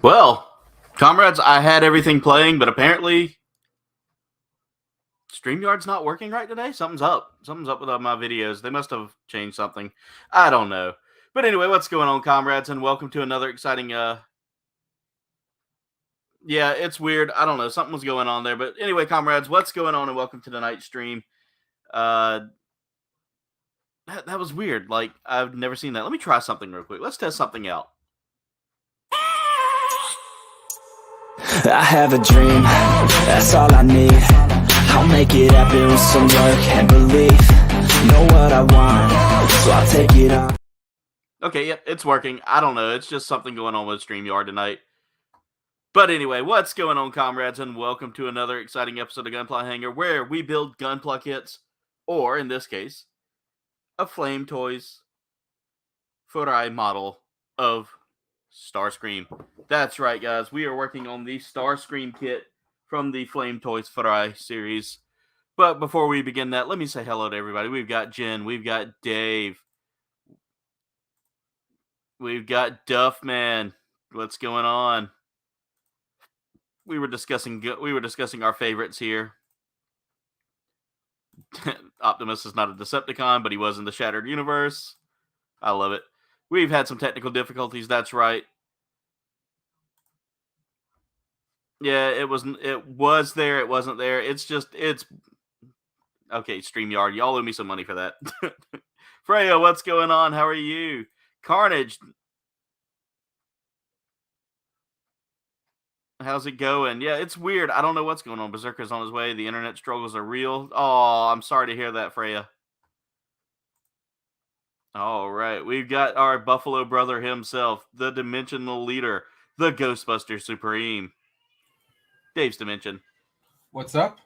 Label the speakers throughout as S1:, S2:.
S1: Well, comrades, I had everything playing, but apparently StreamYard's not working right today. Something's up. Something's up with my videos. They must have changed something. I don't know. But anyway, what's going on, comrades, and welcome to another exciting yeah, it's weird. I don't know. Something was going on there. But anyway, comrades, what's going on and welcome to tonight's stream. Uh that was weird. Like, I've never seen that. Let me try something real quick. Let's test something out.
S2: I have a dream, that's all I need. I'll make it happen with some work and belief. Know what I want, so I'll take it on.
S1: Okay, yep, it's working. I don't know. It's just something going on with StreamYard tonight. But anyway, what's going on, comrades, and welcome to another exciting episode of Gunpla Hangar, where we build Gunpla kits, or in this case, a Flame Toys Furai model of Starscream. That's right, guys. We are working on the Starscream kit from the Flame Toys Furai series. But before we begin that, let me say hello to everybody. We've got Jen, we've got Dave, we've got Duffman. What's going on? We were discussing our favorites here. Optimus is not a Decepticon, but he was in the Shattered Universe. I love it. We've had some technical difficulties. That's right. Yeah, it was there. It wasn't there. It's okay. StreamYard, y'all owe me some money for that. Freya, what's going on? How are you? Carnage, how's it going? Yeah, it's weird. I don't know what's going on. Berserker's on his way. The internet struggles are real. Oh, I'm sorry to hear that, Freya. All right, we've got our Buffalo brother himself, the Dimensional Leader, the Ghostbuster Supreme, Dave's Dimension.
S3: What's up?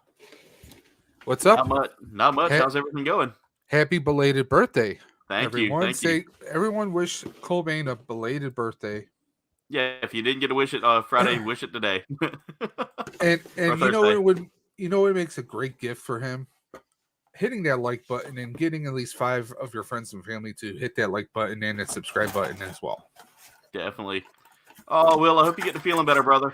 S3: What's up?
S1: Not much. How's everything going?
S3: Happy belated birthday.
S1: Thank you.
S3: Everyone wish Kouldbayne a belated birthday.
S1: Yeah, if you didn't get to wish it Friday, wish it today.
S3: and you know what makes a great gift for him? Hitting that like button and getting at least 5 of your friends and family to hit that like button and the subscribe button as well.
S1: Definitely. Oh, Will, I hope you get to feeling better, brother.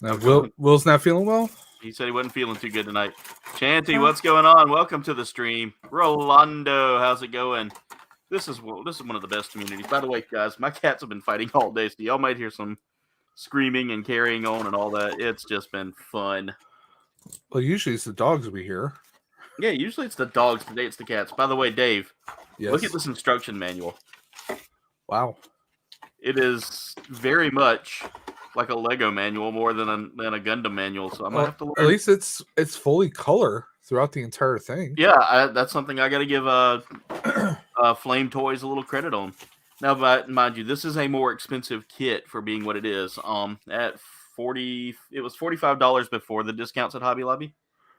S3: Now, Will's not feeling well?
S1: He said he wasn't feeling too good tonight. Chanty, what's going on? Welcome to the stream. Rolando, how's it going? This is one of the best communities. By the way, guys, my cats have been fighting all day, so y'all might hear some screaming and carrying on and all that. It's just been fun.
S3: Well, usually it's the dogs we hear.
S1: Yeah, usually it's the dogs. Today it's the cats. By the way, Dave,
S3: yes.
S1: Look at this instruction manual.
S3: Wow.
S1: It is very much like a Lego manual more than a Gundam manual. So I'm gonna have to learn.
S3: At least it's fully color throughout the entire thing.
S1: Yeah, that's something I got to give Flame Toys a little credit on. Now, mind you, this is a more expensive kit for being what it is. At it was $45 before the discounts at Hobby Lobby.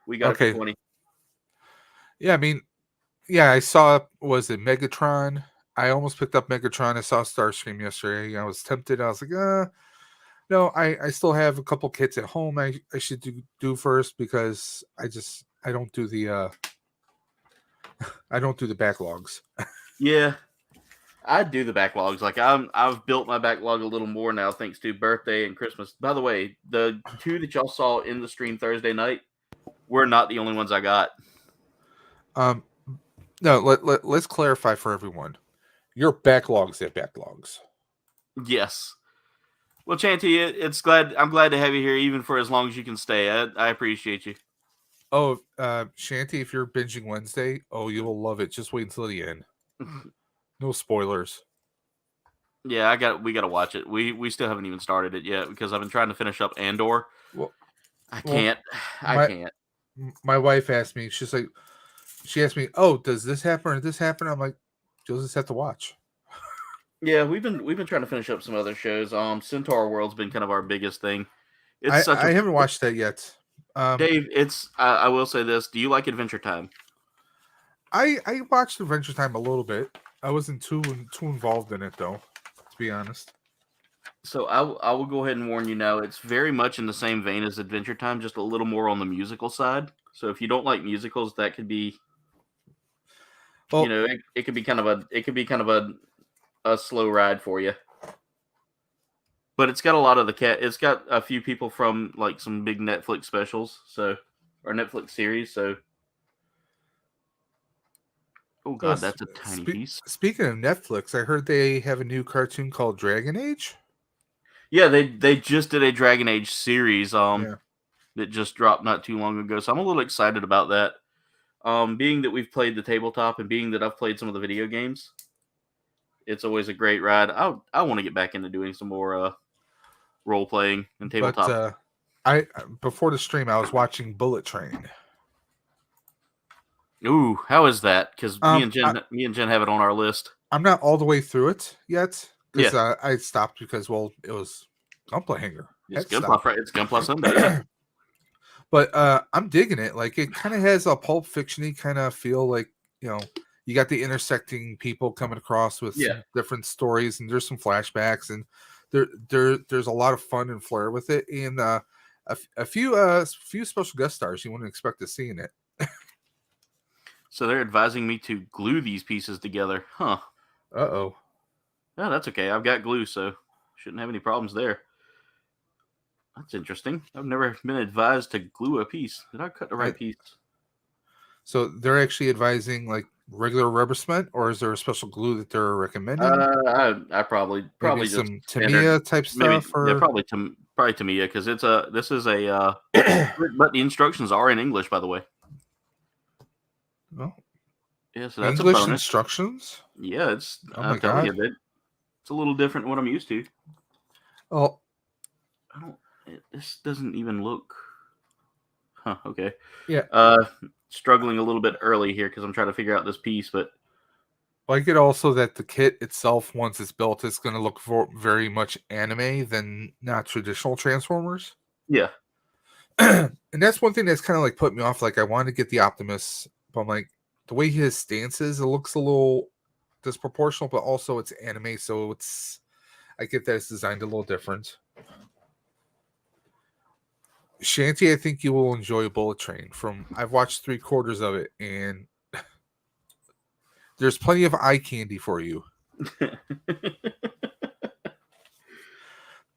S1: We got it for $20.
S3: Yeah, I mean, yeah, I saw, was it Megatron? I almost picked up Megatron. I saw Starscream yesterday. I was tempted. I was like, no, I still have a couple kits at home I should do first because I don't do the backlogs.
S1: Yeah. I do the backlogs. Like I've built my backlog a little more now thanks to birthday and Christmas. By the way, the 2 that y'all saw in the stream Thursday night were not the only ones I got.
S3: No, let's clarify for everyone. Your backlogs at backlogs.
S1: Yes. Well, Chanty, I'm glad to have you here even for as long as you can stay. I appreciate you.
S3: Oh, Shanty, if you're binging Wednesday, you will love it. Just wait until the end. No spoilers.
S1: Yeah, we got to watch it. We still haven't even started it yet because I've been trying to finish up Andor. I can't.
S3: My wife asked me. She asked me, "Oh, does this happen or this happen?" I'm like, "You'll just have to watch."
S1: Yeah, we've been trying to finish up some other shows. Centaur World's been kind of our biggest thing.
S3: I haven't watched that yet.
S1: Dave, I will say this. Do you like Adventure Time?
S3: I watched Adventure Time a little bit. I wasn't too involved in it though, to be honest.
S1: So I will go ahead and warn you now. It's very much in the same vein as Adventure Time, just a little more on the musical side. So if you don't like musicals, that could be, it could be kind of a slow ride for you. But it's got a lot of the cat. It's got a few people from like some big Netflix specials, or Netflix series. So, oh god, that's a tiny piece.
S3: Speaking of Netflix, I heard they have a new cartoon called Dragon Age.
S1: Yeah, they just did a Dragon Age series.
S3: Yeah.
S1: That just dropped not too long ago. So I'm a little excited about that. Being that we've played the tabletop and being that I've played some of the video games, it's always a great ride. I want to get back into doing some more role playing and tabletop.
S3: But I before the stream, I was watching Bullet Train.
S1: Ooh, how is that? Because me and Jen have it on our list.
S3: I'm not all the way through it yet because
S1: Yeah.
S3: I stopped because it was Gunpla Hangar.
S1: It's Gunpla Sunday. Yeah.
S3: But I'm digging it. Like it kind of has a Pulp Fiction-y kind of feel. Like you got the intersecting people coming across with some different stories, and there's some flashbacks, and there's a lot of fun and flair with it, and a few special guest stars you wouldn't expect to see in it.
S1: So they're advising me to glue these pieces together, huh?
S3: Oh,
S1: that's okay. I've got glue, so shouldn't have any problems there. That's interesting. I've never been advised to glue a piece. Did I cut the right piece?
S3: So they're actually advising like regular rubber cement, or is there a special glue that they're recommending?
S1: I probably
S3: maybe
S1: just
S3: some Tamiya type stuff, or
S1: probably Tamiya, because this is a but the instructions are in English, by the way.
S3: Well,
S1: yeah, so that's
S3: English
S1: a bonus.
S3: Instructions.
S1: Yeah, it's.
S3: Oh my
S1: God.
S3: God.
S1: It's a little different than what I'm used to.
S3: Oh,
S1: this doesn't even look. Huh. Okay.
S3: Yeah.
S1: Struggling a little bit early here because I'm trying to figure out this piece, but
S3: I get also that the kit itself, once it's built, is going to look very much anime than not traditional Transformers.
S1: Yeah.
S3: And that's one thing that's kind of like put me off. Like I wanted to get the Optimus, but I'm like the way his stance is, it looks a little disproportional, but also it's anime, so I get that it's designed a little different. Shanty, I think you will enjoy Bullet Train. I've watched 3/4 of it, and there's plenty of eye candy for you.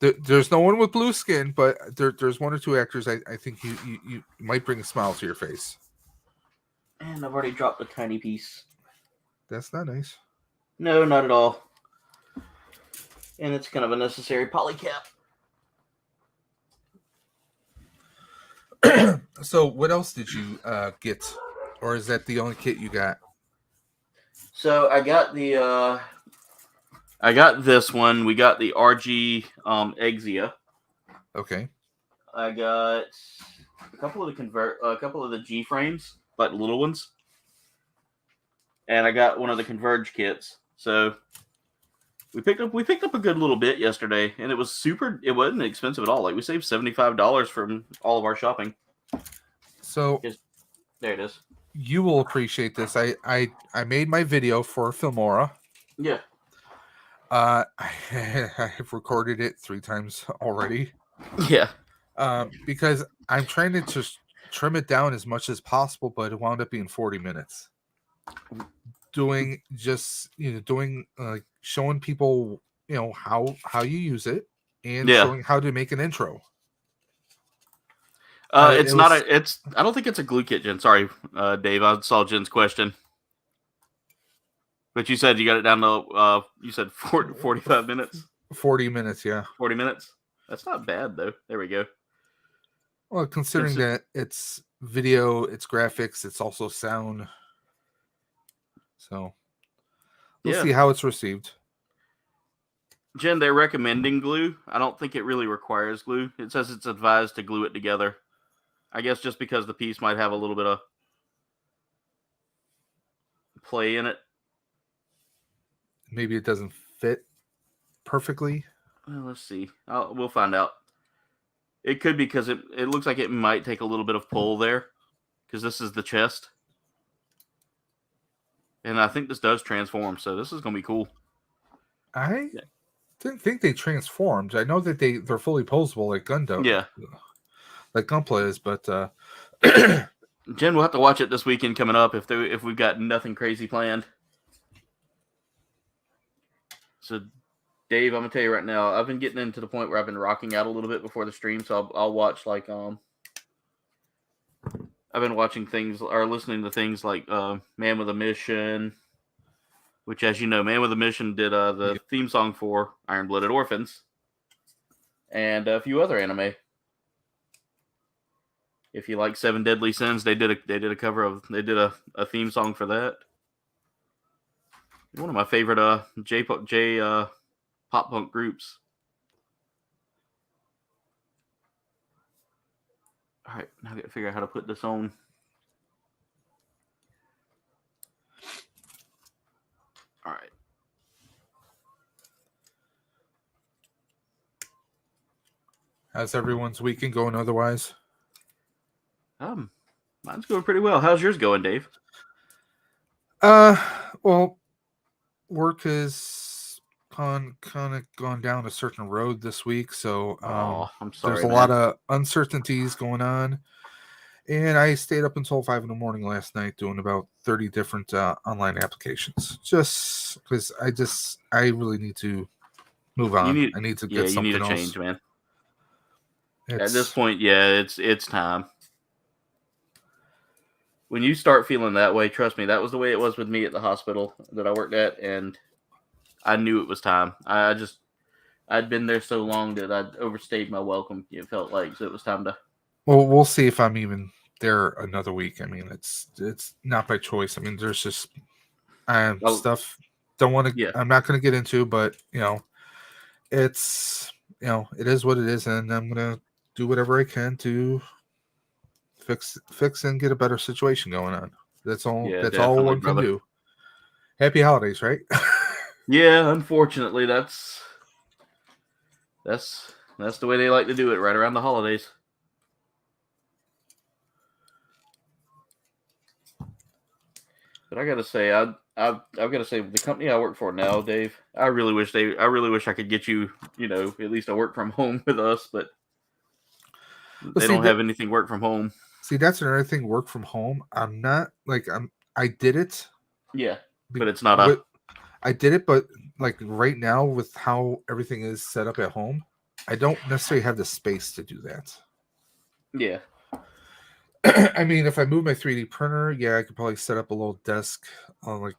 S3: There's no one with blue skin, but there's one or two actors I think you might bring a smile to your face.
S1: And I've already dropped a tiny piece.
S3: That's not nice.
S1: No, not at all. And it's kind of a necessary polycap.
S3: So what else did you get? Or is that the only kit you got?
S1: So I got this one. We got the RG Exia.
S3: Okay.
S1: I got a couple of the G frames, like little ones. And I got one of the Converge kits. So we picked up a good little bit yesterday, and it wasn't expensive at all. Like we saved $75 from all of our shopping.
S3: So
S1: there it is.
S3: You will appreciate this. I made my video for Filmora.
S1: Yeah.
S3: I've recorded it 3 times already.
S1: Yeah.
S3: Because I'm trying to just trim it down as much as possible, but it wound up being 40 minutes. Showing people, how you use it and showing how to make an intro. I don't think it's a glue kit, Jen. Sorry, Dave. I saw Jen's question. But you said you got it down to, you said 45 minutes? 40 minutes, yeah.
S1: 40 minutes? That's not bad, though. There we go.
S3: Well, considering that it's video, it's graphics, it's also sound. So, we'll see how it's received.
S1: Jen, they're recommending glue. I don't think it really requires glue. It says it's advised to glue it together. I guess just because the piece might have a little bit of play in it.
S3: Maybe it doesn't fit perfectly.
S1: Well, let's see. We'll find out. It could be because it looks like it might take a little bit of pull there, because this is the chest. And I think this does transform, so this is going to be cool.
S3: I didn't think they transformed. I know that they're fully posable like Gundam.
S1: Yeah.
S3: Like Gunpla is, but
S1: Jen, we'll have to watch it this weekend coming up if we've got nothing crazy planned. So Dave, I'm gonna tell you right now, I've been getting into the point where I've been rocking out a little bit before the stream, so I'll watch like I've been watching things or listening to things like Man with a Mission, which, as you know, Man with a Mission did the theme song for Iron Blooded Orphans, and a few other anime. If you like Seven Deadly Sins, they did a cover of a theme song for that. One of my favorite J pop punk groups. All right, now I got to figure out how to put this on. All right.
S3: How's everyone's weekend going otherwise?
S1: Mine's going pretty well. How's yours going, Dave?
S3: Well, work has kind of gone down a certain road this week, so
S1: I'm sorry,
S3: there's a lot of uncertainties going on. And I stayed up until 5 a.m. last night doing about 30 different online applications, just because I really need to move on. I need to get something else.
S1: You need a change, man. At this point, yeah, it's time. When you start feeling that way, trust me, that was the way it was with me at the hospital that I worked at, and I knew it was time. I'd been there so long that I'd overstayed my welcome. It felt like, so it was time to.
S3: Well, we'll see if I'm even there another week. I mean, it's not by choice. I mean, there's just stuff don't want to. Yeah. I'm not going to get into, but it's it is what it is, and I'm going to do whatever I can to fix and get a better situation going on. That's all. Yeah, that's all one can do. Happy holidays, right?
S1: Yeah, unfortunately, that's the way they like to do it, right around the holidays. But I gotta say, I've gotta say, the company I work for now, Dave, I really wish I could get you, at least a work from home with us, but they don't have anything work from home.
S3: See, that's another thing. Work from home. I'm not like I did it.
S1: Yeah, but it's not
S3: I did it, but like right now with how everything is set up at home, I don't necessarily have the space to do that.
S1: Yeah.
S3: I mean, if I move my 3D printer, yeah, I could probably set up a little desk on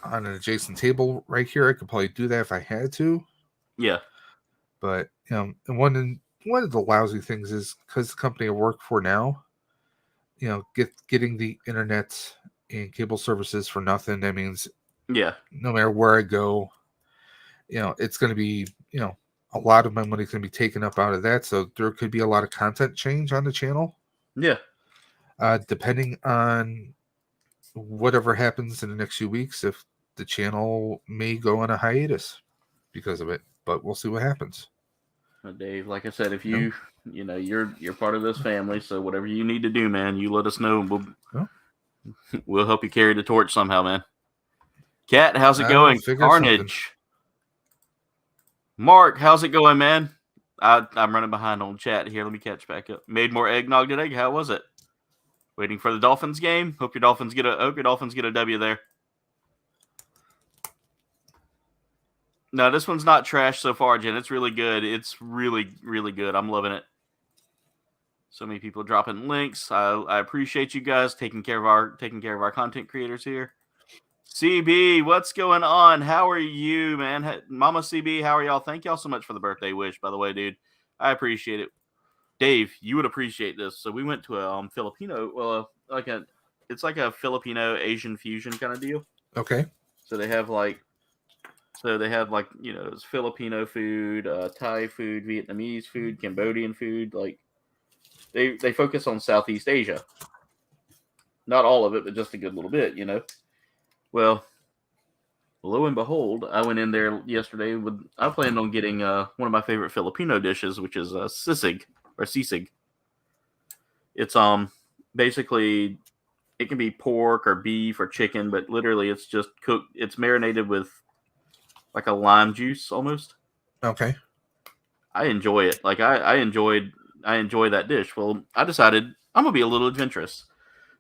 S3: an adjacent table right here. I could probably do that if I had to.
S1: Yeah.
S3: But and one of the lousy things is because the company I work for now, getting the internet and cable services for nothing. That means no matter where I go, it's going to be a lot of my money is going to be taken up out of that. So there could be a lot of content change on the channel.
S1: Yeah.
S3: Depending on whatever happens in the next few weeks, if the channel may go on a hiatus because of it, but we'll see what happens.
S1: Dave, like I said, if you're part of this family, so whatever you need to do, man, you let us know, and we'll help you carry the torch somehow, man. Kat, how's it going? Carnage. Something. Mark, how's it going, man? I'm running behind on chat here. Let me catch back up. Made more eggnog today. How was it? Waiting for the Dolphins game. Hope your Dolphins get a W there. No, this one's not trash so far, Jen. It's really good. It's really, really good. I'm loving it. So many people dropping links. I appreciate you guys taking care of our content creators here. CB, what's going on? How are you, man? Mama CB, how are y'all? Thank y'all so much for the birthday wish, by the way, dude. I appreciate it. Dave, you would appreciate this. So we went to a Filipino, it's like a Filipino Asian fusion kind of deal.
S3: Okay.
S1: So they have it's Filipino food, Thai food, Vietnamese food, Cambodian food. Like they focus on Southeast Asia. Not all of it, but just a good little bit, Well, lo and behold, I went in there yesterday I planned on getting one of my favorite Filipino dishes, which is sisig or sisig. It's basically it can be pork or beef or chicken, but literally it's just cooked. It's marinated with like a lime juice almost.
S3: Okay.
S1: I enjoy it. Like I enjoy that dish. Well, I decided I'm gonna be a little adventurous,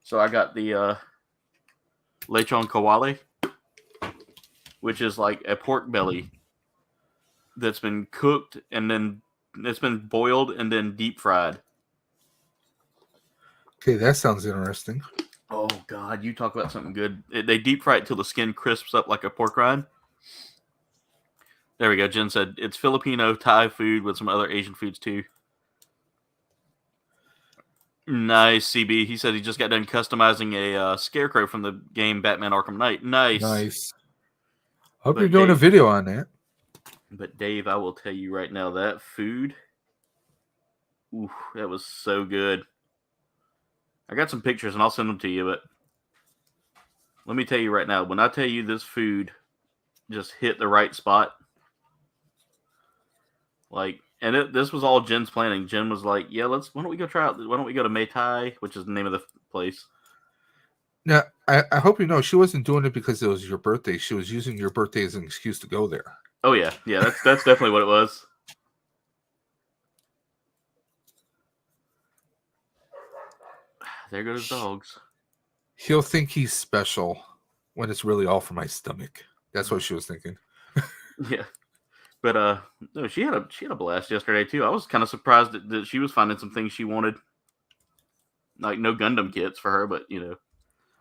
S1: so I got the lechon kawali, which is like a pork belly that's been cooked and then it's been boiled and then deep fried.
S3: Okay, that sounds interesting.
S1: Oh God, you talk about something good. They deep fry it till the skin crisps up like a pork rind. There we go. Jen said it's Filipino Thai food with some other Asian foods too. Nice, CB. He said he just got done customizing a scarecrow from the game Batman Arkham Knight.
S3: Nice. Hope
S1: But
S3: you're doing a
S1: Dave-
S3: video on that.
S1: But Dave, I will tell you right now, that food, ooh, that was so good. I got some pictures and I'll send them to you, but let me tell you right now, when I tell you this food just hit the right spot, like, and this was all Jen's planning. Jen was like, yeah, why don't we go try out, why don't we go to Mai Tai, which is the name of the place.
S3: Now, I hope you know she wasn't doing it because it was your birthday. She was using your birthday as an excuse to go there.
S1: Oh, yeah. Yeah, that's definitely what it was. There go his dogs.
S3: He'll think he's special when it's really all for my stomach. That's what she was thinking.
S1: Yeah. But no, she had a blast yesterday too. I was kind of surprised that she was finding some things she wanted. Like no Gundam kits for her, but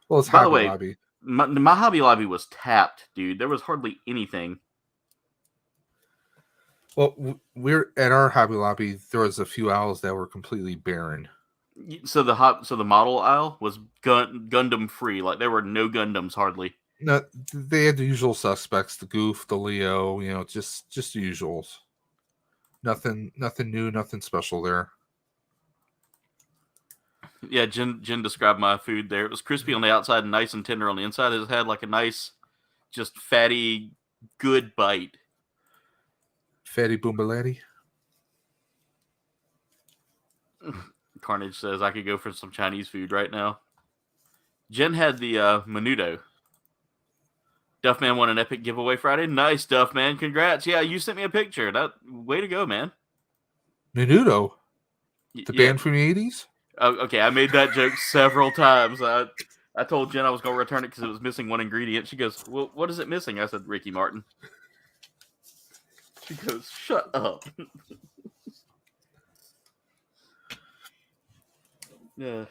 S3: Well, it's
S1: by the
S3: Hobby
S1: way,
S3: Lobby.
S1: my Hobby Lobby was tapped, dude. There was hardly anything.
S3: Well, we're at our Hobby Lobby. There was a few aisles that were completely barren.
S1: So the model aisle was Gundam free. Like there were no Gundams hardly.
S3: No, they had the usual suspects: the Goof, the Leo. Just the usuals. Nothing new, nothing special there.
S1: Yeah, Jen described my food there. It was crispy on the outside and nice and tender on the inside. It had like a nice, just fatty, good bite.
S3: Fatty Boombalatti.
S1: Carnage says I could go for some Chinese food right now. Jen had the menudo. Duffman won an epic giveaway Friday. Nice, Duffman. Congrats. Yeah, you sent me a picture. Way to go, man.
S3: Menudo, the band from the 80s?
S1: Oh, okay, I made that joke several times. I told Jen I was going to return it because it was missing one ingredient. She goes, well, what is it missing? I said, Ricky Martin. She goes, shut up. Yeah.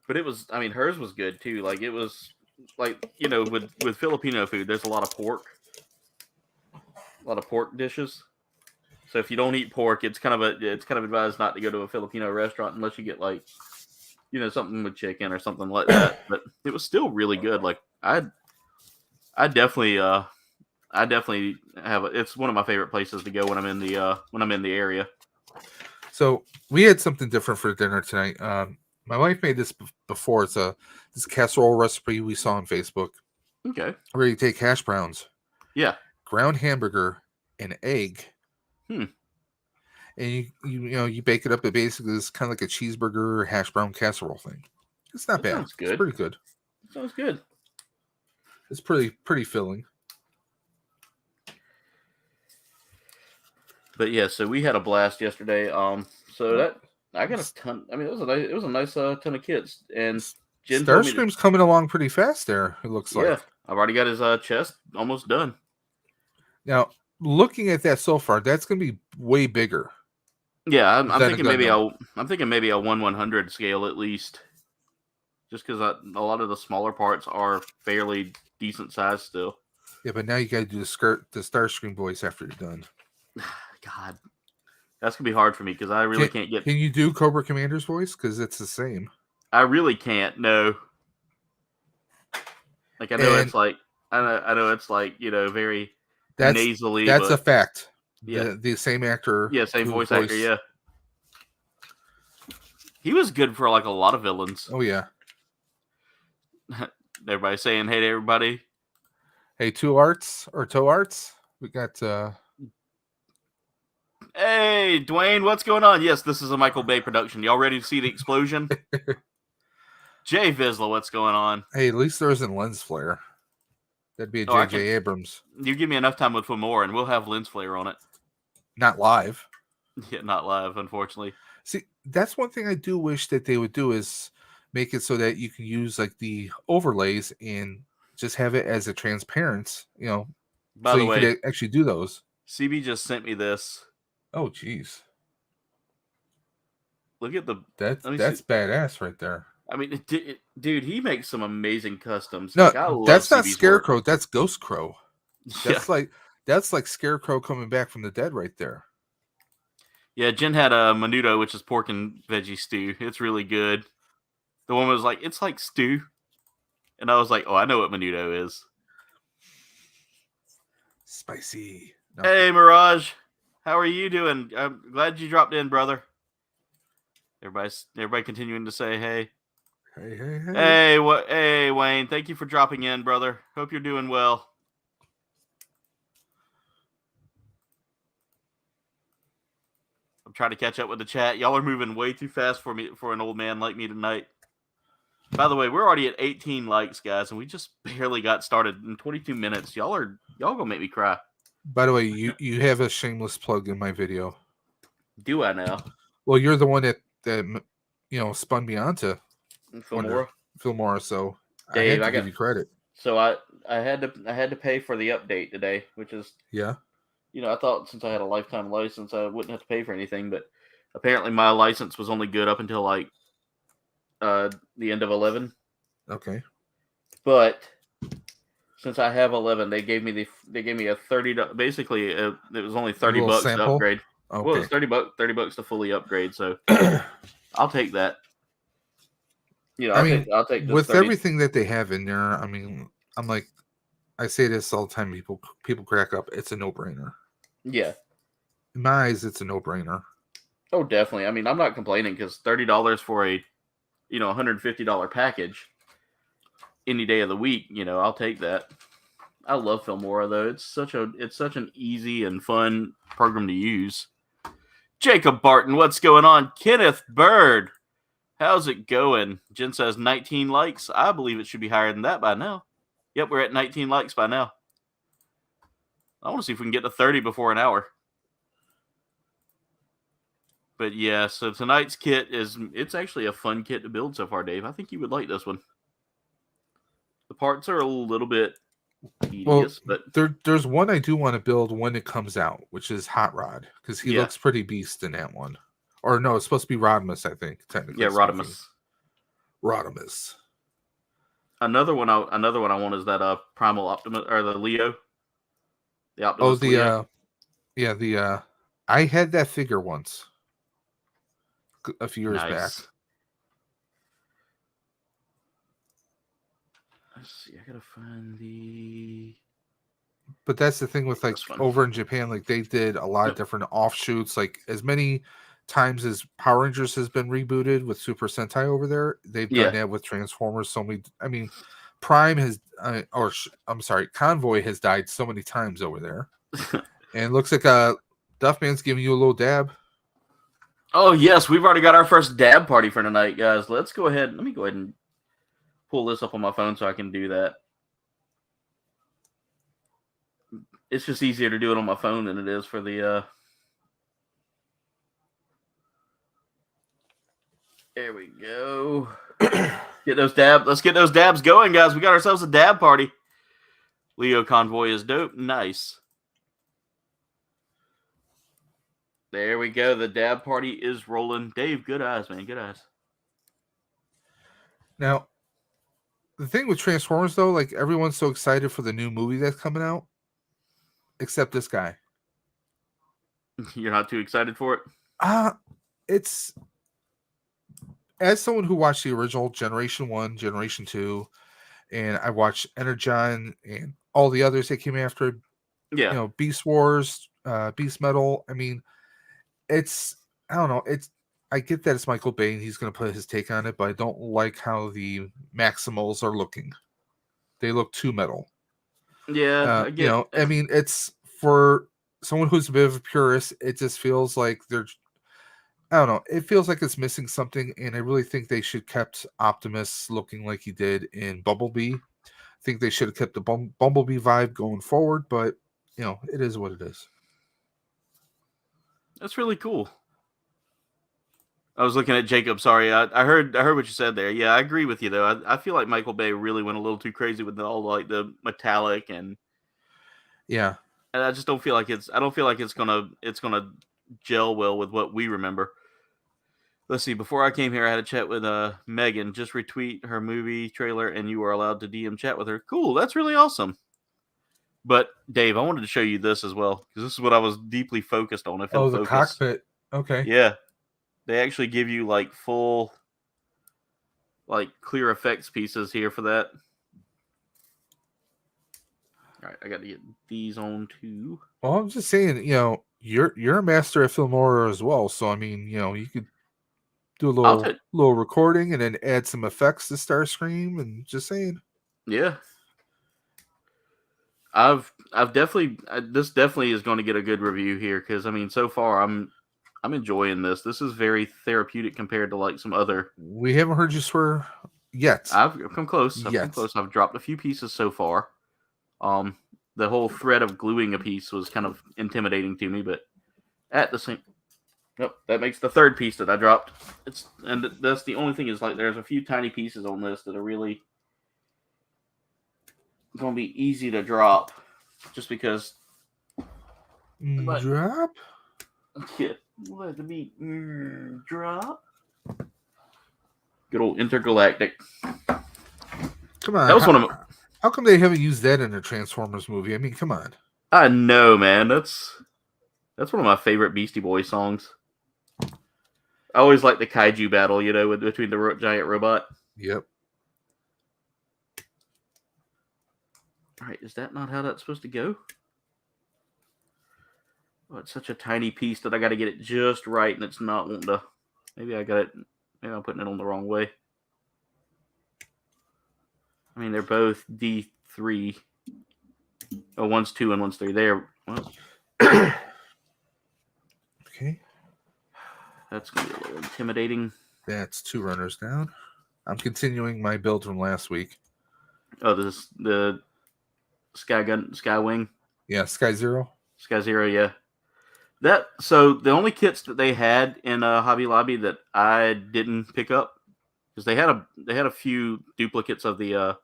S1: But it was, hers was good too. Like, it was, like, with Filipino food, there's a lot of pork. A lot of pork dishes. So if you don't eat pork, it's kind of advised not to go to a Filipino restaurant unless you get like, something with chicken or something like that. But it was still really good. Like I definitely have it's one of my favorite places to go when I'm in the area.
S3: So we had something different for dinner tonight. My wife made this before. It's this casserole recipe we saw on Facebook.
S1: Okay.
S3: Where you take hash browns,
S1: Yeah,
S3: ground hamburger, and egg. And you bake it up. It basically is kind of like a cheeseburger hash brown casserole thing. It's not bad.
S1: Sounds good.
S3: It's pretty good.
S1: Sounds good.
S3: It's pretty filling.
S1: But yeah, so we had a blast yesterday. So that I got a ton. It was a nice ton of kits. And Jen told me
S3: Starscream's coming along pretty fast there. It looks like.
S1: Yeah, I've already got his chest almost done.
S3: Now, looking at that so far, that's going to be way bigger.
S1: Yeah, I'm thinking maybe a 1/100 scale at least, just because a lot of the smaller parts are fairly decent size still.
S3: Yeah, but now you got to do the Starscream voice after you're done.
S1: God, that's gonna be hard for me because I really can't get.
S3: Can you do Cobra Commander's voice? Because it's the same.
S1: I really can't. No. Like I know it's like very nasally.
S3: That's a fact.
S1: Yeah,
S3: the same actor.
S1: Yeah, same voice actor. Yeah, he was good for like a lot of villains.
S3: Oh yeah.
S1: Everybody saying hey to everybody.
S3: Hey, Toe Arts. We got.
S1: Hey, Dwayne, what's going on? Yes, this is a Michael Bay production. Y'all ready to see the explosion? Jay Vizsla, what's going on?
S3: Hey, at least there isn't lens flare. That'd be a J.J. Abrams.
S1: You give me enough time with Fomor, and we'll have lens flare on it.
S3: Not live.
S1: Yeah, not live, unfortunately.
S3: See, that's one thing I do wish that they would do is make it so that you can use like the overlays and just have it as a transparent,
S1: By the way,
S3: you could actually do those.
S1: CB just sent me this.
S3: Oh, jeez.
S1: Look at the.
S3: That's
S1: Let me see.
S3: badass right there.
S1: I mean, dude, he makes some amazing customs.
S3: No,
S1: Like I love
S3: that's not
S1: CB's work.
S3: Scarecrow. That's Ghost Crow.
S1: Yeah,
S3: That's like Scarecrow coming back from the dead right there.
S1: yeah. Jen had a menudo, which is pork and veggie stew. It's really good. The woman was like, "It's like stew," and I was like, "Oh, I know what menudo is."
S3: Spicy. No.
S1: Hey, Mirage, how are you doing? I'm glad you dropped in, brother. Everybody continuing to say hey.
S3: Hey.
S1: Hey, Wayne. Thank you for dropping in, brother. Hope you're doing well. I'm trying to catch up with the chat. Y'all are moving way too fast for me for an old man like me tonight. By the way, we're already at 18 likes, guys, and we just barely got started in 22 minutes. Y'all gonna make me cry.
S3: By the way, you have a shameless plug in my video.
S1: Do I now?
S3: Well, you're the one that spun me onto
S1: Filmora.
S3: So
S1: Dave,
S3: I had to give you credit.
S1: So I had to pay for the update today, which is
S3: yeah.
S1: I thought since I had a lifetime license, I wouldn't have to pay for anything, but apparently my license was only good up until like the end of 11.
S3: Okay.
S1: But since I have 11, they gave me a $30. Basically, it was only $30 to upgrade.
S3: Okay.
S1: Well, it's $30 to fully upgrade. So I'll take that. I'll take
S3: with
S1: 30.
S3: everything that they have in there. I mean, I'm like, I say this all the time. People crack up. It's a no-brainer.
S1: Yeah.
S3: In my eyes, it's a no-brainer.
S1: Oh, definitely. I mean, I'm not complaining because $30 for a $150 package any day of the week, I'll take that. I love Filmora though. It's such an easy and fun program to use. Jacob Barton, what's going on? Kenneth Bird, how's it going? Jen says 19 likes. I believe it should be higher than that by now. Yep, we're at 19 likes by now. I want to see if we can get to 30 before an hour. But yeah, so tonight's kit it's actually a fun kit to build so far, Dave. I think you would like this one. The parts are a little bit tedious, but
S3: there's one I do want to build when it comes out, which is Hot Rod, because he looks pretty beast in that one. Or no, it's supposed to be Rodimus, I think, technically.
S1: Yeah, Rodimus. Another one I want is that Primal Optimus or the Leo. The Optimus Leo.
S3: I had that figure once. A few years back.
S1: Let's see. I gotta find the.
S3: But that's the thing with over in Japan, like they did a lot of different offshoots. Like as many times as Power Rangers has been rebooted with Super Sentai over there, they've done that with Transformers. So many. I mean, Prime has, Convoy has died so many times over there, and it looks like Duffman's giving you a little dab.
S1: Oh yes, we've already got our first dab party for tonight, guys. Let's go ahead. Let me go ahead and pull this up on my phone so I can do that. It's just easier to do it on my phone than it is for the. There we go. Let's get those dabs going, guys. We got ourselves a dab party. Leo Convoy is dope. Nice. There we go. The dab party is rolling. Dave, good eyes, man. Good eyes.
S3: Now, the thing with Transformers, though, like everyone's so excited for the new movie that's coming out, except this guy.
S1: You're not too excited for it?
S3: It's as someone who watched the original Generation 1, Generation 2, and I watched Energon and all the others that came after.
S1: Yeah.
S3: Beast Wars, Beast Metal. I mean, I don't know. I get that it's Michael Bay and he's going to put his take on it, but I don't like how the Maximals are looking. They look too metal.
S1: Yeah,
S3: I mean, it's for someone who's a bit of a purist. It just feels like I don't know. It feels like it's missing something, and I really think they should kept Optimus looking like he did in Bumblebee. I think they should have kept the Bumblebee vibe going forward, but it is what it is.
S1: That's really cool. I was looking at Jacob. Sorry, I heard what you said there. Yeah, I agree with you though. I feel like Michael Bay really went a little too crazy with all like the metallic and.
S3: Yeah.
S1: and I just don't feel like I don't feel like it's gonna gel well with what we remember. Let's see. Before I came here, I had a chat with Megan. Just retweet her movie trailer, and you are allowed to DM chat with her. Cool. That's really awesome. But Dave, I wanted to show you this as well because this is what I was deeply focused on. If in
S3: The
S1: focus,
S3: cockpit. Okay.
S1: yeah, they actually give you like full, like clear effects pieces here for that. All right, I got to get these on too.
S3: Well, I'm just saying, you're a master at Filmora as well, so I mean, you could do a little recording and then add some effects to Starscream, and just saying.
S1: Yeah, I've definitely this definitely is going to get a good review here because I mean so far I'm enjoying this. This is very therapeutic compared to like some other.
S3: We haven't heard you swear yet.
S1: I've come close. I've come close. I've dropped a few pieces so far. The whole threat of gluing a piece was kind of intimidating to me, but at the same, nope, that makes the third piece that I dropped. And that's the only thing is like there's a few tiny pieces on this that are really going to be easy to drop, just because.
S3: Drop.
S1: Yeah, let me drop. Good old intergalactic.
S3: Come on,
S1: that was one of.
S3: How come they haven't used that in a Transformers movie? I mean, come on.
S1: I know, man. That's one of my favorite Beastie Boys songs. I always like the kaiju battle, between the giant robot.
S3: Yep.
S1: All right, is that not how that's supposed to go? Oh, it's such a tiny piece that I got to get it just right, and it's not wanting to. Maybe I got it. Maybe I'm putting it on the wrong way. I mean, they're both D3. Oh, one's 2 and one's 3. There. Well,
S3: okay.
S1: That's going to be a little intimidating.
S3: That's 2 runners down. I'm continuing my build from last week.
S1: Oh, the Sky Wing?
S3: Yeah, Sky Zero.
S1: Sky Zero, yeah. So the only kits that they had in Hobby Lobby that I didn't pick up, because they had a few duplicates of the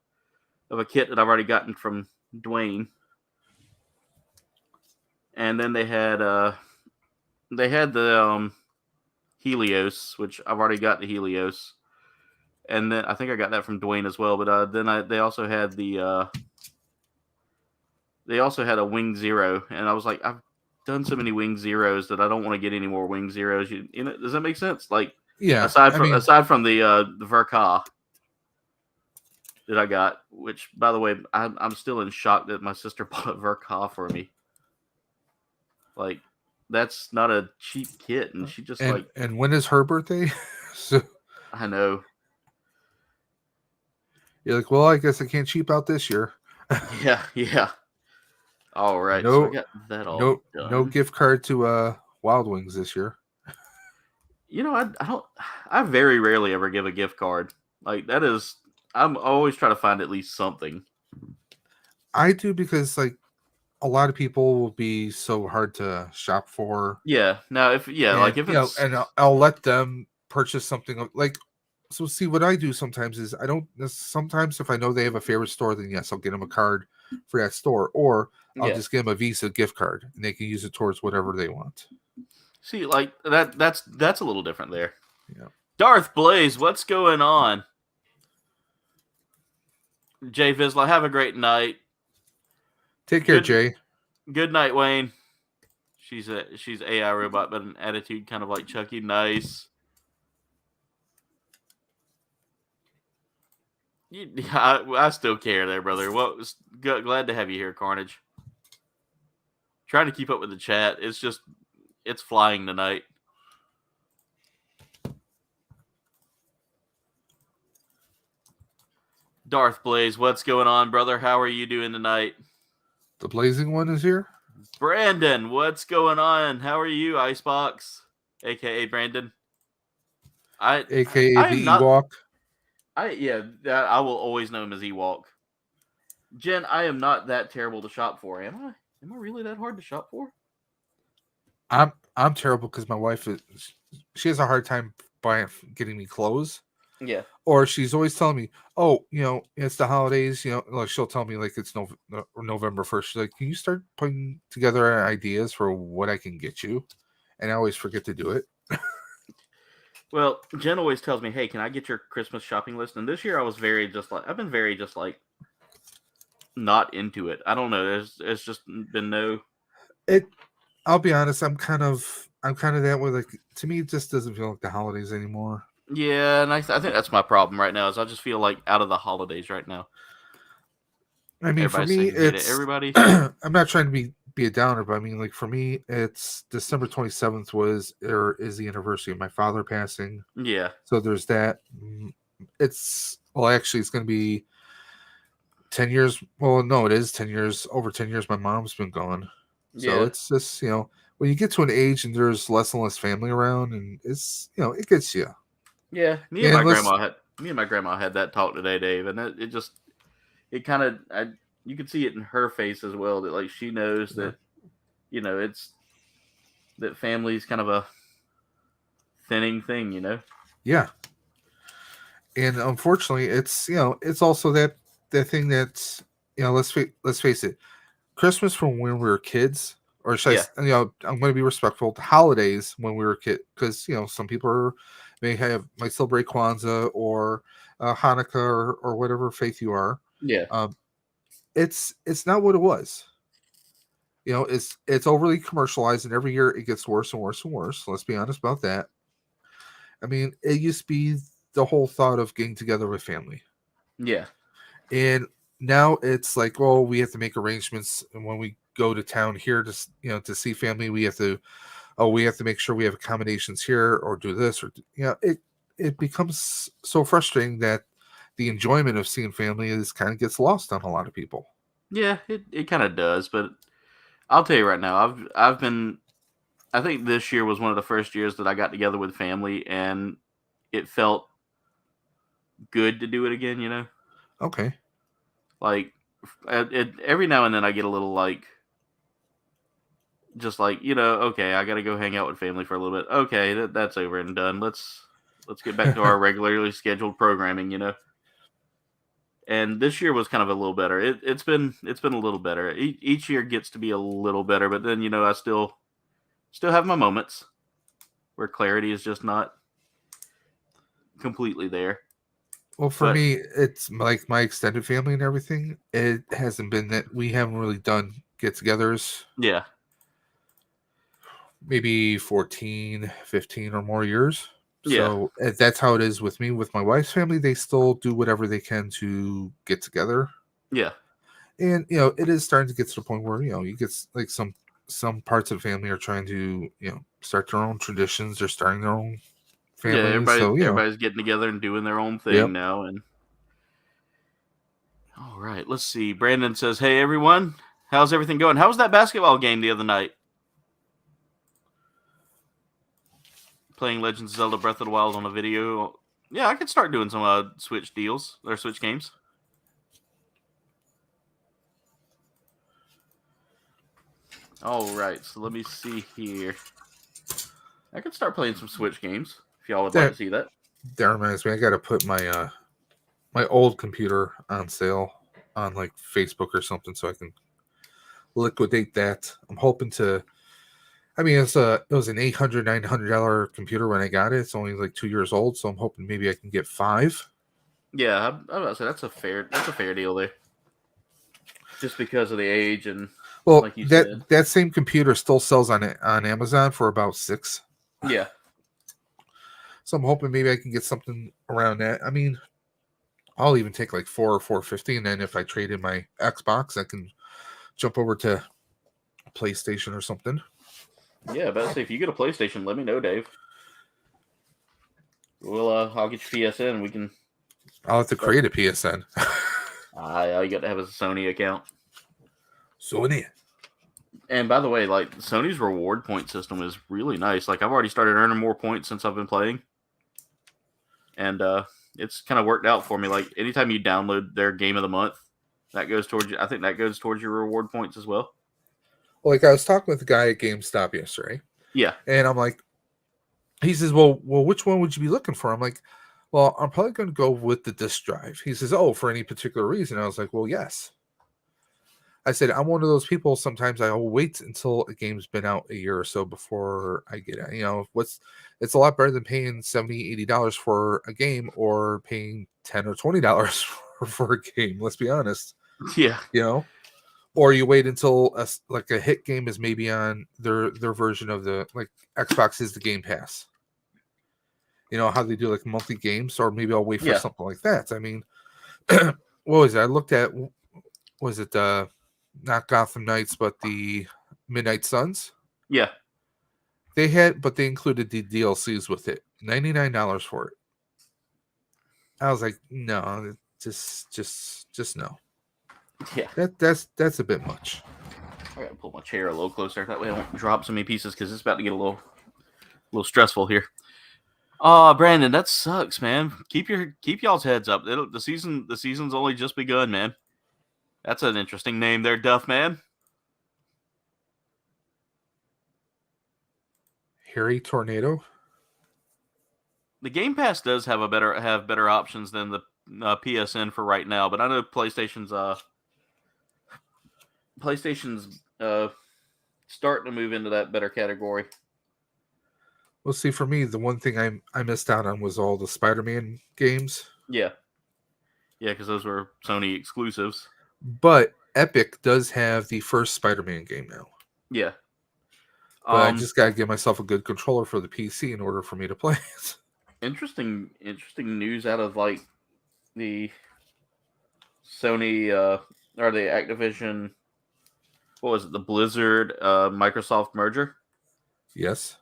S1: of a kit that I've already gotten from Dwayne, and then they had the Helios, which I've already got the Helios, and then I think I got that from Dwayne as well. But they also had a Wing Zero, and I was like, I've done so many Wing Zeros that I don't want to get any more Wing Zeros. Does that make sense? Like,
S3: yeah.
S1: Aside from the Verka that I got, which by the way, I'm still in shock that my sister bought a Verka for me. Like, that's not a cheap kit, and she just
S3: And when is her birthday? So
S1: I know.
S3: You're like, well, I guess I can't cheap out this year.
S1: Yeah. All right,
S3: no,
S1: so I got that all done.
S3: No gift card to Wild Wings this year.
S1: I very rarely ever give a gift card. Like, that is, I'm always trying to find at least something.
S3: I do, because like a lot of people will be so hard to shop for.
S1: Yeah. Now, if it's,
S3: and I'll let them purchase something like. So see, what I do sometimes is sometimes if I know they have a favorite store, then yes, I'll get them a card for that store, or I'll just give them a Visa gift card and they can use it towards whatever they want.
S1: See, like that's a little different there.
S3: Yeah.
S1: Darth Blaze, what's going on? Jay Vizsla, have a great night.
S3: Take care, Jay.
S1: Good night, Wayne. She's AI robot, but an attitude kind of like Chucky. Nice. I still care there, brother. Well, glad to have you here, Carnage. Trying to keep up with the chat. It's flying tonight. Darth Blaze, what's going on, brother? How are you doing tonight?
S3: The Blazing One is here.
S1: Brandon, what's going on? How are you, Icebox? AKA Brandon.
S3: AKA the Ewok.
S1: I will always know him as Ewok. Jen, I am not that terrible to shop for, am I? Am I really that hard to shop for?
S3: I'm terrible because my wife she has a hard time getting me clothes.
S1: Yeah.
S3: Or she's always telling me, "Oh, it's the holidays." Like she'll tell me like it's November 1st. She's like, "Can you start putting together ideas for what I can get you?" And I always forget to do it.
S1: Well, Jen always tells me, "Hey, can I get your Christmas shopping list?" And this year I was I've been very just like not into it. I don't know. There's just been no.
S3: I'll be honest. I'm kind of that way. Like to me, it just doesn't feel like the holidays anymore.
S1: Yeah, and I think that's my problem right now. Is I just feel like out of the holidays right now.
S3: I mean, for
S1: Everybody's
S3: me,
S1: saying hate it.
S3: it's.
S1: Everybody.
S3: I'm not trying to be a downer, but I mean, like for me, it's December 27th is the anniversary of my father passing.
S1: Yeah.
S3: So there's that. Actually, it's going to be 10 years. Well, no, it is 10 years. Over 10 years, my mom's been gone. So
S1: Yeah.
S3: it's just, when you get to an age and there's less and less family around, and it gets you.
S1: Yeah.
S3: And let's,
S1: Me and my grandma had that talk today, Dave, and it kind of you could see it in her face as well that like she knows that it's that family's kind of a thinning thing.
S3: yeah. And unfortunately, it's also that thing that's, let's face it, Christmas from when we were kids, or should
S1: Yeah.
S3: I'm going to be respectful. The holidays when we were kids, because some people might celebrate Kwanzaa or Hanukkah or whatever faith you are.
S1: Yeah.
S3: It's not what it was. It's overly commercialized, and every year it gets worse and worse and worse. Let's be honest about that. I mean, it used to be the whole thought of getting together with family,
S1: Yeah.
S3: and now it's like, well, we have to make arrangements, and when we go to town here to see family, we have to make sure we have accommodations here or do this or it becomes so frustrating that the enjoyment of seeing family is kind of gets lost on a lot of people.
S1: Yeah, it kind of does, but I'll tell you right now, I think this year was one of the first years that I got together with family, and it felt good to do it again.
S3: Okay.
S1: Like, every now and then I get a little like, just like okay, I got to go hang out with family for a little bit. Okay, that's over and done. Let's get back to our regularly scheduled programming. And this year was kind of a little better. It's been a little better. Each year gets to be a little better, but then I still have my moments where clarity is just not completely there.
S3: Well, for me, it's like my extended family and everything. It hasn't been that we haven't really done get-togethers.
S1: Yeah.
S3: Maybe 14, 15 or more years.
S1: Yeah.
S3: So that's how it is with me. With my wife's family, they still do whatever they can to get together.
S1: Yeah.
S3: And it is starting to get to the point where you get like some parts of the family are trying to start their own traditions. They're starting their own family.
S1: Yeah, everybody's getting together and doing their own thing now. And all right, let's see. Brandon says, "Hey everyone, how's everything going? How was that basketball game the other night? Playing Legends of Zelda Breath of the Wild on a video. Yeah, I could start doing some Switch deals or Switch games." All right, so let me see here. I could start playing some Switch games if y'all would like to see that.
S3: That reminds me, I got to put my my old computer on sale on like Facebook or something so I can liquidate that. I'm hoping to. I mean, it was an $800, $900 computer when I got it. It's only like 2 years old, so I'm hoping maybe I can get 5.
S1: Yeah, I'm about to say that's a fair deal there. Just because of the age and like you said.
S3: That same computer still sells on Amazon for about 6.
S1: Yeah.
S3: So I'm hoping maybe I can get something around that. I mean, I'll even take like 4 or 450, and then if I trade in my Xbox, I can jump over to PlayStation or something.
S1: Yeah, but say if you get a PlayStation, let me know, Dave. I'll get you PSN. We can.
S3: I'll have to create a PSN.
S1: All you got to have is a Sony account.
S3: Sony.
S1: And by the way, like Sony's reward point system is really nice. Like I've already started earning more points since I've been playing, and it's kind of worked out for me. Like anytime you download their game of the month, that goes towards you. I think that goes towards your reward points as well.
S3: Like I was talking with a guy at GameStop yesterday.
S1: Yeah.
S3: And I'm like, he says, well, which one would you be looking for? I'm like, Well, I'm probably going to go with the disk drive. He says, oh, for any particular reason? I was like, well, yes. I said, I'm one of those people. Sometimes I'll wait until a game's been out a year or so before I get it. It's a lot better than paying $70, $80 for a game or paying $10 or $20 for a game. Let's be honest.
S1: Yeah.
S3: Or you wait until a hit game is maybe on their version of the, like, Xbox is the Game Pass. You know how they do like monthly games, or maybe I'll wait for something like that. I mean, what was it? I looked at, was it not Gotham Knights, but the Midnight Suns?
S1: Yeah.
S3: They included the DLCs with it. $99 for it. I was like, no, just no.
S1: Yeah.
S3: That's a bit much.
S1: I gotta pull my chair a little closer. That way I don't drop so many pieces because it's about to get a little stressful here. Oh, Brandon, that sucks, man. Keep y'all's heads up. The season's only just begun, man. That's an interesting name there, Duff Man.
S3: Harry Tornado.
S1: The Game Pass does have better options than the PSN for right now, but I know PlayStation's starting to move into that better category.
S3: Well, see, for me, the one thing I missed out on was all the Spider-Man games.
S1: Yeah, because those were Sony exclusives.
S3: But Epic does have the first Spider-Man game now.
S1: Yeah.
S3: But I just gotta get myself a good controller for the PC in order for me to play it.
S1: Interesting news out of like the Sony or the Activision. What was it? The Blizzard Microsoft merger.
S3: Yes.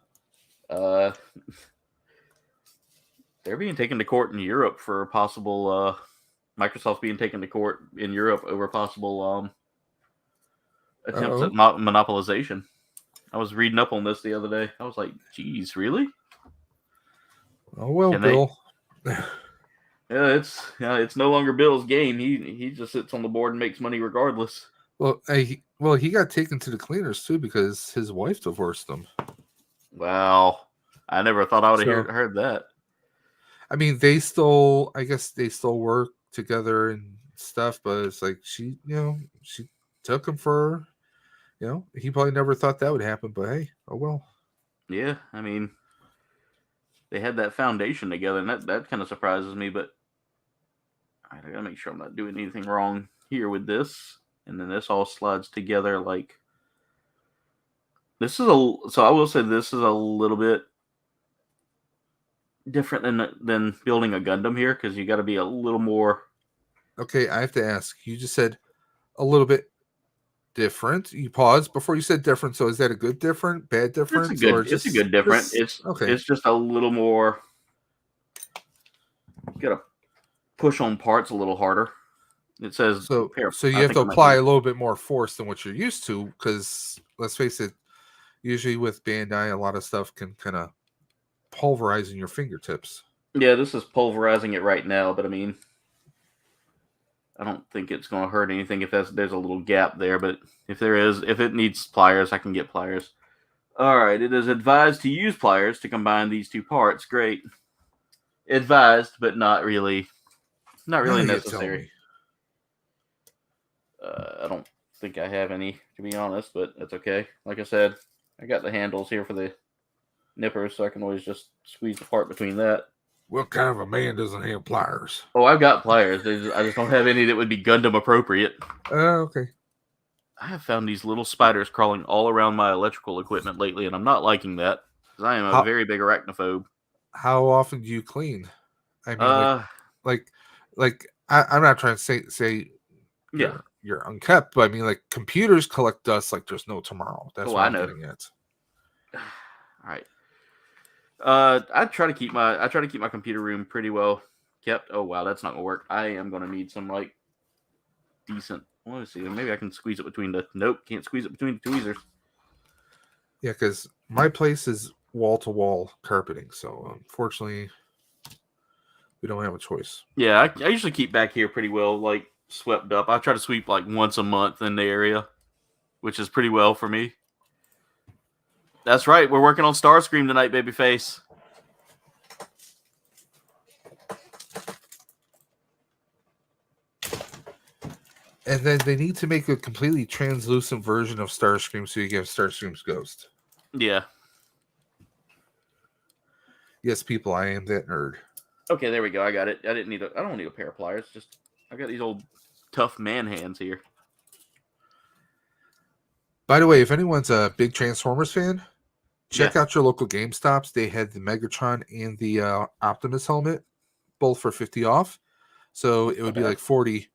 S1: They're being taken to court in Europe for possible Microsoft being taken to court in Europe over possible attempts at monopolization. I was reading up on this the other day. I was like, geez, really?
S3: Oh well, Bill.
S1: It's no longer Bill's game. He just sits on the board and makes money regardless.
S3: Well, he got taken to the cleaners too because his wife divorced him.
S1: Wow, I never thought I would have heard that.
S3: I mean, I guess they still work together and stuff, but it's like she took him for, he probably never thought that would happen, but hey, oh well.
S1: Yeah, I mean, they had that foundation together, and that kind of surprises me, but I gotta make sure I'm not doing anything wrong here with this. And then this all slides together like this is so I will say this is a little bit different than building a Gundam here, because you got to be a little more.
S3: Okay, I have to ask. You just said a little bit different. You paused before you said different. So is that a good different, bad difference?
S1: It's a good different. It's just a little more. You got to push on parts a little harder. It says
S3: so you have to apply a little bit more force than what you're used to, because let's face it, usually with Bandai, a lot of stuff can kind of pulverize in your fingertips.
S1: Yeah, this is pulverizing it right now, but I mean, I don't think it's going to hurt anything if there's a little gap there, but if it needs pliers, I can get pliers. All right, it is advised to use pliers to combine these two parts. Great. Advised, but not really necessary. I don't think I have any, to be honest, but that's okay. Like I said, I got the handles here for the nippers, so I can always just squeeze the part between that.
S3: What kind of a man doesn't have pliers?
S1: Oh, I've got pliers. I just don't have any that would be Gundam appropriate.
S3: Okay.
S1: I have found these little spiders crawling all around my electrical equipment lately, and I'm not liking that, because I am a very big arachnophobe.
S3: How often do you clean? I mean, I'm not trying to say you're unkept, but I mean, like, computers collect dust like there's no tomorrow. That's what I'm getting at.
S1: All right. I try to keep my computer room pretty well kept. Oh wow, that's not gonna work. I am gonna need some like decent. Let me see. Maybe I can squeeze it between the. Nope, can't squeeze it between the tweezers.
S3: Yeah, because my place is wall-to-wall carpeting, so unfortunately, we don't have a choice.
S1: Yeah, I usually keep back here pretty well, like swept up. I try to sweep like once a month in the area, which is pretty well for me. That's right. We're working on Starscream tonight, babyface.
S3: And then they need to make a completely translucent version of Starscream so you get Starscream's ghost.
S1: Yeah.
S3: Yes, people, I am that nerd.
S1: Okay, there we go. I got it. I don't need a pair of pliers. Just I got these old tough man hands here.
S3: By the way, if anyone's a big Transformers fan, check
S1: Yeah.
S3: out your local GameStops. They had the Megatron and the Optimus helmet, both for 50 off. So it would be
S1: bad.
S3: like 40.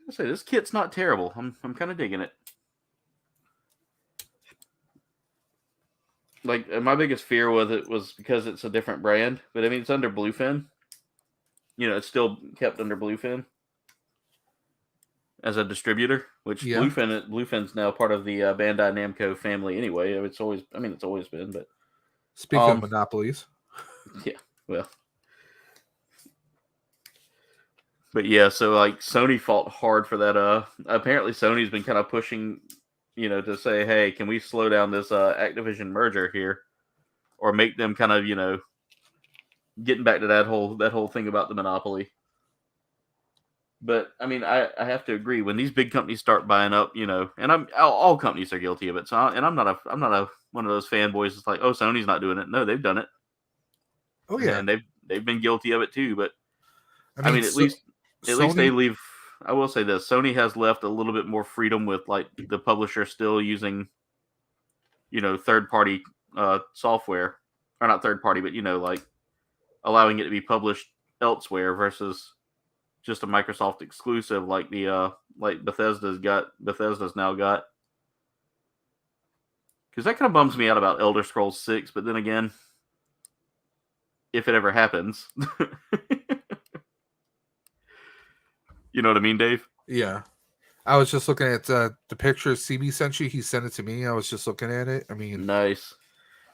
S1: I say this kit's not terrible. I'm kind of digging it. Like my biggest fear with it was because it's a different brand, but I mean it's under Bluefin. You know, it's still kept under Bluefin as a distributor, which
S3: Yeah.
S1: Bluefin's now part of the Bandai Namco family anyway. It's always been, but
S3: Speaking of monopolies.
S1: Yeah, well. But yeah, so like Sony fought hard for that. Apparently Sony's been kind of pushing, to say, hey, can we slow down this Activision merger here, or make them kind of, getting back to that whole thing about the monopoly. But I mean, I have to agree when these big companies start buying up, and all companies are guilty of it. So I'm not a one of those fanboys that's like, oh, Sony's not doing it. No, they've done it.
S3: Oh yeah,
S1: and they've been guilty of it too. But
S3: I mean
S1: at least
S3: Sony,
S1: they leave. I will say this: Sony has left a little bit more freedom with like the publisher still using, third party software, or not third party, but like allowing it to be published elsewhere versus just a Microsoft exclusive like the like Bethesda's now got. Because that kind of bums me out about Elder Scrolls 6, but then again, if it ever happens. You know what I mean, Dave?
S3: Yeah. I was just looking at the picture CB sent you. He sent it to me. I was just looking at it. I mean,
S1: nice.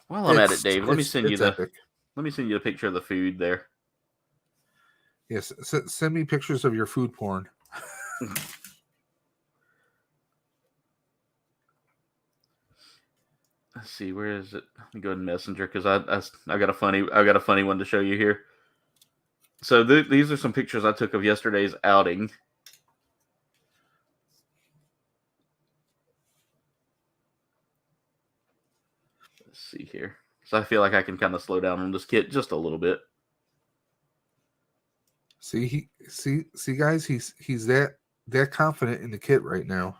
S1: While I'm at it, Dave, let me send you the picture of the food there.
S3: Yes, send me pictures of your food porn.
S1: Let's see, where is it? Let me go in Messenger because I got a funny one to show you here. So these are some pictures I took of yesterday's outing. Let's see here. So I feel like I can kind of slow down on this kit just a little bit.
S3: See, guys, he's that confident in the kit right now.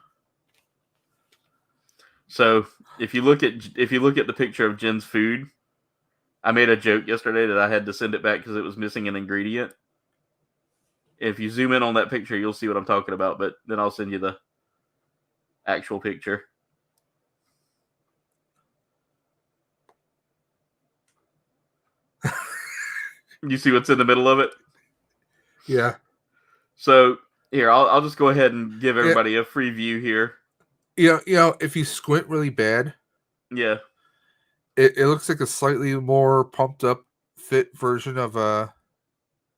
S1: So if you look at the picture of Jen's food, I made a joke yesterday that I had to send it back because it was missing an ingredient. If you zoom in on that picture, you'll see what I'm talking about, but then I'll send you the actual picture. You see what's in the middle of it?
S3: Yeah.
S1: So here, I'll just go ahead and give everybody a free view here.
S3: You know, if you squint really bad,
S1: yeah,
S3: it looks like a slightly more pumped up, fit version of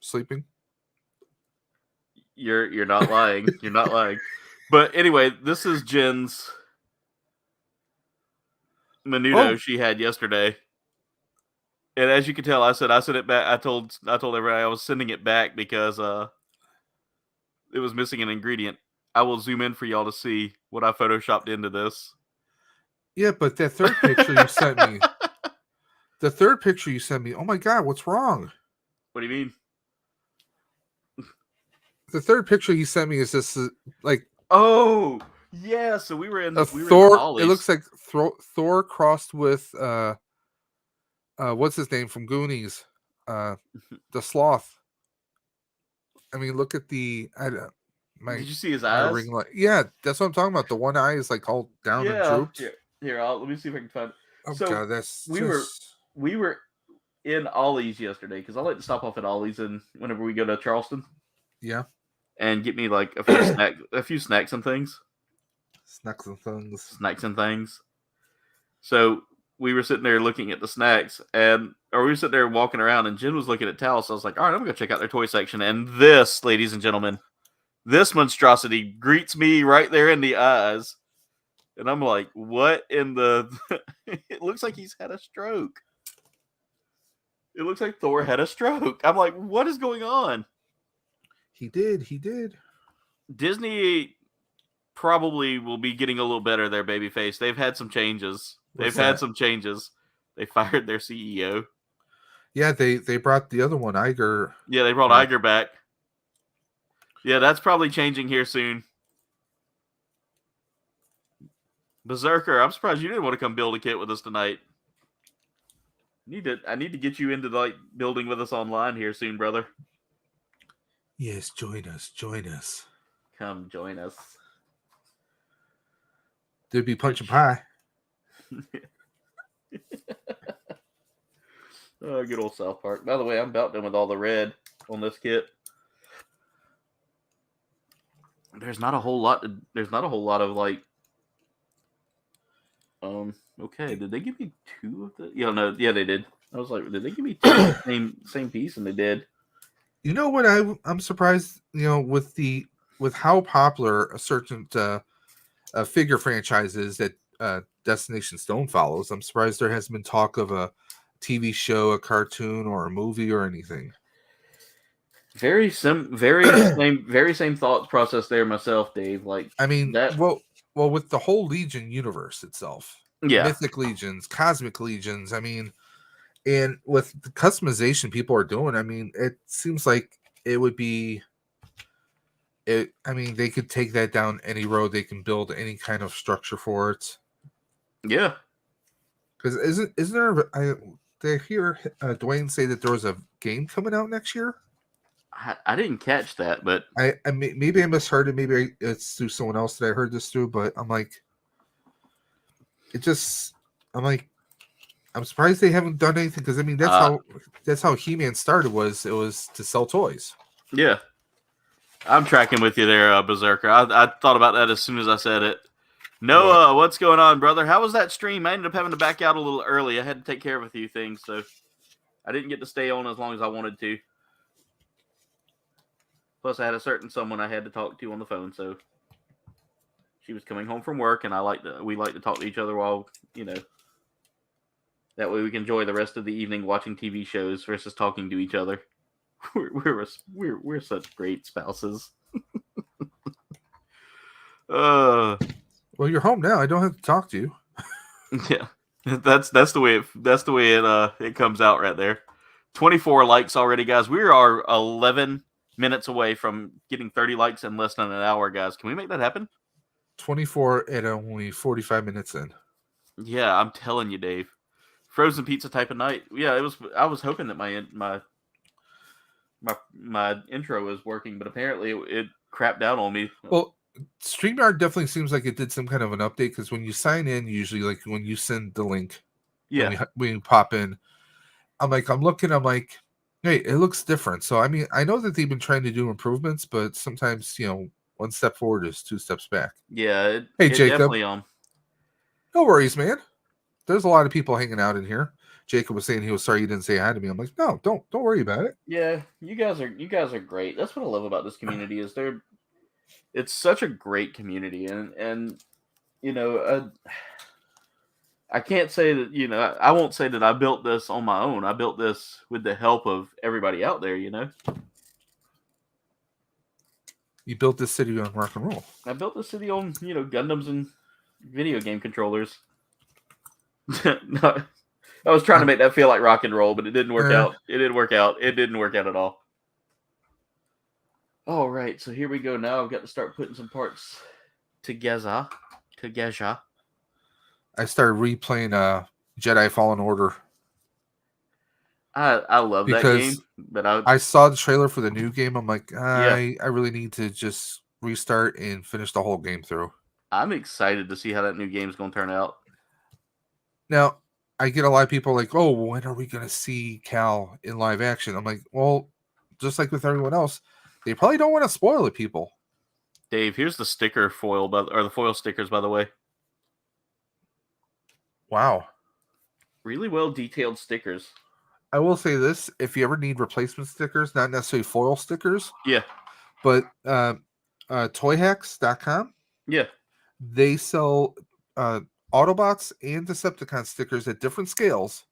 S3: sleeping.
S1: You're not lying. You're not lying. But anyway, this is Jen's menudo she had yesterday. And as you can tell, I sent it back. I told everybody I was sending it back because it was missing an ingredient. I will zoom in for y'all to see what I photoshopped into this.
S3: Yeah, but that third picture you sent me. The third picture you sent me. Oh my God, what's wrong?
S1: What do you mean?
S3: The third picture he sent me is this like.
S1: Oh yeah, so we were in
S3: Thor. It looks like Thor crossed with what's his name from Goonies, the sloth. I mean, look at the.
S1: Did you see his eyes?
S3: Ring light. Yeah, that's what I'm talking about. The one eye is like all down and drooped.
S1: Here, let me see if I can find it.
S3: Oh God,
S1: we were in Ollie's yesterday because I like to stop off at Ollie's and whenever we go to Charleston.
S3: Yeah.
S1: And get me like a few snacks and things.
S3: Snacks and
S1: things. So we were sitting there looking at the snacks, we were sitting there walking around, and Jen was looking at towels. So I was like, all right, I'm going to check out their toy section. And this, ladies and gentlemen, this monstrosity greets me right there in the eyes. And I'm like, what in the... It looks like he's had a stroke. It looks like Thor had a stroke. I'm like, what is going on?
S3: He did. He did.
S1: Disney probably will be getting a little better there, babyface. They've had some changes.
S3: What's that?
S1: They fired their CEO.
S3: Yeah, they brought the other one, Iger.
S1: Yeah, they brought Iger back. Yeah, that's probably changing here soon. Berserker, I'm surprised you didn't want to come build a kit with us tonight. I need to get you into like building with us online here soon, brother.
S3: Yes, join us. Join us.
S1: Come join us.
S3: There'd be punch and pie.
S1: Oh, good old South Park. By the way, I'm about done with all the red on this kit. There's not a whole lot of like. Okay, did they give me 2 of the? Yeah, they did. I was like, did they give me 2 of the same piece? And they did.
S3: You know what? I'm surprised. With how popular a certain figure franchise is that Destination Stone follows. I'm surprised there hasn't been talk of a TV show, a cartoon, or a movie or anything.
S1: Very same thought process there myself, Dave. Like,
S3: I mean,
S1: that.
S3: Well, with the whole Legion universe itself, Mythic Legions, Cosmic Legions. I mean, and with the customization people are doing, I mean, it seems like it would be. I mean, they could take that down any road. They can build any kind of structure for it.
S1: Yeah.
S3: Because isn't there? They hear Dwayne say that there was a game coming out next year.
S1: I didn't catch that, but
S3: maybe I misheard it. Maybe it's through someone else that I heard this through. But I'm like, I'm surprised they haven't done anything. Because I mean, that's how He-Man started. It was to sell toys.
S1: Yeah, I'm tracking with you there, Berserker. I thought about that as soon as I said it. Noah, what's going on, brother? How was that stream? I ended up having to back out a little early. I had to take care of a few things, so I didn't get to stay on as long as I wanted to. Plus, I had a certain someone I had to talk to on the phone, so she was coming home from work, and we like to talk to each other while, that way we can enjoy the rest of the evening watching TV shows versus talking to each other. We're such great spouses.
S3: Well, you're home now. I don't have to talk to you.
S1: Yeah, that's the way it comes out right there. 24 likes already, guys. We are 11 minutes away from getting 30 likes in less than an hour, guys. Can we make that happen?
S3: 24 at only 45 minutes in.
S1: Yeah, I'm telling you, Dave. Frozen pizza type of night. Yeah, I was hoping that my intro was working, but apparently it crapped out on me.
S3: Well, StreamYard definitely seems like it did some kind of an update, because when you sign in, usually like when you send the link, when you pop in, I'm looking, hey, it looks different. So I mean, I know that they've been trying to do improvements, but sometimes one step forward is 2 steps back.
S1: Yeah.
S3: Hey, Jacob.
S1: Definitely
S3: No worries, man. There's a lot of people hanging out in here. Jacob was saying he was sorry you didn't say hi to me. I'm like, no, don't worry about it.
S1: Yeah, you guys are great. That's what I love about this community is it's such a great community, and I can't say that I won't say that I built this on my own. I built this with the help of everybody out there.
S3: You built this city on rock and roll.
S1: I built this city on Gundams and video game controllers. No, I was trying to make that feel like rock and roll, but it didn't work out. It didn't work out. It didn't work out at all. All right, so here we go. Now I've got to start putting some parts together.
S3: I started replaying Jedi Fallen Order.
S1: I love that game, but
S3: I saw the trailer for the new game. I'm like, I really need to just restart and finish the whole game through.
S1: I'm excited to see how that new game is going to turn out.
S3: Now, I get a lot of people like, oh, when are we going to see Cal in live action? I'm like, well, just like with everyone else, they probably don't want to spoil it, people.
S1: Dave, here's the sticker foil, or the foil stickers, by the way.
S3: Wow.
S1: Really well detailed stickers.
S3: I will say this, if you ever need replacement stickers, not necessarily foil stickers.
S1: Yeah.
S3: But toyhacks.com.
S1: Yeah.
S3: They sell Autobots and Decepticon stickers at different scales,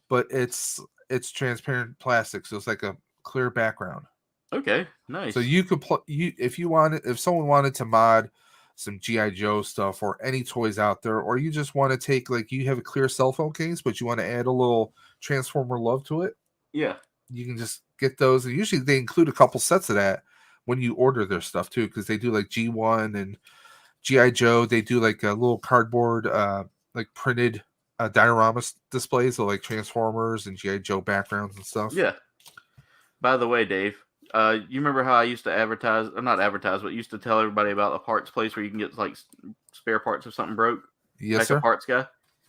S3: but it's transparent plastic, so it's like a clear background.
S1: Okay, nice.
S3: So you could if someone wanted to mod some GI Joe stuff or any toys out there, or you just want to take you have a clear cell phone case, but you want to add a little Transformer love to it,
S1: Yeah.
S3: you can just get those. And usually they include a couple sets of that when you order their stuff too, because they do like G1 and GI Joe. They do like a little cardboard, printed diorama displays of like Transformers and GI Joe backgrounds and stuff.
S1: Yeah. By the way, Dave, you remember how I used to advertise, or not advertise, but used to tell everybody about a parts place where you can get like spare parts if something broke?
S3: Yes,
S1: like
S3: sir.
S1: a parts guy?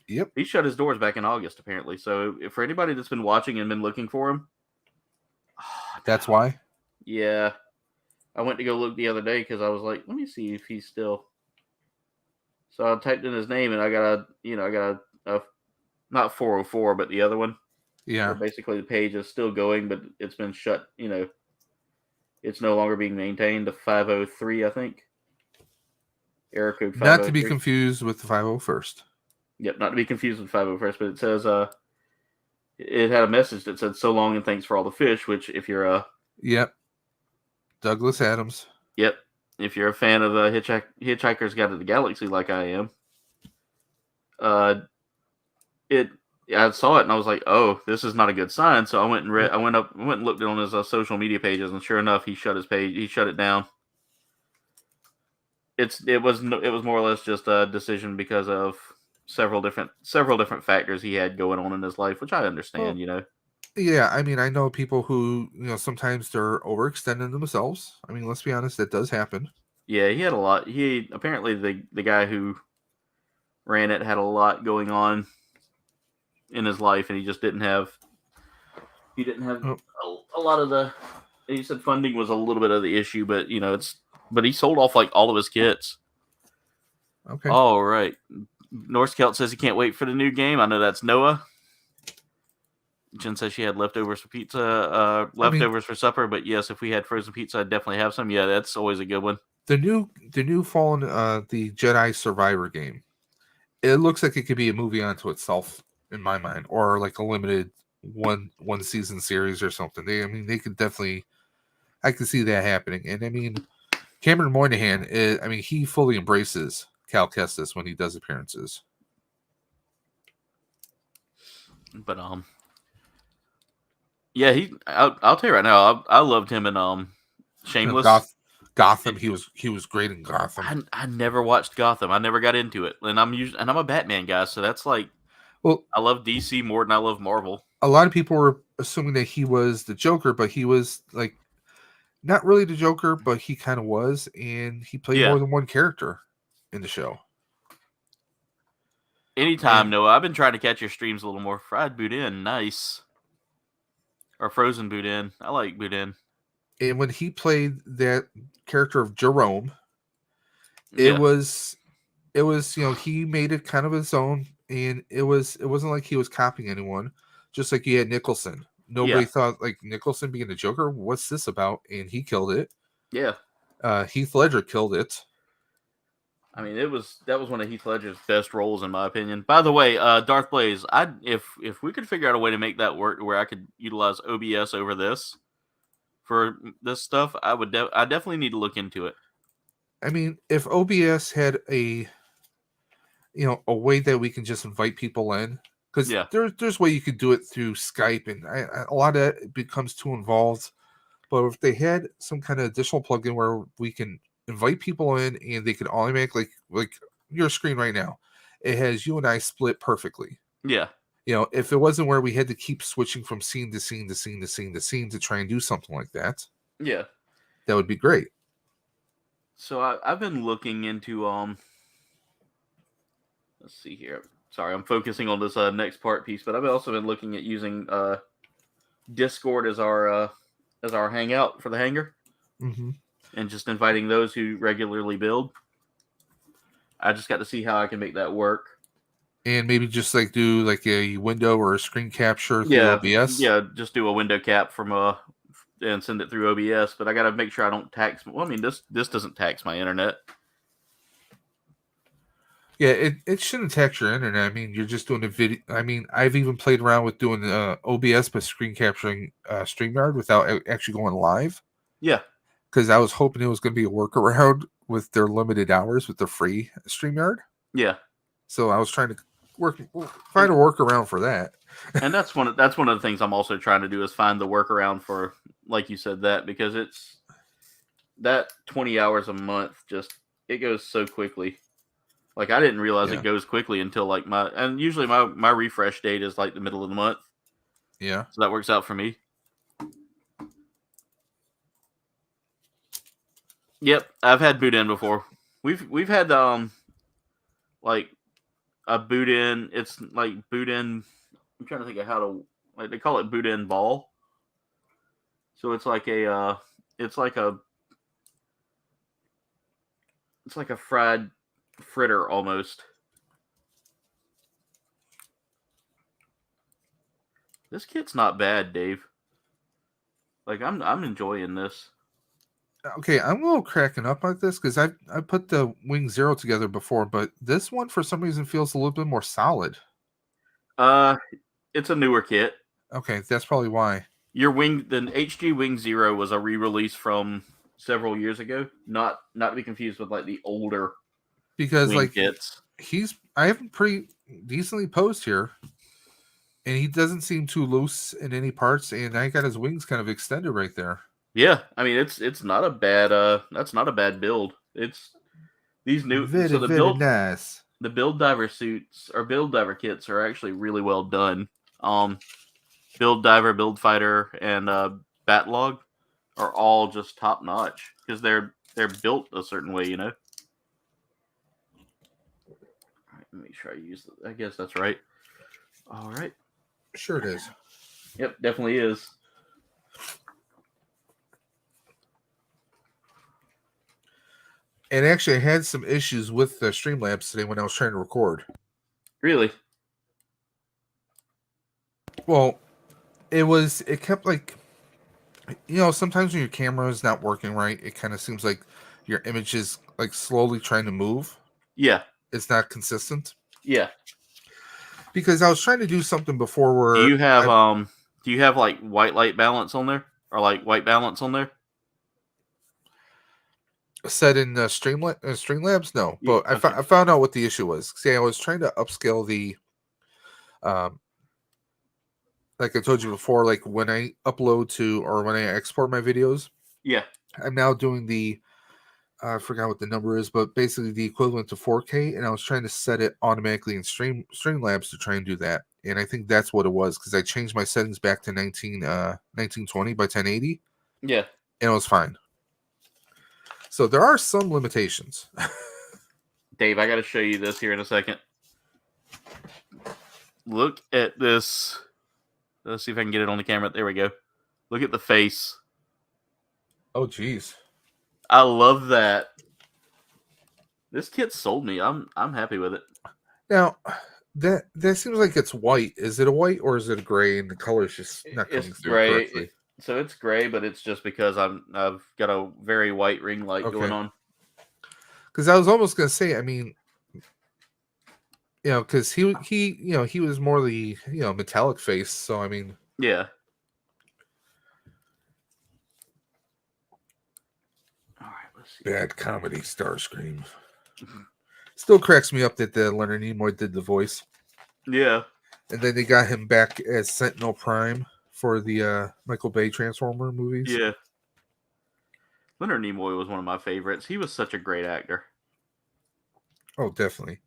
S3: Yep.
S1: He shut his doors back in August, apparently. So for anybody that's been watching and been looking for him,
S3: that's why.
S1: Yeah. I went to go look the other day because I was like, let me see if he's still. So I typed in his name and I got a not 404, but the other one.
S3: Yeah.
S1: Where basically the page is still going, but it's been shut. It's no longer being maintained. The 503, I think. Error code 503.
S3: Not to be confused with the 501st.
S1: Yep, not to be confused with 501st, but it says it had a message that said so long and thanks for all the fish, which if you're
S3: Yep. Douglas Adams.
S1: Yep. If you're a fan of Hitchhiker's Guide to the Galaxy like I am, I saw it and I was like, oh, this is not a good sign. So I went and I went and looked on his social media pages, and sure enough, he shut his page. He shut it down. It was more or less just a decision because of several different factors he had going on in his life, which I understand.
S3: Yeah, I mean, I know people who sometimes they're overextending themselves. I mean, let's be honest, that does happen.
S1: Yeah, he had a lot. He apparently the guy who ran it had a lot going on in his life, and he just didn't have a lot of the. He said funding was a little bit of the issue, but but he sold off like all of his kits.
S3: Okay.
S1: All right. Norse Celt says he can't wait for the new game. I know that's Noah. Jen says she had leftovers for pizza, for supper. But yes, if we had frozen pizza, I'd definitely have some. Yeah, that's always a good one.
S3: The new Fallen, the Jedi Survivor game. It looks like it could be a movie onto itself in my mind, or like a limited one season series or something. They could definitely. I could see that happening, and I mean, Cameron Moynihan. He fully embraces Cal Kestis when he does appearances.
S1: But yeah, I'll tell you right now, I loved him in Shameless.
S3: Gotham. He was great in Gotham.
S1: I never watched Gotham. I never got into it, and I'm a Batman guy, so that's like,
S3: well,
S1: I love DC more than I love Marvel.
S3: A lot of people were assuming that he was the Joker, but he was like not really the Joker, but he kind of was, and he played more than one character in the show.
S1: Anytime, Noah. I've been trying to catch your streams a little more. Fried boudin, nice. Or frozen boudin. I like boudin.
S3: And when he played that character of Jerome, it was he made it kind of his own, and it wasn't like he was copying anyone. Just like you had Nicholson. Nobody thought like Nicholson being the Joker. What's this about? And he killed it.
S1: Yeah.
S3: Heath Ledger killed it.
S1: I mean, that was one of Heath Ledger's best roles, in my opinion. By the way, Darth Blaze, if we could figure out a way to make that work where I could utilize OBS over this for this stuff, I definitely need to look into it.
S3: I mean, if OBS had a way that we can just invite people in, because there's a way you could do it through Skype, and a lot of it becomes too involved. But if they had some kind of additional plugin where we can invite people in and they could only make like your screen right now, it has you and I split perfectly.
S1: Yeah.
S3: If it wasn't where we had to keep switching from scene to scene to scene to scene to scene to try and do something like that.
S1: Yeah.
S3: That would be great.
S1: So I've been looking into let's see here. Sorry, I'm focusing on this next part piece, but I've also been looking at using Discord as our hangout for the hangar.
S3: Mm-hmm.
S1: And just inviting those who regularly build. I just got to see how I can make that work.
S3: And maybe just like do like a window or a screen capture through OBS.
S1: Yeah, just do a window cap from and send it through OBS. But I got to make sure I don't tax. Well, I mean, this doesn't tax my internet.
S3: Yeah, it shouldn't tax your internet. I mean, you're just doing a video. I mean, I've even played around with doing OBS but screen capturing StreamYard without actually going live.
S1: Yeah.
S3: Because I was hoping it was going to be a workaround with their limited hours with the free StreamYard.
S1: Yeah.
S3: So I was trying to find a workaround for that.
S1: And that's one of the things I'm also trying to do is find the workaround for, like you said, that, because it's that 20 hours a month, just it goes so quickly. Like, I didn't realize it goes quickly until like and usually my refresh date is like the middle of the month.
S3: Yeah.
S1: So that works out for me. Yep, I've had boot in before. We've had like a boot in. It's like boot in. I'm trying to think of how to, like, they call it boot in ball. So it's like a fried fritter almost. This kit's not bad, Dave. Like, I'm enjoying this.
S3: Okay, I'm a little cracking up like this because I put the Wing Zero together before, but this one for some reason feels a little bit more solid.
S1: It's a newer kit.
S3: Okay, that's probably why.
S1: The HG Wing Zero was a re-release from several years ago. Not to be confused with like the older
S3: Because
S1: Wing kits.
S3: I have him pretty decently posed here, and he doesn't seem too loose in any parts, and I got his wings kind of extended right there.
S1: Yeah, I mean it's not a bad that's not a bad build. It's these new
S3: Very nice.
S1: The build diver suits or build diver kits are actually really well done. Build diver, build fighter, and batlog are all just top notch because they're built a certain way, you know. All right, let me make sure I use it. I guess that's right. All right.
S3: Sure it is.
S1: Yep, definitely is.
S3: And actually, I had some issues with the Streamlabs today when I was trying to record.
S1: Really?
S3: Well, it kept like, sometimes when your camera is not working right, it kind of seems like your image is like slowly trying to move.
S1: Yeah.
S3: It's not consistent.
S1: Yeah.
S3: Because I was trying to do something before where
S1: do you have like white light balance on there or like white balance on there?
S3: Set in Streamlabs? No,
S1: Yeah,
S3: but I found out what the issue was. See, I was trying to upscale the, like I told you before, like when I upload to or when I export my videos.
S1: Yeah.
S3: I'm now doing the, I forgot what the number is, but basically the equivalent to 4K, and I was trying to set it automatically in Streamlabs to try and do that. And I think that's what it was because I changed my settings back to 1920 by 1080.
S1: Yeah.
S3: And it was fine. So there are some limitations.
S1: Dave, I got to show you this here in a second. Look at this. Let's see if I can get it on the camera. There we go. Look at the face.
S3: Oh, geez.
S1: I love that. This kit sold me. I'm happy with it.
S3: Now, that seems like it's white. Is it a white or is it a gray? And the color is just not coming through correctly.
S1: So it's gray, but it's just because I've got a very white ring light going on.
S3: Because I was almost gonna say, I mean, because he was more the metallic face. So I mean,
S1: yeah. All right, let's see.
S3: Bad comedy, Starscream. Still cracks me up that the Leonard Nimoy did the voice.
S1: Yeah.
S3: And then they got him back as Sentinel Prime for the Michael Bay Transformer movies.
S1: Yeah. Leonard Nimoy was one of my favorites. He was such a great actor.
S3: Oh, definitely.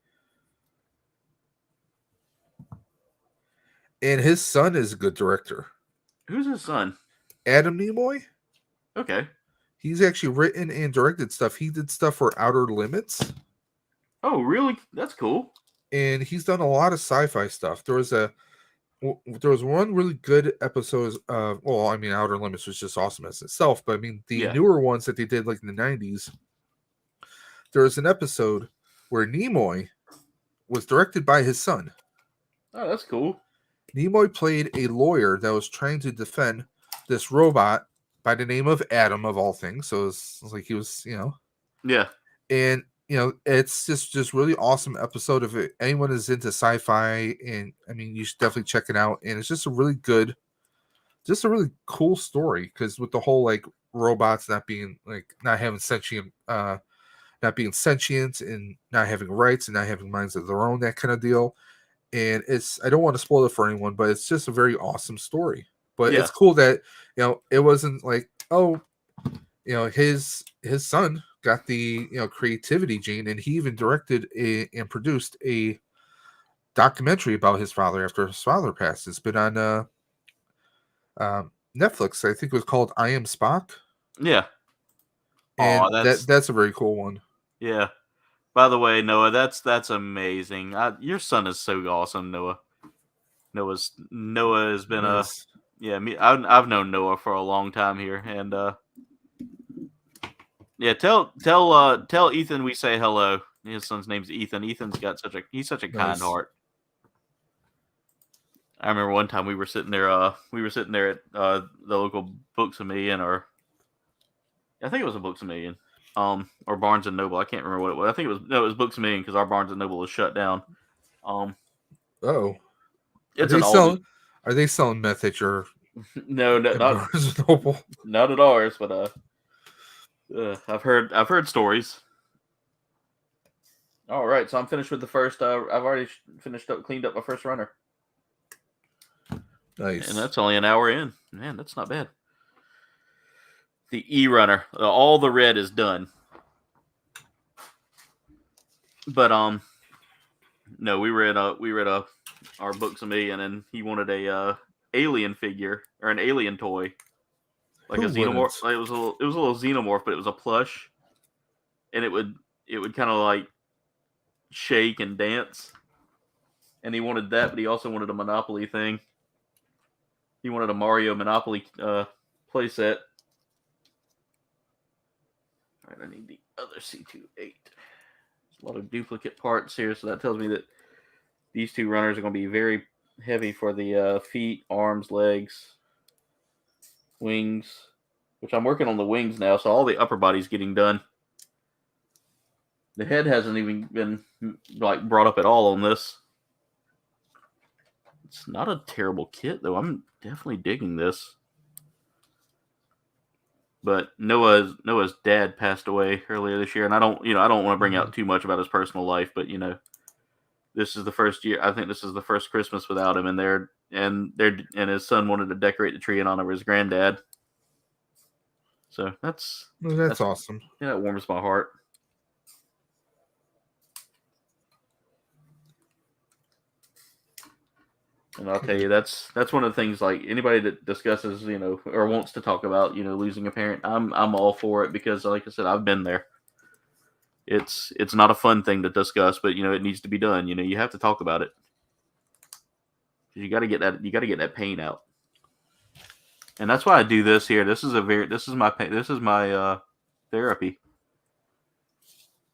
S3: And his son is a good director.
S1: Who's his son?
S3: Adam Nimoy.
S1: Okay.
S3: He's actually written and directed stuff. He did stuff for Outer Limits.
S1: Oh, really? That's cool.
S3: And he's done a lot of sci-fi stuff. There was one really good episode of, well, I mean, Outer Limits was just awesome as itself, but I mean, the newer ones that they did like in the 90s, there was an episode where Nimoy was directed by his son.
S1: Oh, that's cool.
S3: Nimoy played a lawyer that was trying to defend this robot by the name of Adam, of all things. So it's like he was,
S1: Yeah.
S3: And, it's just really awesome episode. If anyone is into sci-fi, and I mean, you should definitely check it out. And it's just a really good just a really cool story, because with the whole like robots not being like not having sentient, not being sentient and not having rights and not having minds of their own, that kind of deal. And it's, I don't want to spoil it for anyone, but it's just a very awesome story. But
S1: Yeah.
S3: it's cool that, you know, it wasn't like, oh, you know, his son got the, you know, creativity gene, and he even directed and produced a documentary about his father after his father passed. It's been on Netflix. I think it was called I Am Spock,
S1: Yeah.
S3: and
S1: Oh,
S3: that's a very cool one.
S1: yeah. By the way, Noah, that's amazing. Your son is so awesome, Noah. Noah has been
S3: Yes.
S1: I've known Noah for a long time here, and yeah, tell Ethan we say hello. His son's name's Ethan. He's such a kind
S3: Nice.
S1: heart. I remember one time we were sitting there at the local Books A Million, or I think it was a Books A Million, or Barnes and Noble. I can't remember what it was. I think it was Books A Million, because our Barnes and Noble was shut down.
S3: Oh,
S1: It's an oldie.
S3: are they selling meth at your
S1: No,
S3: at Barnes and Noble?
S1: not at ours, but I've heard stories. All right, so I'm finished with the first. I've already cleaned up my first runner,
S3: Nice.
S1: and that's only an hour in. Man, that's not bad. The E runner, all the red is done, but no, we were at our Books A Million, and he wanted a alien figure, or an alien toy, like
S3: Who
S1: a xenomorph.
S3: wouldn't?
S1: It was a little xenomorph, but it was a plush, and it would kind of like shake and dance. And he wanted that, but he also wanted a Monopoly thing. He wanted a Mario Monopoly playset. All right, I need the other C28. There's a lot of duplicate parts here, so that tells me that these two runners are going to be very heavy for the feet, arms, legs, wings, which I'm working on the wings now, so all the upper body's getting done. The head hasn't even been like brought up at all on this. It's not a terrible kit, though. I'm definitely digging this. But Noah's dad passed away earlier this year, and I don't want to bring out too much about his personal life, but this is the first year. I think this is the first Christmas without him, and his son wanted to decorate the tree in honor of his granddad. So that's
S3: Awesome.
S1: Yeah, that warms my heart. And I'll tell you, that's one of the things, like, anybody that discusses, or wants to talk about, losing a parent, I'm all for it, because, like I said, I've been there. It's not a fun thing to discuss, but it needs to be done. You have to talk about it. You got to get that pain out. And that's why I do this here. This is my therapy.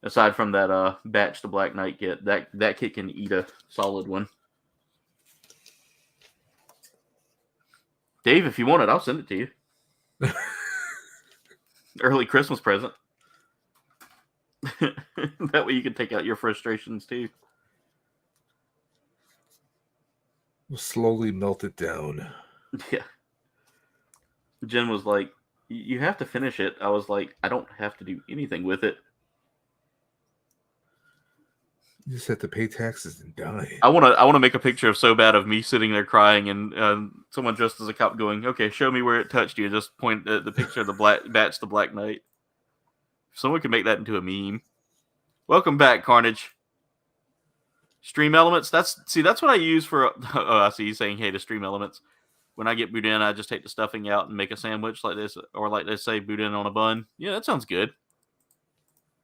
S1: Aside from that Batch the Black Knight kit, that kit can eat a solid one. Dave, if you want it, I'll send it to you. Early Christmas present. That way you can take out your frustrations too.
S3: We'll slowly melt it down.
S1: Yeah. Jen was like, "You have to finish it." I was like, "I don't have to do anything with it.
S3: You just have to pay taxes and die."
S1: I want to make a picture of so bad of me sitting there crying, and someone dressed as a cop going, "Okay, show me where it touched you." Just point at the picture of the Batch the Black Knight. If someone could make that into a meme. Welcome back, Carnage. Stream elements. That's what I use for. Oh, I see you saying, "Hey," to stream elements. When I get boudin, I just take the stuffing out and make a sandwich like this, or like they say, boudin on a bun. Yeah, that sounds good.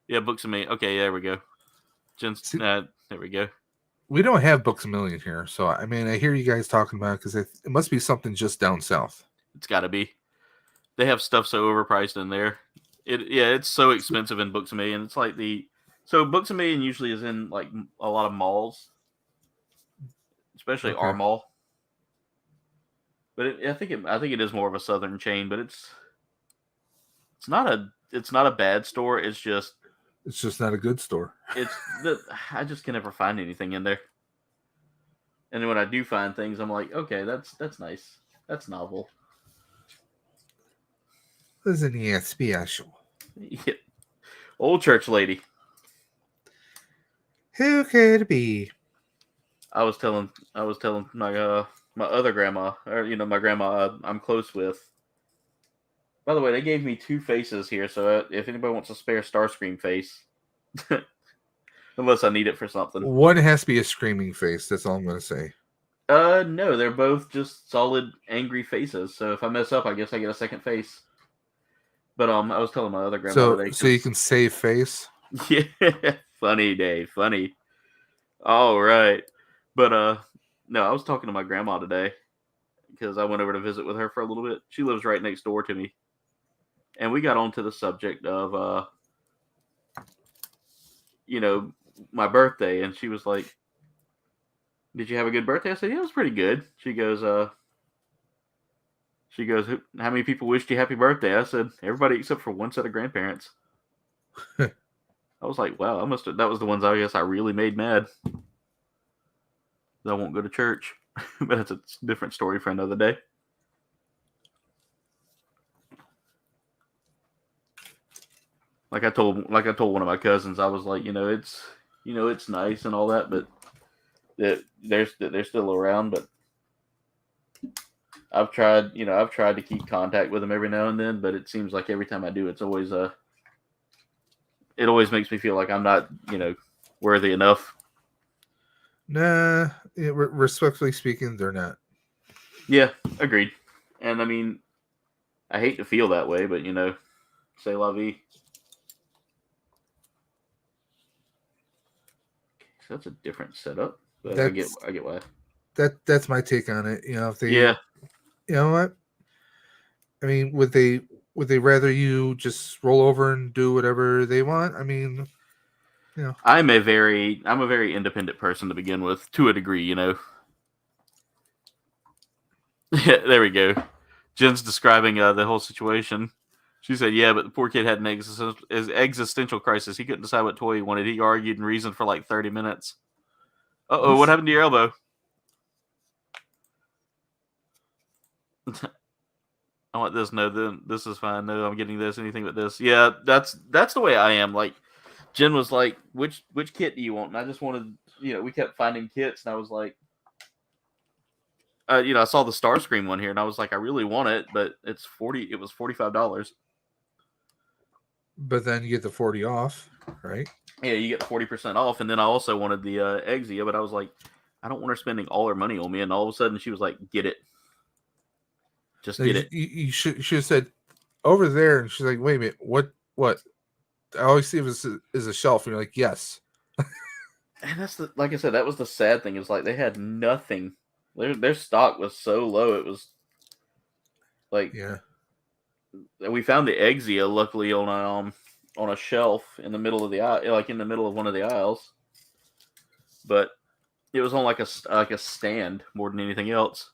S1: Yeah, Books A Million. Okay, there we go. There we go.
S3: We don't have Books A Million here, so I mean, I hear you guys talking about it, because it must be something just down south.
S1: It's got to be. They have stuff so overpriced in there. It's so expensive in Books A Million. It's like Books A Million usually is in like a lot of malls, especially our mall. But I think it is more of a southern chain. But it's not a bad store. It's just
S3: not a good store.
S1: I just can never find anything in there. And then when I do find things, I'm like, okay, that's nice. That's novel.
S3: Isn't he special?
S1: Yeah. Old church lady.
S3: Who could it be?
S1: I was telling my my other grandma, or my grandma I'm close with. By the way, they gave me 2 faces here, so if anybody wants a spare Starscream face, unless I need it for something.
S3: One has to be a screaming face. That's all I'm going to say.
S1: No, they're both just solid angry faces. So if I mess up, I guess I get a second face. But I was telling my other grandma today.
S3: So you can save face.
S1: Yeah, funny day, funny. All right, but no, I was talking to my grandma today because I went over to visit with her for a little bit. She lives right next door to me, and we got onto the subject of my birthday, and she was like, "Did you have a good birthday?" I said, "Yeah, it was pretty good." She goes, "How many people wished you happy birthday?" I said, "Everybody except for one set of grandparents." I was like, "Wow, that was the ones I guess I really made mad." I won't go to church, but that's a different story for another day. Like I told one of my cousins, I was like, it's nice and all that, but they're still around. But I've tried to keep contact with them every now and then, but it seems like every time I do, it always makes me feel like I'm not worthy enough.
S3: Nah, respectfully speaking, they're not.
S1: Yeah, agreed. And I mean, I hate to feel that way, but c'est la vie. So that's a different setup, but I get why.
S3: That's my take on it. If they,
S1: Yeah,
S3: you know what? I mean, would they rather you just roll over and do whatever they want? I mean,
S1: I'm a very independent person to begin with, to a degree, Yeah, there we go. Jen's describing the whole situation. She said, "Yeah, but the poor kid had an existential crisis. He couldn't decide what toy he wanted. He argued and reasoned for like 30 minutes." Uh-oh, what happened to your elbow? I want this. No, then this is fine. No, I'm getting this. Anything but this. Yeah, that's the way I am. Like, Jen was like, which kit do you want? And I just wanted, we kept finding kits, and I was like, I saw the Starscream one here, and I was like, I really want it, but it was $45.
S3: But then you get the 40 off, right?
S1: Yeah, you get 40% off, and then I also wanted the Exia, but I was like, I don't want her spending all her money on me, and all of a sudden she was like, get it. Just get it.
S3: You should have said over there, and she's like, wait a minute, what? I always see it is a shelf, and you're like, yes.
S1: And that's like I said, that was the sad thing. Is like they had nothing. Their stock was so low. It was like,
S3: yeah.
S1: We found the Exia luckily on a shelf in the middle of the aisle, like in the middle of one of the aisles, but it was on like a stand more than anything else.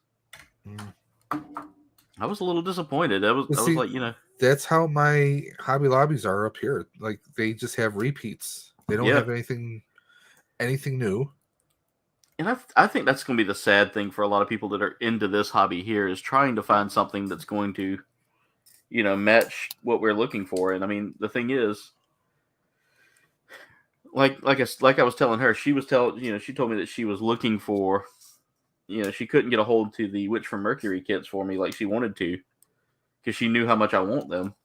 S1: I was a little disappointed. I was like,
S3: that's how my Hobby Lobbies are up here. Like they just have repeats. They don't have anything new.
S1: And I think that's going to be the sad thing for a lot of people that are into this hobby here, is trying to find something that's going to, match what we're looking for. And I mean, the thing is, like I was telling her, she told me that she was looking for, she couldn't get a hold to the Witch from Mercury kits for me like she wanted to, because she knew how much I want them.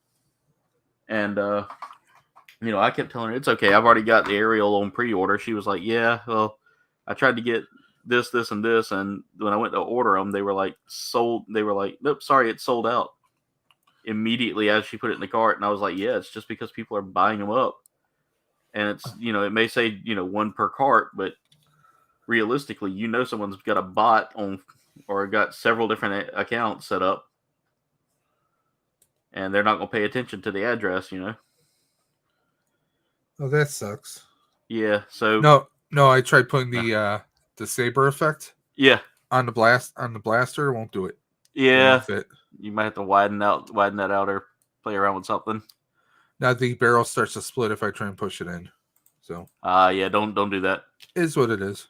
S1: And I kept telling her, it's okay, I've already got the Ariel on pre-order. She was like, yeah, well, I tried to get this, and this, and when I went to order them, they were like sold. They were like, nope, sorry, it's sold out immediately as she put it in the cart. And I was like, yeah, it's just because people are buying them up. And it's, it may say, one per cart, but realistically, someone's got a bot on or got several different accounts set up, and they're not going to pay attention to the address,
S3: Oh, that sucks.
S1: Yeah. So
S3: no, I tried putting the saber effect.
S1: Yeah.
S3: On the blaster, won't do it.
S1: Yeah.
S3: It won't fit.
S1: You might have to widen that out, or play around with something.
S3: Now the barrel starts to split if I try and push it in. So
S1: yeah, don't do that.
S3: It is what it is.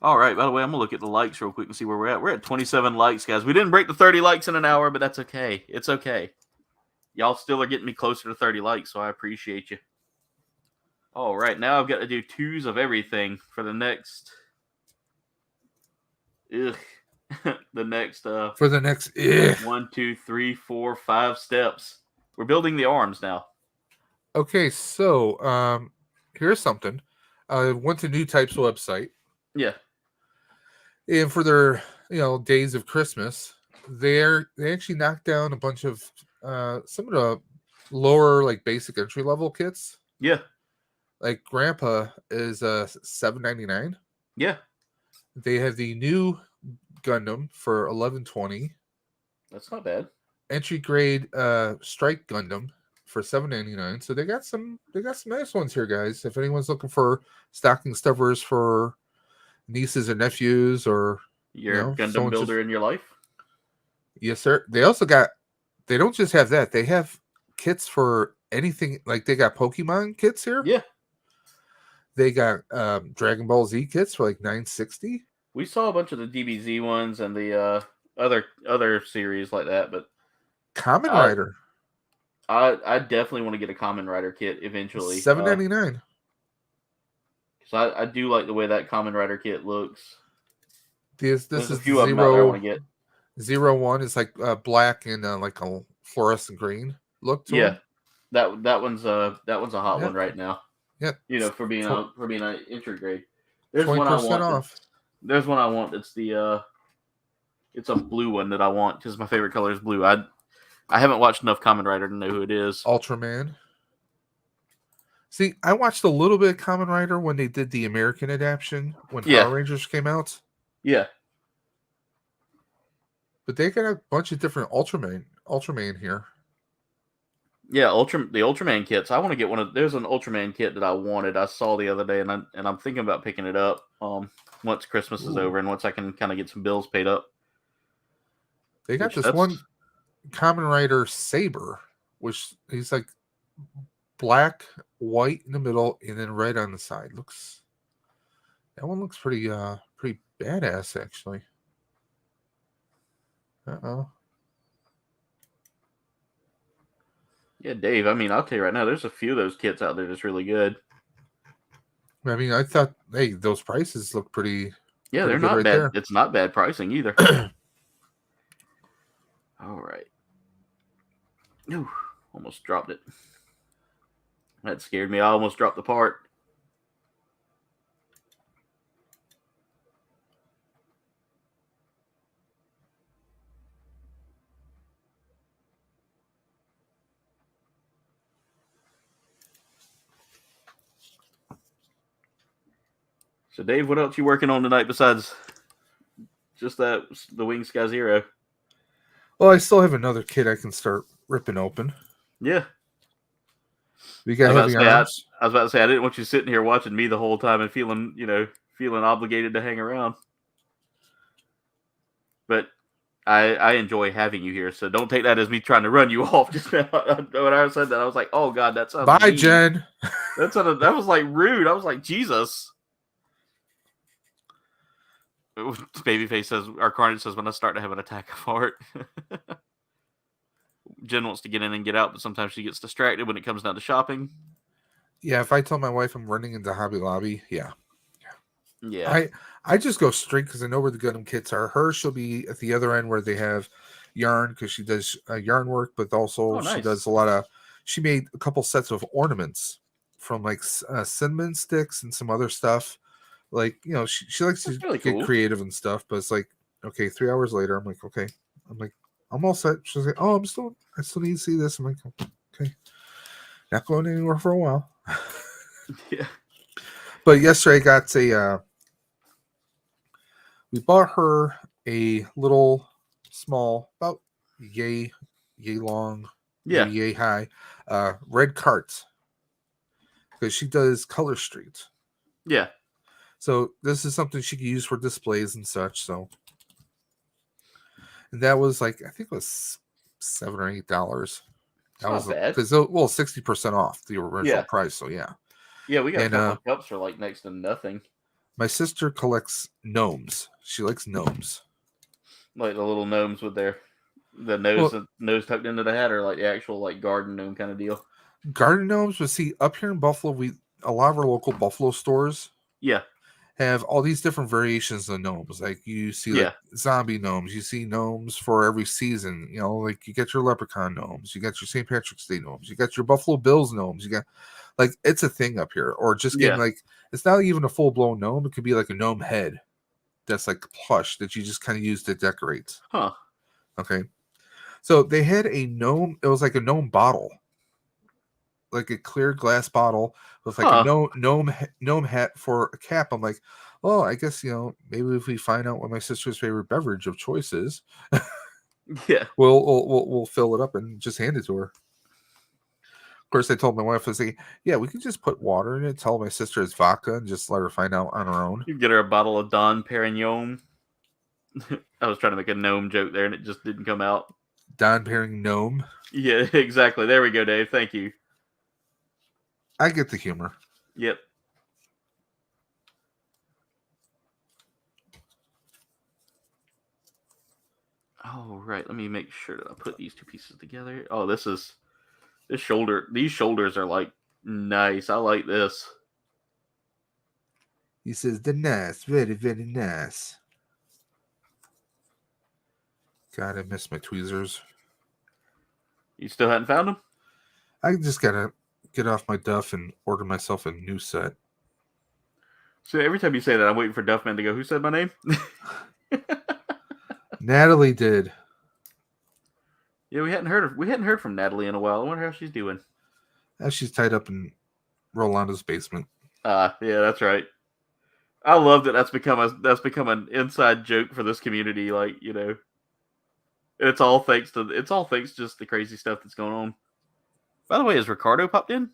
S1: All right. By the way, I'm gonna look at the likes real quick and see where we're at. We're at 27 likes, guys. We didn't break the 30 likes in an hour, but that's okay. It's okay. Y'all still are getting me closer to 30 likes, so I appreciate you. All right, now I've got to do 2s of everything for the next. Ugh. The next.
S3: For the next.
S1: 1, 2, 3, 4, 5 steps. We're building the arms now.
S3: Okay, so here's something. I went to New Type's website.
S1: Yeah.
S3: And for their days of Christmas, they actually knocked down a bunch of some of the lower like basic entry level kits.
S1: Yeah.
S3: Like Grandpa is $7.99.
S1: Yeah.
S3: They have the new Gundam for $11.20.
S1: That's not bad.
S3: Entry grade Strike Gundam for $7.99. So they got some nice ones here, guys. If anyone's looking for stocking stuffers for nieces and nephews, or
S1: your Gundam builder in your life.
S3: Yes, sir. They also they don't just have that. They have kits for anything. Like they got Pokemon kits here.
S1: Yeah.
S3: They got Dragon Ball Z kits for like $9.60.
S1: We saw a bunch of the DBZ ones and the other series like that, but
S3: Kamen Rider.
S1: I definitely want to get a Kamen Rider kit eventually.
S3: $7.99.
S1: So I do like the way that Kamen Rider kit looks.
S3: This
S1: There's
S3: is
S1: a few of them out there I want to get.
S3: 01 is like black and like a fluorescent green look to
S1: Yeah,
S3: them.
S1: that one's a hot one right now.
S3: Yeah,
S1: for being an entry grade. There's
S3: 20%
S1: one I want.
S3: off.
S1: There's one I want. It's it's a blue one that I want because my favorite color is blue. I haven't watched enough Kamen Rider to know who it is.
S3: Ultraman. See, I watched a little bit of Kamen Rider when they did the American adaptation when Power Rangers came out.
S1: Yeah.
S3: But they got a bunch of different Ultraman here.
S1: Yeah, the Ultraman kits. I want to get one of. There's an Ultraman kit that I wanted. I saw the other day, and I'm thinking about picking it up. Once Christmas is over and once I can kind of get some bills paid up.
S3: They got this one Kamen Rider Saber, which he's like black, white in the middle, and then red on the side. That one looks pretty badass actually.
S1: Yeah, Dave. I mean, I'll tell you right now, there's a few of those kits out there that's really good.
S3: I mean, I thought, hey, those prices look pretty.
S1: Yeah, they're not bad. There. It's not bad pricing either. All right. Ooh, almost dropped it. That scared me. I almost dropped the part. So, Dave, what else you working on tonight besides just the Wing Sky Zero?
S3: Well, I still have another kit I can start ripping open.
S1: Yeah.
S3: We got heavy arms.
S1: I was about to say, I didn't want you sitting here watching me the whole time and feeling obligated to hang around. But I enjoy having you here, so don't take that as me trying to run you off. Just now, when I said that, I was like, "Oh God, that sounds."
S3: Bye,
S1: mean.
S3: Jen.
S1: That was like rude. I was like, Jesus. Babyface says, our Carnage says, when I start to have an attack of heart. Jen wants to get in and get out, but sometimes she gets distracted when it comes down to shopping.
S3: Yeah, if I tell my wife I'm running into Hobby Lobby, yeah.
S1: Yeah.
S3: I just go straight because I know where the Gundam kits are. She'll be at the other end where they have yarn because she does yarn work, but also
S1: nice.
S3: She does she made a couple sets of ornaments from like cinnamon sticks and some other stuff. Like, she likes to get creative and stuff, but it's like, okay, 3 hours later, I'm like, okay. I'm like, I'm all set. She's like, oh, I still need to see this. I'm like, okay. Not going anywhere for a while.
S1: Yeah.
S3: But yesterday I got we bought her a little small, about yay long, yay high, red cart. Because she does Color Street.
S1: Yeah.
S3: So this is something she can use for displays and such. So, and that was like, I think it was $7 or $8. That was
S1: bad.
S3: Because 60% off the original price. So yeah.
S1: Yeah, we got a couple of cups for like next to nothing.
S3: My sister collects gnomes. She likes gnomes.
S1: Like the little gnomes with the nose
S3: Well,
S1: nose tucked into the hat, or like the actual like garden gnome kind of deal.
S3: garden gnomes, but see, up here in Buffalo, a lot of our local Buffalo stores
S1: Yeah,
S3: have all these different variations of gnomes. Like you see like
S1: yeah,
S3: zombie gnomes, you see gnomes for every season. You know, like you get your leprechaun gnomes, you got your St. Patrick's Day gnomes, you got your Buffalo Bills gnomes, you got like it's a thing up here. Or just getting
S1: yeah.
S3: like it's not even a full blown gnome, it could be like a gnome head that's like plush that you just kind of use to decorate.
S1: Huh.
S3: Okay. So they had a gnome, it was like a gnome bottle, like a clear glass bottle with like a
S1: Huh.
S3: gnome hat for a cap. I'm like, oh, I guess maybe if we find out what my sister's favorite beverage of choice is,
S1: Yeah.
S3: we'll fill it up and just hand it to her. Of course, I told my wife, I was like, yeah, we could just put water in it, tell my sister it's vodka, and just let her find out on her own.
S1: You get her a bottle of Don Perignon. I was trying to make a gnome joke there, and it just didn't come out.
S3: Don Pairing gnome.
S1: Yeah, exactly. There we go, Dave. Thank you.
S3: I get the humor.
S1: Yep. Oh, right. Let me make sure that I put these two pieces together. Oh, these shoulders are like nice. I like this.
S3: He says, the nice, very, very nice. God, I miss my tweezers.
S1: You still hadn't found them?
S3: I just gotta get off my duff and order myself a new set.
S1: So every time you say that, I'm waiting for Duffman to go, who said my name?
S3: Natalie did.
S1: Yeah, we hadn't heard from Natalie in a while. I wonder how she's doing.
S3: She's tied up in Rolando's basement.
S1: Yeah, that's right. I love that that's become an inside joke for this community. Like, it's all thanks just the crazy stuff that's going on. By the way, has Ricardo popped in?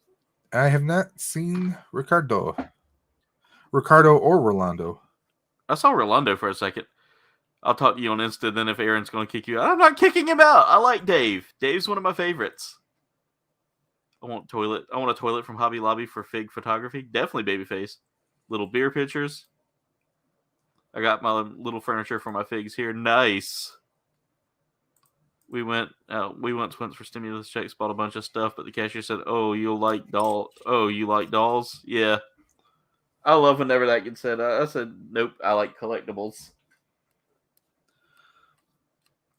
S3: I have not seen Ricardo or Rolando.
S1: I saw Rolando for a second. I'll talk to you on Insta then if Aaron's going to kick you out. I'm not kicking him out. I like Dave. Dave's one of my favorites. I want a toilet from Hobby Lobby for Fig Photography. Definitely Babyface. Little beer pitchers. I got my little furniture for my figs here. Nice. We went once for stimulus checks, bought a bunch of stuff, but the cashier said, "Oh, you like dolls? Yeah." I love whenever that gets said. I said, "Nope, I like collectibles."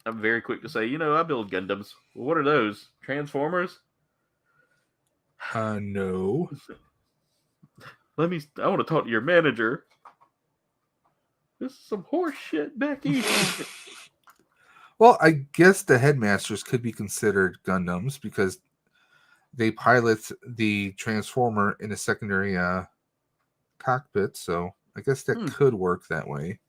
S1: I'm very quick to say, I build Gundams. Well, what are those? Transformers?
S3: No.
S1: I want to talk to your manager. This is some horse shit, Becky.
S3: Well, I guess the headmasters could be considered Gundams because they pilot the Transformer in a secondary cockpit, so I guess that could work that way.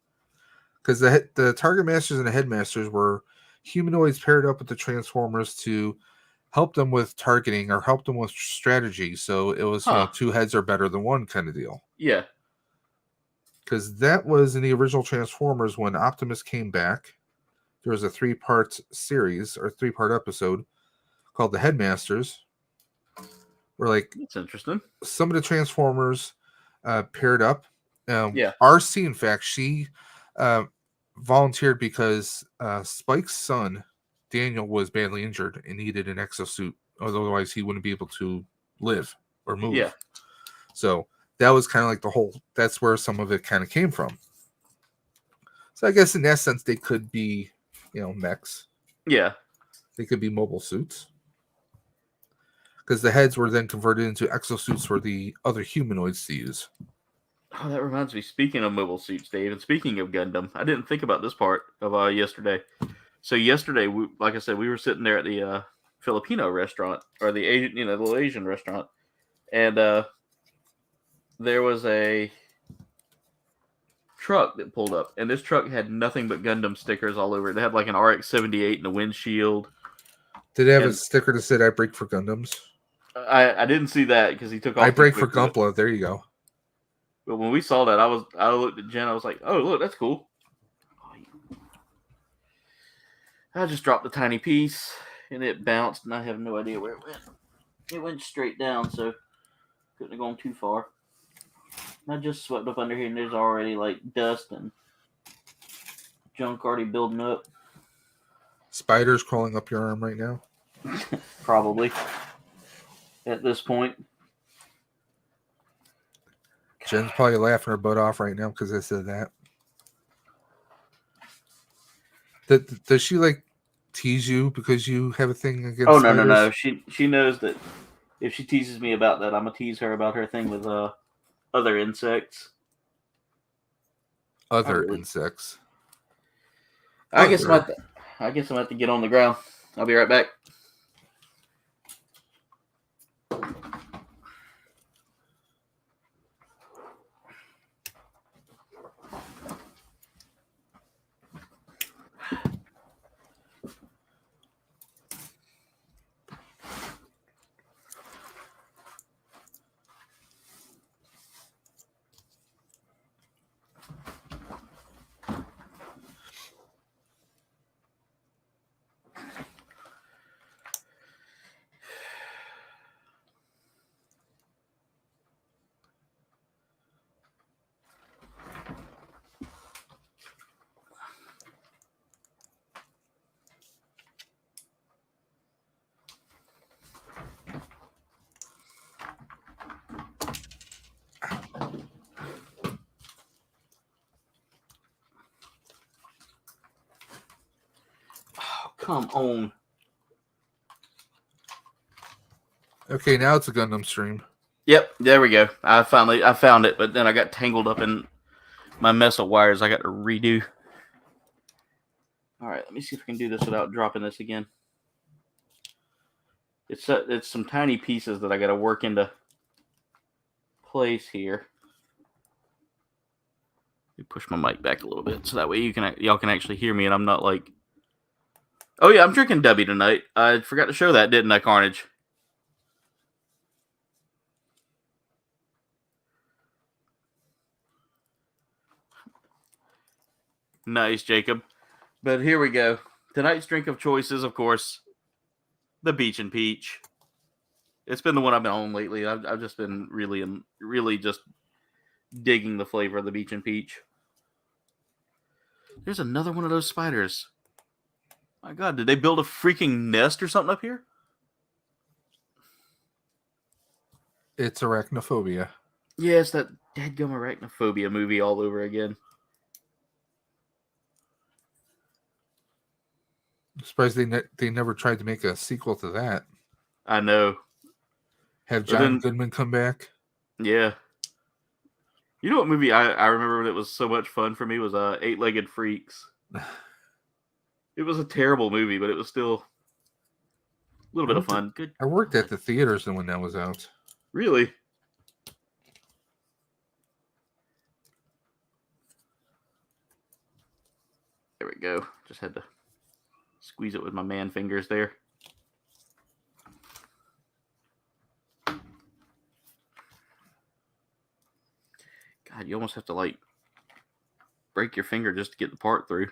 S3: Because the Target Masters and the Headmasters were humanoids paired up with the Transformers to help them with targeting or help them with strategy. So it was, two heads are better than one kind of deal.
S1: Yeah.
S3: Because that was in the original Transformers when Optimus came back. There was a 3-part series or 3-part episode called The Headmasters. Where
S1: that's interesting.
S3: Some of the Transformers paired up.
S1: Yeah.
S3: RC, in fact, she volunteered because Spike's son, Daniel, was badly injured and needed an exosuit. Otherwise, he wouldn't be able to live or move.
S1: Yeah.
S3: So that was kind of like that's where some of it kind of came from. So I guess in that sense, they could be, mechs.
S1: Yeah.
S3: They could be mobile suits. Because the heads were then converted into exosuits for the other humanoids to use.
S1: Oh, that reminds me. Speaking of mobile suits, Dave, and speaking of Gundam, I didn't think about this part of yesterday. So yesterday, like I said, we were sitting there at the Filipino restaurant, or the Asian, the little Asian restaurant, and there was a truck that pulled up, and this truck had nothing but Gundam stickers all over it. They had like an RX-78 and a windshield.
S3: Did it have a sticker that said "I break for Gundams"?
S1: I didn't see that because he took off.
S3: I break for Gunpla. There you go.
S1: But when we saw that, I looked at Jen. I was like, "Oh, look, that's cool." I just dropped a tiny piece, and it bounced, and I have no idea where it went. It went straight down, so couldn't have gone too far. I just swept up under here and there's already like dust and junk already building up.
S3: Spiders crawling up your arm right now.
S1: Probably. At this point.
S3: Jen's probably laughing her butt off right now because I said that. Does she like tease you because you have a thing against
S1: no,
S3: spiders?
S1: No. She knows that if she teases me about that, I'm gonna tease her about her thing with other insects.
S3: Other insects.
S1: I guess I'm gonna have to get on the ground. I'll be right back. Oh, come on.
S3: Okay, now it's a Gundam stream.
S1: Yep, there we go. I found it, but then I got tangled up in my mess of wires I got to redo. All right, let me see if I can do this without dropping this again. It's some tiny pieces that I got to work into place here. Let me push my mic back a little bit so that way y'all can actually hear me and I'm not like, oh yeah, I'm drinking Debbie tonight. I forgot to show that, didn't I, Carnage? Nice, Jacob. But here we go. Tonight's drink of choice is, of course, the Beach and Peach. It's been the one I've been on lately. I've just been really just digging the flavor of the Beach and Peach. There's another one of those spiders. My God, did they build a freaking nest or something up here?
S3: It's arachnophobia.
S1: Yeah, it's that dadgum arachnophobia movie all over again.
S3: I'm surprised they never tried to make a sequel to that.
S1: I know.
S3: Have John Goodman come back?
S1: Yeah. You know what movie I remember that was so much fun for me was Eight-Legged Freaks. It was a terrible movie, but it was still a little bit of fun. Good.
S3: I worked at the theaters when that was out.
S1: Really? There we go. Just had to squeeze it with my man fingers there. God, you almost have to like break your finger just to get the part through.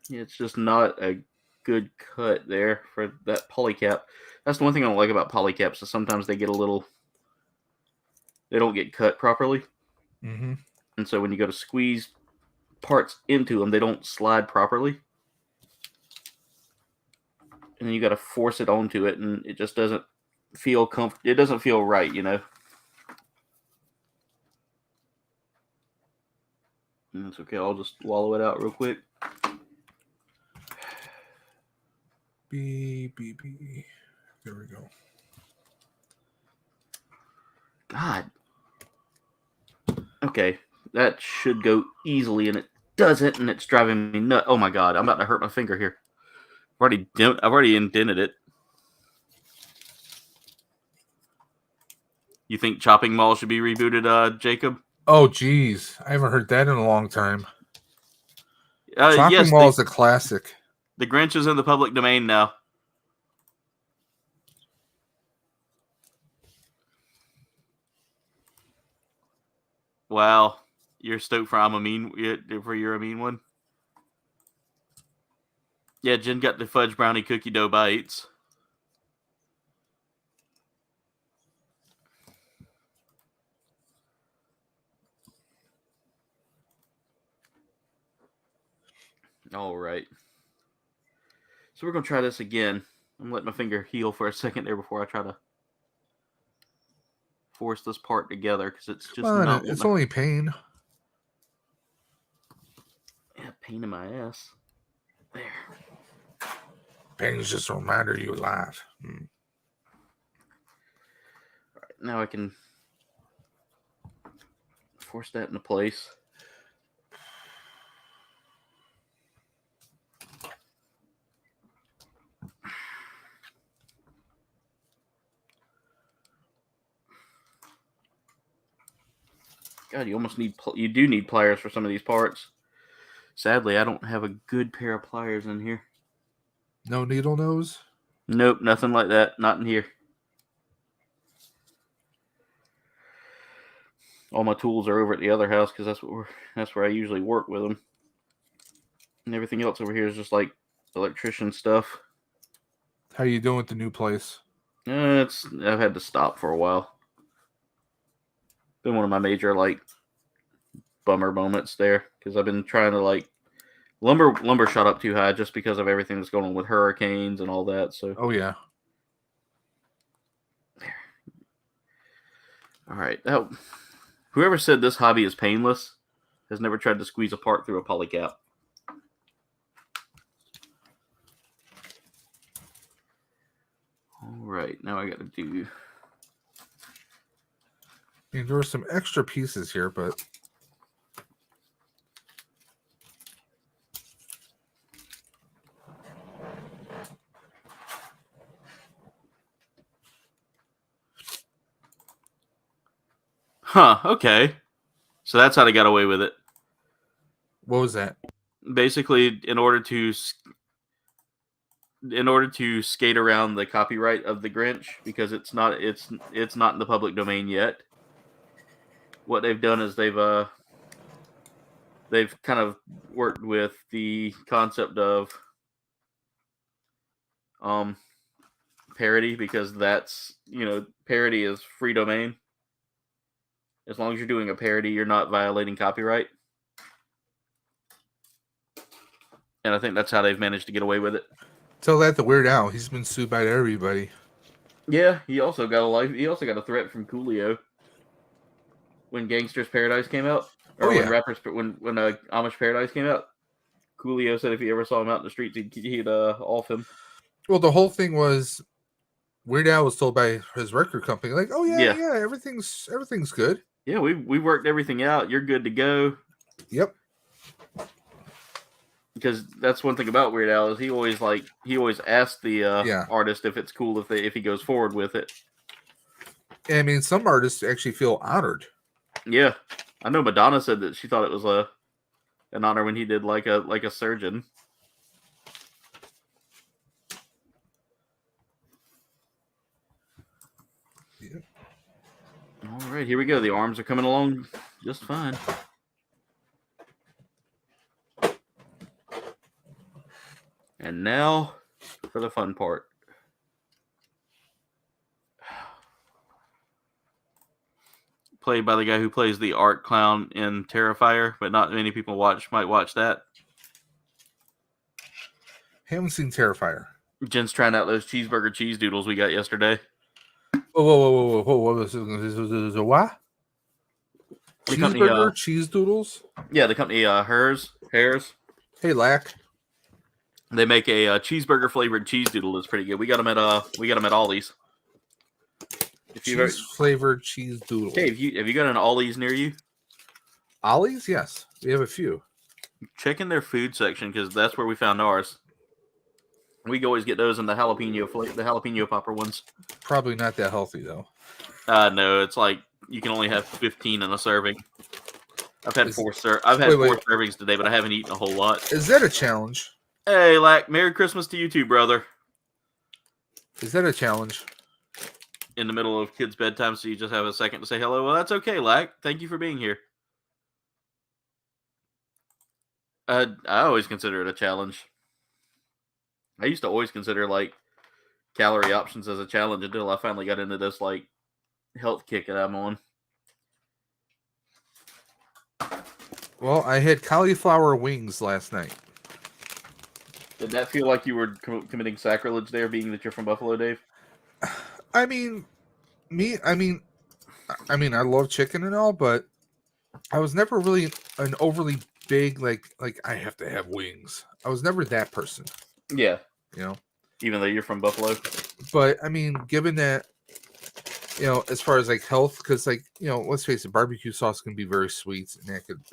S1: Yeah, it's just not a good cut there for that polycap. That's the one thing I don't like about polycaps is sometimes they get a little, they don't get cut properly.
S3: Mm-hmm.
S1: And so when you go to squeeze parts into them, they don't slide properly. And then you got to force it onto it, and it just doesn't feel it doesn't feel right, you know. And that's okay. I'll just wallow it out real quick.
S3: B. There we go.
S1: God. Okay, that should go easily, and it doesn't, and it's driving me nuts. Oh my God, I'm about to hurt my finger here. I've already indented it. You think Chopping Mall should be rebooted, Jacob?
S3: Oh, geez. I haven't heard that in a long time. Chopping
S1: yes,
S3: Mall is a classic.
S1: The Grinch is in the public domain now. Wow. You're stoked for you're a mean one? Yeah, Jen got the fudge brownie cookie dough bites. All right. So we're going to try this again. I'm letting my finger heal for a second there before I try to force this part together because it's just
S3: Come on,
S1: not.
S3: it's only pain.
S1: Yeah, pain in my ass. There.
S3: Pain is just a reminder you're alive.
S1: All right, now I can force that into place. God, you do need pliers for some of these parts. Sadly, I don't have a good pair of pliers in here.
S3: No needle nose?
S1: Nope, nothing like that. Not in here. All my tools are over at the other house because that's where I usually work with them. And everything else over here is just like electrician stuff.
S3: How you doing with the new place?
S1: I've had to stop for a while. Been one of my major bummer moments there because I've been trying to lumber shot up too high just because of everything that's going on with hurricanes and all that. So
S3: Oh yeah.
S1: All right. Now, whoever said this hobby is painless has never tried to squeeze a part through a polycap. All right. Now I got to do.
S3: I mean, there were some extra pieces here, but
S1: Huh. Okay. So that's how they got away with it.
S3: what was that?
S1: Basically, in order to skate around the copyright of the Grinch because it's not in the public domain yet. What they've done is they've kind of worked with the concept of parody because that's parody is free domain. As long as you're doing a parody, you're not violating copyright. And I think that's how they've managed to get away with it.
S3: Tell that to Weird Al. He's been sued by everybody.
S1: Yeah, he also got a threat from Coolio when Gangster's Paradise came out. Or when Amish Paradise came out. Coolio said if he ever saw him out in the streets, he'd off him.
S3: Well, the whole thing was Weird Al was told by his record company, like, "Oh yeah, everything's good.
S1: Yeah, we worked everything out. You're good to go."
S3: Yep.
S1: Because that's one thing about Weird Al is he always asks the artist if it's cool if he goes forward with it.
S3: And, I mean, some artists actually feel honored.
S1: Yeah, I know Madonna said that she thought it was an honor when he did like a surgeon.
S3: Yep.
S1: All right, here we go. The arms are coming along just fine. And now for the fun part. Played by the guy who plays the art clown in Terrifier, but not many people might watch that.
S3: Haven't seen Terrifier.
S1: Jen's trying out those cheeseburger cheese doodles we got yesterday.
S3: Whoa! What was this? What? Cheeseburger cheese doodles?
S1: Yeah, the company Hairs.
S3: Hey, Lack.
S1: They make a cheeseburger flavored cheese doodle that's pretty good. We got them at Ollie's.
S3: Flavored cheese doodle.
S1: Hey, have you got an Ollie's near you?
S3: Ollie's? Yes, we have a few.
S1: Check in their food section because that's where we found ours. We always get those in the jalapeno popper ones.
S3: Probably not that healthy though.
S1: No, it's like you can only have 15 in a serving. I've had four servings today, but I haven't eaten a whole lot.
S3: Is that a challenge?
S1: Hey, Lack, Merry Christmas to you too, brother.
S3: Is that a challenge?
S1: In the middle of kids' bedtime, so you just have a second to say hello? Well, that's okay, Lack. Thank you for being here. I always consider it a challenge. I used to always consider like calorie options as a challenge until I finally got into this like health kick that I'm on.
S3: Well, I had cauliflower wings last night.
S1: Did that feel like you were committing sacrilege there, being that you're from Buffalo, Dave?
S3: I mean, I love chicken and all, but I was never really an overly big like I have to have wings. I was never that person,
S1: Yeah.
S3: you know.
S1: Even though you're from Buffalo.
S3: But I mean, given that, as far as like health, because like let's face it, barbecue sauce can be very sweet, and that could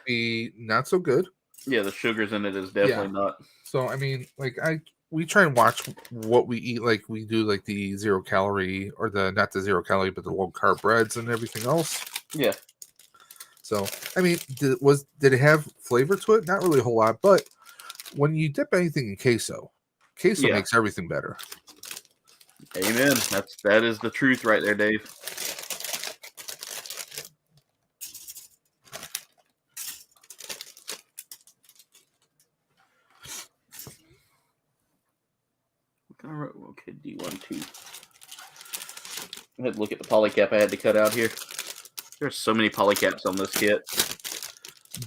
S3: be not so good.
S1: Yeah, the sugars in it is definitely not.
S3: So I mean, like we try and watch what we eat. Like we do like the 0 calorie or not the 0 calorie, but the low carb breads and everything else.
S1: Yeah.
S3: So I mean, did it have flavor to it? Not really a whole lot, but when you dip anything in queso makes everything better.
S1: Amen. That is the truth right there, Dave. Okay, D12. I had to look at the polycap I had to cut out here. There's so many polycaps on this kit.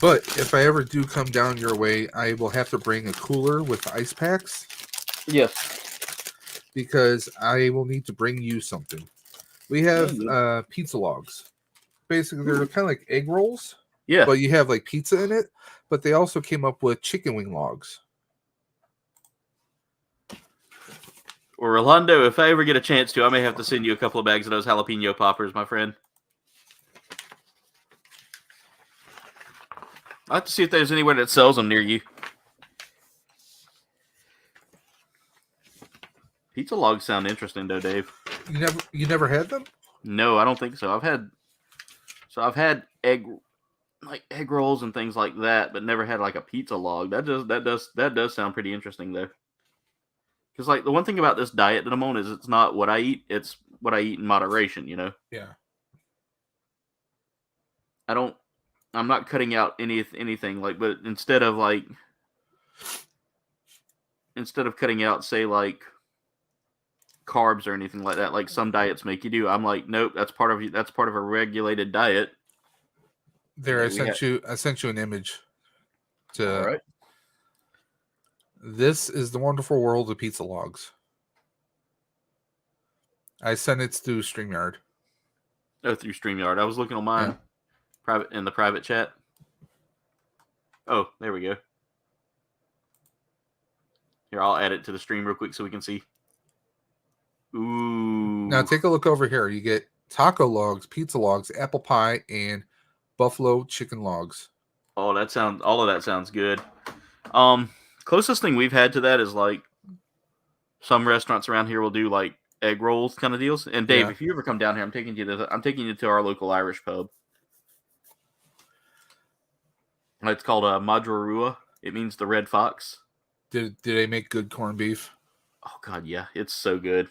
S3: But if I ever do come down your way, I will have to bring a cooler with ice packs.
S1: Yes.
S3: Because I will need to bring you something. We have pizza logs. Basically, they're kind of like egg rolls.
S1: Yeah.
S3: But you have like pizza in it. But they also came up with chicken wing logs.
S1: Or Rolando, if I ever get a chance to, I may have to send you a couple of bags of those jalapeno poppers, my friend. I'll have to see if there's anywhere that sells them near you. Pizza logs sound interesting, though, Dave.
S3: You never had them?
S1: No, I don't think so. I've had egg rolls and things like that, but never had like a pizza log. That does sound pretty interesting, though. Because like the one thing about this diet that I'm on is it's not what I eat; it's what I eat in moderation.
S3: Yeah.
S1: I'm not cutting out anything like, but instead of cutting out, say, like carbs or anything like that, like some diets make you do, I'm like, nope, that's part of a regulated diet.
S3: There, I sent you an image. All
S1: right.
S3: This is the wonderful world of pizza logs. I sent it through StreamYard.
S1: Oh, through StreamYard. I was looking on mine. Yeah. In the private chat. Oh, there we go. Here, I'll add it to the stream real quick so we can see. Ooh.
S3: Now take a look over here. You get taco logs, pizza logs, apple pie, and buffalo chicken logs.
S1: Oh, all of that sounds good. Closest thing we've had to that is like some restaurants around here will do like egg rolls kind of deals. And Dave, if you ever come down here, I'm taking you to our local Irish pub. It's called Madrorua. It means the red fox.
S3: Did they make good corned beef?
S1: Oh God, yeah, it's so good.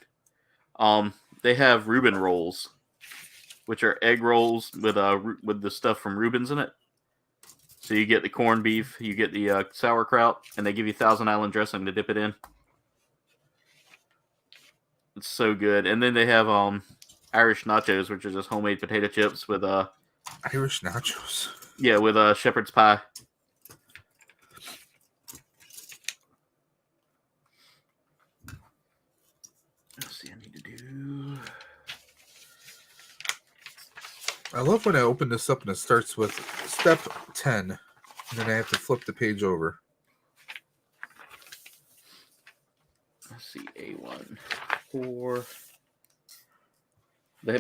S1: They have Reuben rolls, which are egg rolls with the stuff from Reuben's in it. So you get the corned beef, you get the sauerkraut, and they give you Thousand Island dressing to dip it in. It's so good. And then they have Irish nachos, which are just homemade potato chips with
S3: Irish nachos.
S1: Yeah, with shepherd's pie. Let's see, I need to do.
S3: I love when I open this up and it starts with step 10, and then I have to flip the page over.
S1: Let's see, A1, 4.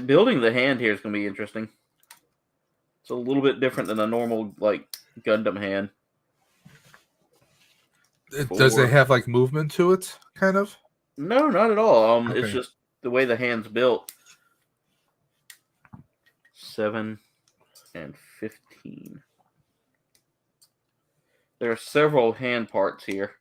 S1: Building the hand here is going to be interesting. It's a little bit different than a normal like Gundam hand.
S3: Does it have like movement to it, kind of?
S1: No, not at all. It's just the way the hand's built. 7 and 15. There are several hand parts here.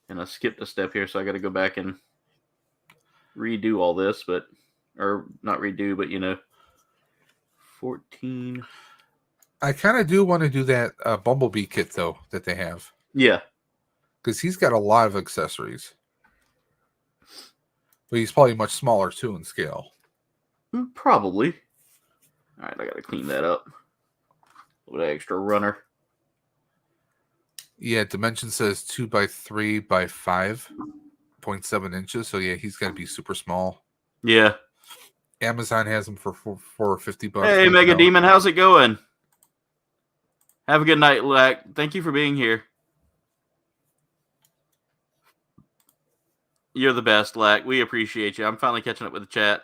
S1: And I skipped a step here, so I got to go back and redo all this, or not redo, but 14.
S3: I kind of do want to do that Bumblebee kit though that they have.
S1: Yeah.
S3: Because he's got a lot of accessories. But he's probably much smaller too in scale.
S1: Probably. All right, I got to clean that up. A little bit of extra runner.
S3: Yeah, dimension says 2 by 3 by 5.7 inches. So yeah, he's got to be super small.
S1: Yeah.
S3: Amazon has him for $50.
S1: Hey, Mega Demon, how's it going? Have a good night, Lack. Thank you for being here. You're the best, Lack. We appreciate you. I'm finally catching up with the chat.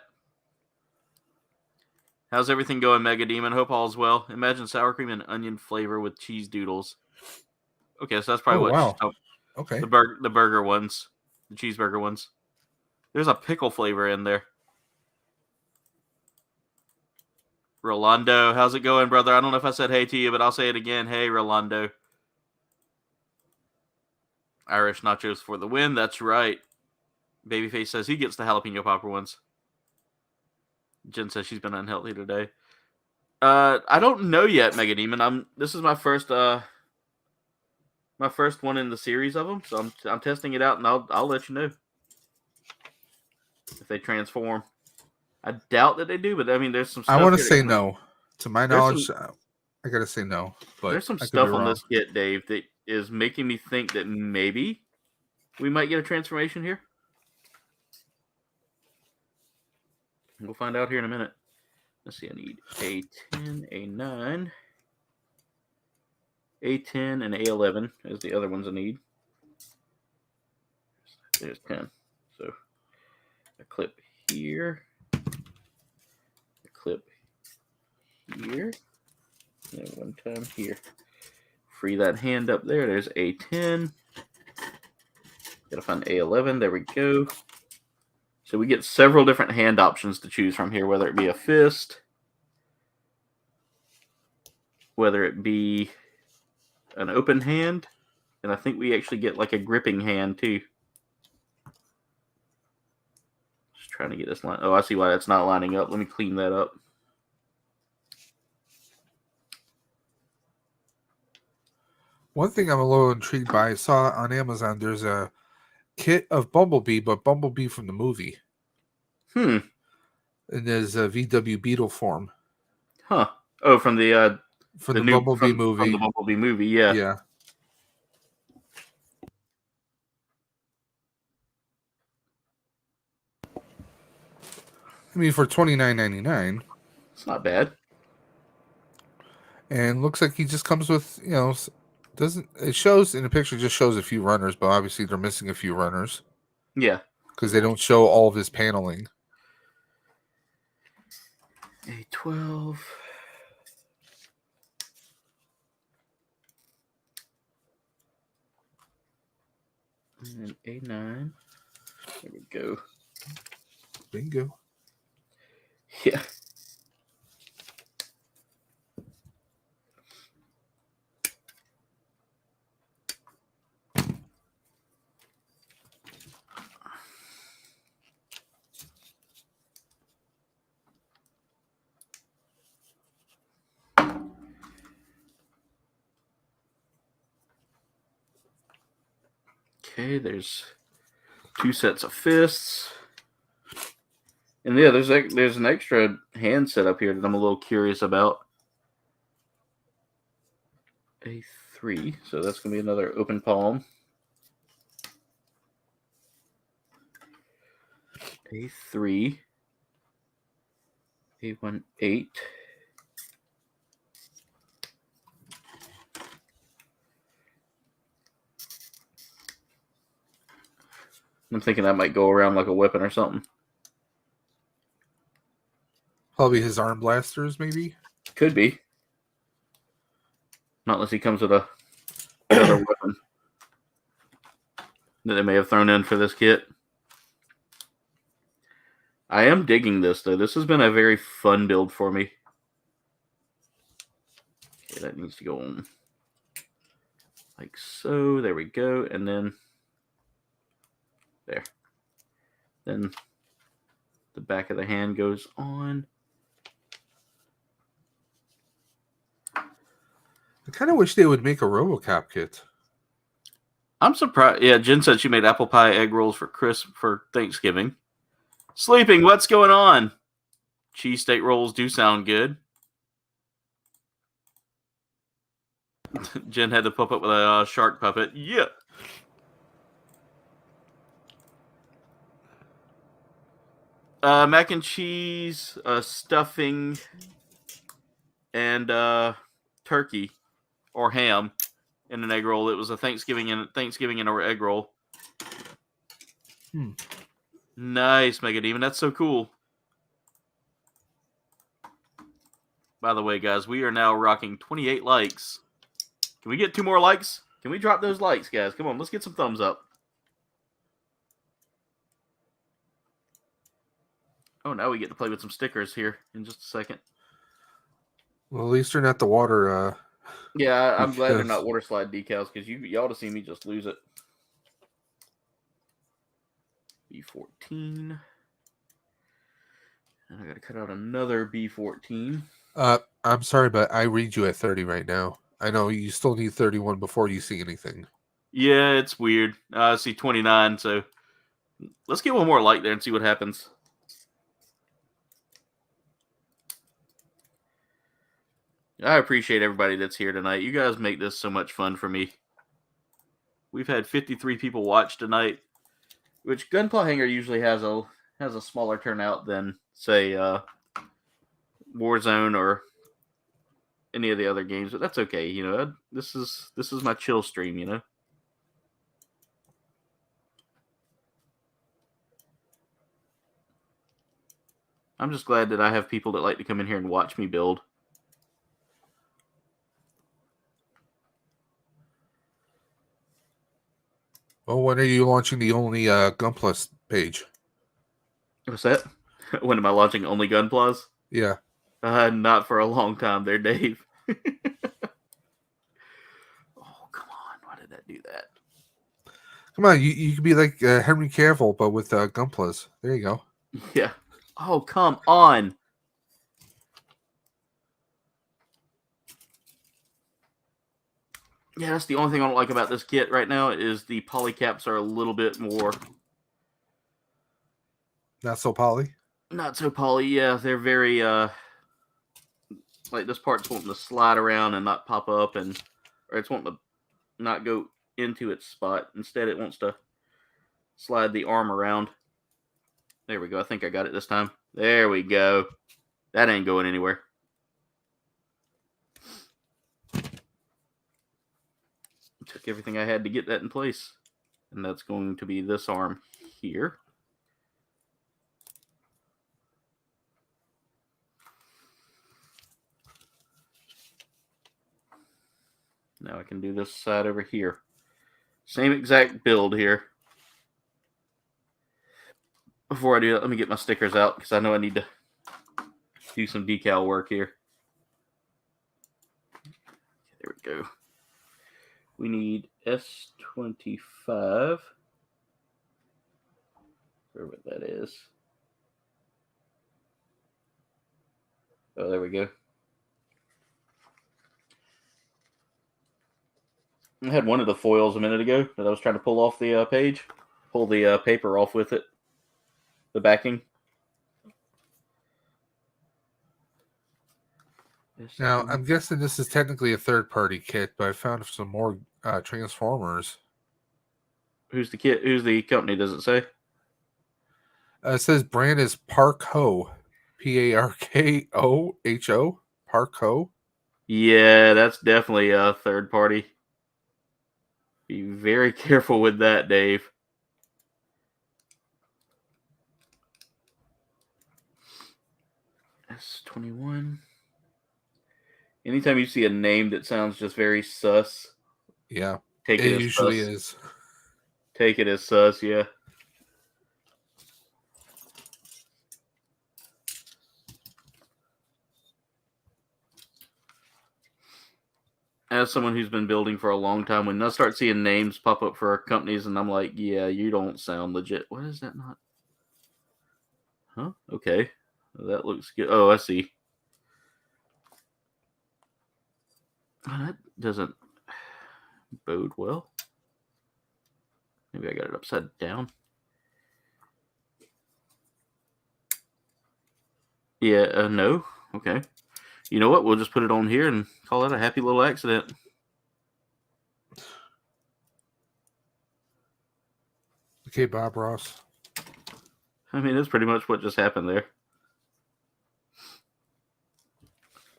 S1: How's everything going, Mega Demon? Hope all's well. Imagine sour cream and onion flavor with cheese doodles. Okay, so that's probably
S3: Okay.
S1: The burger ones, the cheeseburger ones. There's a pickle flavor in there. Rolando, how's it going, brother? I don't know if I said hey to you, but I'll say it again. Hey, Rolando. Irish nachos for the win. That's right. Babyface says he gets the jalapeno popper ones. Jen says she's been unhealthy today. I don't know yet, Mega Demon. This is my first one in the series of them, so I'm testing it out, and I'll let you know if they transform. I doubt that they do, but I mean, there's some stuff.
S3: I want to say no. To my knowledge, I gotta say no. But
S1: there's some stuff on this kit, Dave, that is making me think that maybe we might get a transformation here. We'll find out here in a minute. Let's see, I need A10, A9, A10, and A11 as the other ones I need. There's 10. So a clip here, a clip here, and one time here. Free that hand up there. There's A10. Gotta find A11. There we go. So we get several different hand options to choose from here, whether it be a fist, whether it be an open hand, and I think we actually get like a gripping hand too. Just trying to get this line. Oh, I see why that's not lining up. Let me clean that up.
S3: One thing I'm a little intrigued by, I saw on Amazon, there's a kit of Bumblebee, but Bumblebee from the movie. And there's a VW Beetle form.
S1: Huh. Oh, from the
S3: Bumblebee movie.
S1: From the Bumblebee movie, yeah.
S3: Yeah. I mean, for $29.99.
S1: It's not bad.
S3: And looks like he just comes with, it shows in the picture, just shows a few runners, but obviously they're missing a few runners.
S1: Yeah.
S3: Because they don't show all of his paneling.
S1: A12. And A9. There we go.
S3: Bingo.
S1: Yeah. Okay, there's 2 sets of fists. And yeah, there's an extra hand set up here that I'm a little curious about. A3, so that's going to be another open palm. A3. A18. I'm thinking that might go around like a weapon or something.
S3: Probably his arm blasters, maybe?
S1: Could be. Not unless he comes with another weapon that they may have thrown in for this kit. I am digging this, though. This has been a very fun build for me. Okay, that needs to go on like so. There we go. And then There. Then the back of the hand goes on.
S3: I kind of wish they would make a RoboCop kit.
S1: I'm surprised. Yeah, Jen said she made apple pie egg rolls for Thanksgiving. Sleeping, what's going on? Cheesesteak rolls do sound good. Jen had to pop up with a shark puppet. Yeah. Mac and cheese, stuffing, and turkey or ham in an egg roll. It was a Thanksgiving and an egg roll. Nice, Mega Demon. That's so cool. By the way, guys, we are now rocking 28 likes. Can we get 2 more likes? Can we drop those likes, guys? Come on, let's get some thumbs up. Oh, now we get to play with some stickers here in just a second.
S3: Well, at least they're not the water.
S1: Yeah, I'm glad they're not water slide decals because you ought to see me just lose it. B14. And I got to cut out another B14.
S3: I'm sorry, but I read you at 30 right now. I know you still need 31 before you see anything.
S1: Yeah, it's weird. I see 29, so let's get one more like there and see what happens. I appreciate everybody that's here tonight. You guys make this so much fun for me. We've had 53 people watch tonight, which Gunpla Hangar usually has a smaller turnout than, say, Warzone or any of the other games, but that's okay. You know, this is my chill stream. You know. I'm just glad that I have people that like to come in here and watch me build.
S3: Well, when are you launching the only Gunpla page?
S1: What's that? When am I launching only Gunplas?
S3: Yeah.
S1: Not for a long time there, Dave. Oh, come on. Why did that do that?
S3: Come on, you could be like Henry Cavill, but with Gunplas. There you go.
S1: Yeah. Oh, come on. Yeah, that's the only thing I don't like about this kit right now is the polycaps are a little bit more...
S3: Not so poly?
S1: Not so poly, yeah. They're very, like this part's wanting to slide around and not pop up, or it's wanting to not go into its spot. Instead, it wants to slide the arm around. There we go. I think I got it this time. There we go. That ain't going anywhere. Took everything I had to get that in place. And that's going to be this arm here. Now I can do this side over here. Same exact build here. Before I do that, let me get my stickers out because I know I need to do some decal work here. There we go. We need S25. Wherever that is. Oh, there we go. I had one of the foils a minute ago that I was trying to pull off the page. Pull the paper off with it. The backing.
S3: Now, I'm guessing this is technically a third-party kit, but I found some more Transformers.
S1: Who's the kit? Who's the company? Does it say?
S3: It says brand is Parko. Parkhoho. Parko.
S1: Yeah, that's definitely a third party. Be very careful with that, Dave. S21. Anytime you see a name that sounds just very sus,
S3: Yeah,
S1: take
S3: it
S1: it as
S3: usually
S1: sus.
S3: is.
S1: Take it as sus, yeah. as someone who's been building for a long time, when I start seeing names pop up for companies, and I'm like, yeah, you don't sound legit. What is that not? Huh? Okay. That looks good. Oh, I see. That doesn't bode well. Maybe I got it upside down. Yeah, no. Okay. You know what? We'll just put it on here and call it a happy little accident.
S3: Okay, Bob Ross.
S1: I mean, that's pretty much what just happened there.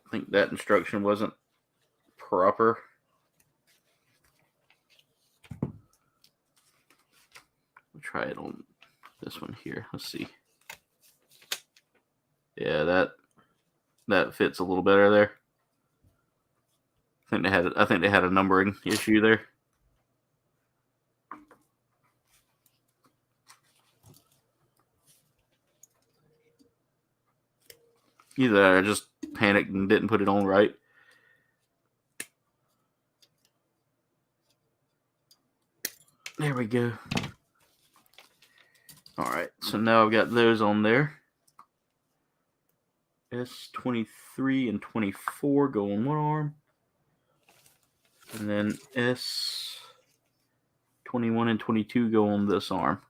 S1: I think that instruction wasn't proper. We'll try it on this one here. Let's see. Yeah, that fits a little better there. I think they had a numbering issue there. Either I just panicked and didn't put it on right. There we go. All right, so now I've got those on there. S23 and 24 go on one arm. And then S21 and 22 go on this arm.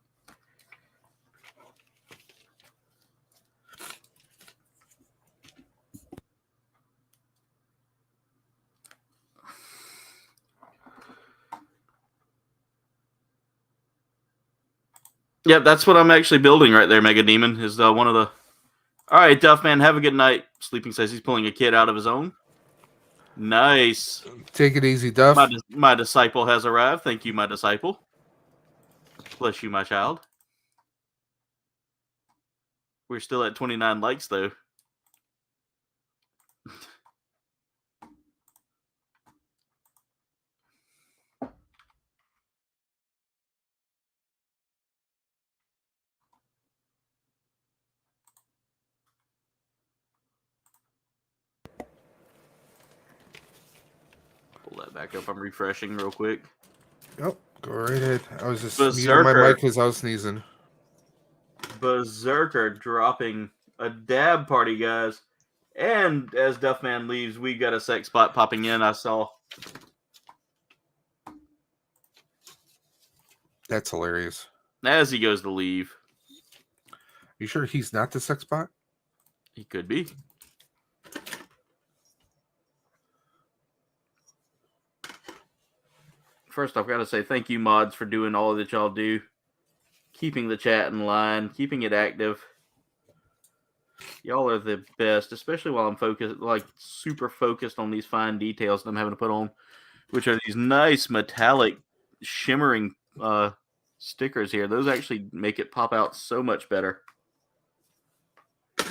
S1: Yep, that's what I'm actually building right there, Mega Demon, is one of the... All right, Duffman, have a good night. Sleeping says he's pulling a kid out of his own. Nice.
S3: Take it easy, Duff.
S1: My disciple has arrived. Thank you, my disciple. Bless you, my child. We're still at 29 likes, though. Pull that back up. I'm refreshing real quick.
S3: Nope, go right ahead. I was just muting
S1: Berserker.
S3: my mic because I was sneezing.
S1: Berserker dropping a dab party, guys. And as Duffman leaves, we got a sex spot popping in. I saw.
S3: That's hilarious.
S1: As he goes to leave.
S3: You sure he's not the sex bot?
S1: He could be. First, I've got to say thank you, mods, for doing all that y'all do. Keeping the chat in line, keeping it active. Y'all are the best, especially while I'm focused, like super focused on these fine details that I'm having to put on, which are these nice metallic shimmering stickers here. Those actually make it pop out so much better. It's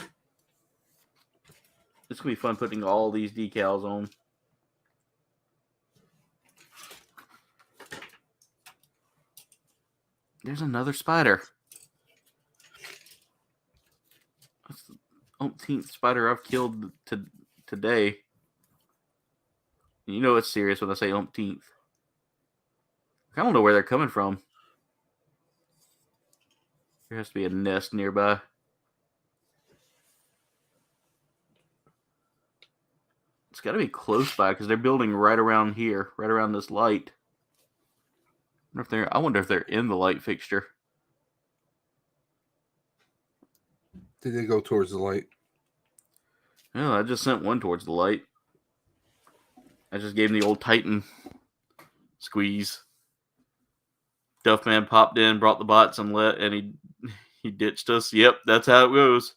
S1: going to be fun putting all these decals on. There's another spider. That's the umpteenth spider I've killed today. You know it's serious when I say umpteenth. I don't know where they're coming from. There has to be a nest nearby. It's got to be close by because they're building right around here, right around this light. I wonder if they're in the light fixture.
S3: Did they go towards the light?
S1: No, I just sent one towards the light. I just gave him the old Titan squeeze. Duffman popped in, brought the bots, and he ditched us. Yep, that's how it goes.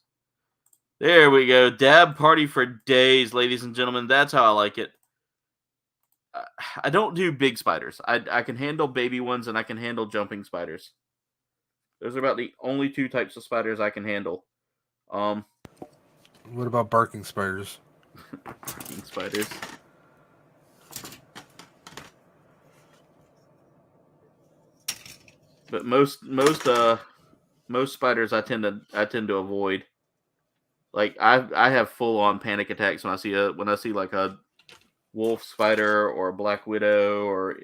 S1: There we go. Dab party for days, ladies and gentlemen. That's how I like it. I don't do big spiders. I can handle baby ones, and I can handle jumping spiders. Those are about the only two types of spiders I can handle.
S3: What about barking spiders?
S1: Barking spiders. But most spiders I tend to avoid. Like I have full on panic attacks when I see like a wolf spider or a black widow, or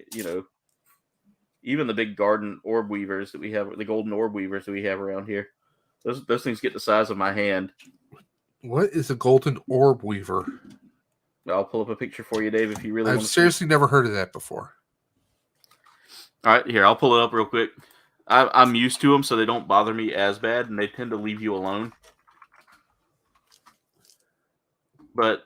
S1: even the big garden orb weavers that we have, the golden orb weavers that we have around here. Those things get the size of my hand.
S3: What is a golden orb weaver?
S1: I'll pull up a picture for you, Dave, if you really want
S3: I've
S1: to
S3: seriously never heard of that before.
S1: All right, here, I'll pull it up real quick. I'm used to them, so they don't bother me as bad, and they tend to leave you alone. But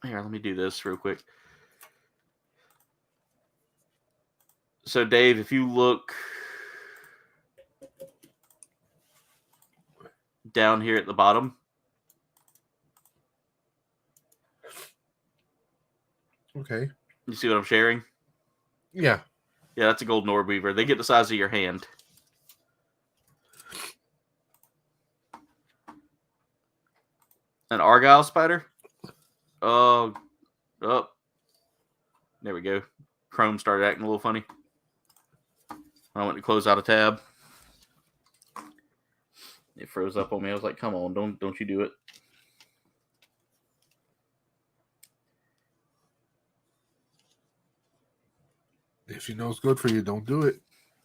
S1: here, let me do this real quick. So, Dave, if you look down here at the bottom,
S3: okay,
S1: you see what I'm sharing?
S3: Yeah,
S1: that's a golden orb weaver. They get the size of your hand. An Argyle spider? Oh, there we go. Chrome started acting a little funny. I went to close out a tab. It froze up on me. I was like, "Come on, don't you do it."
S3: if you know it's good for you, don't do it.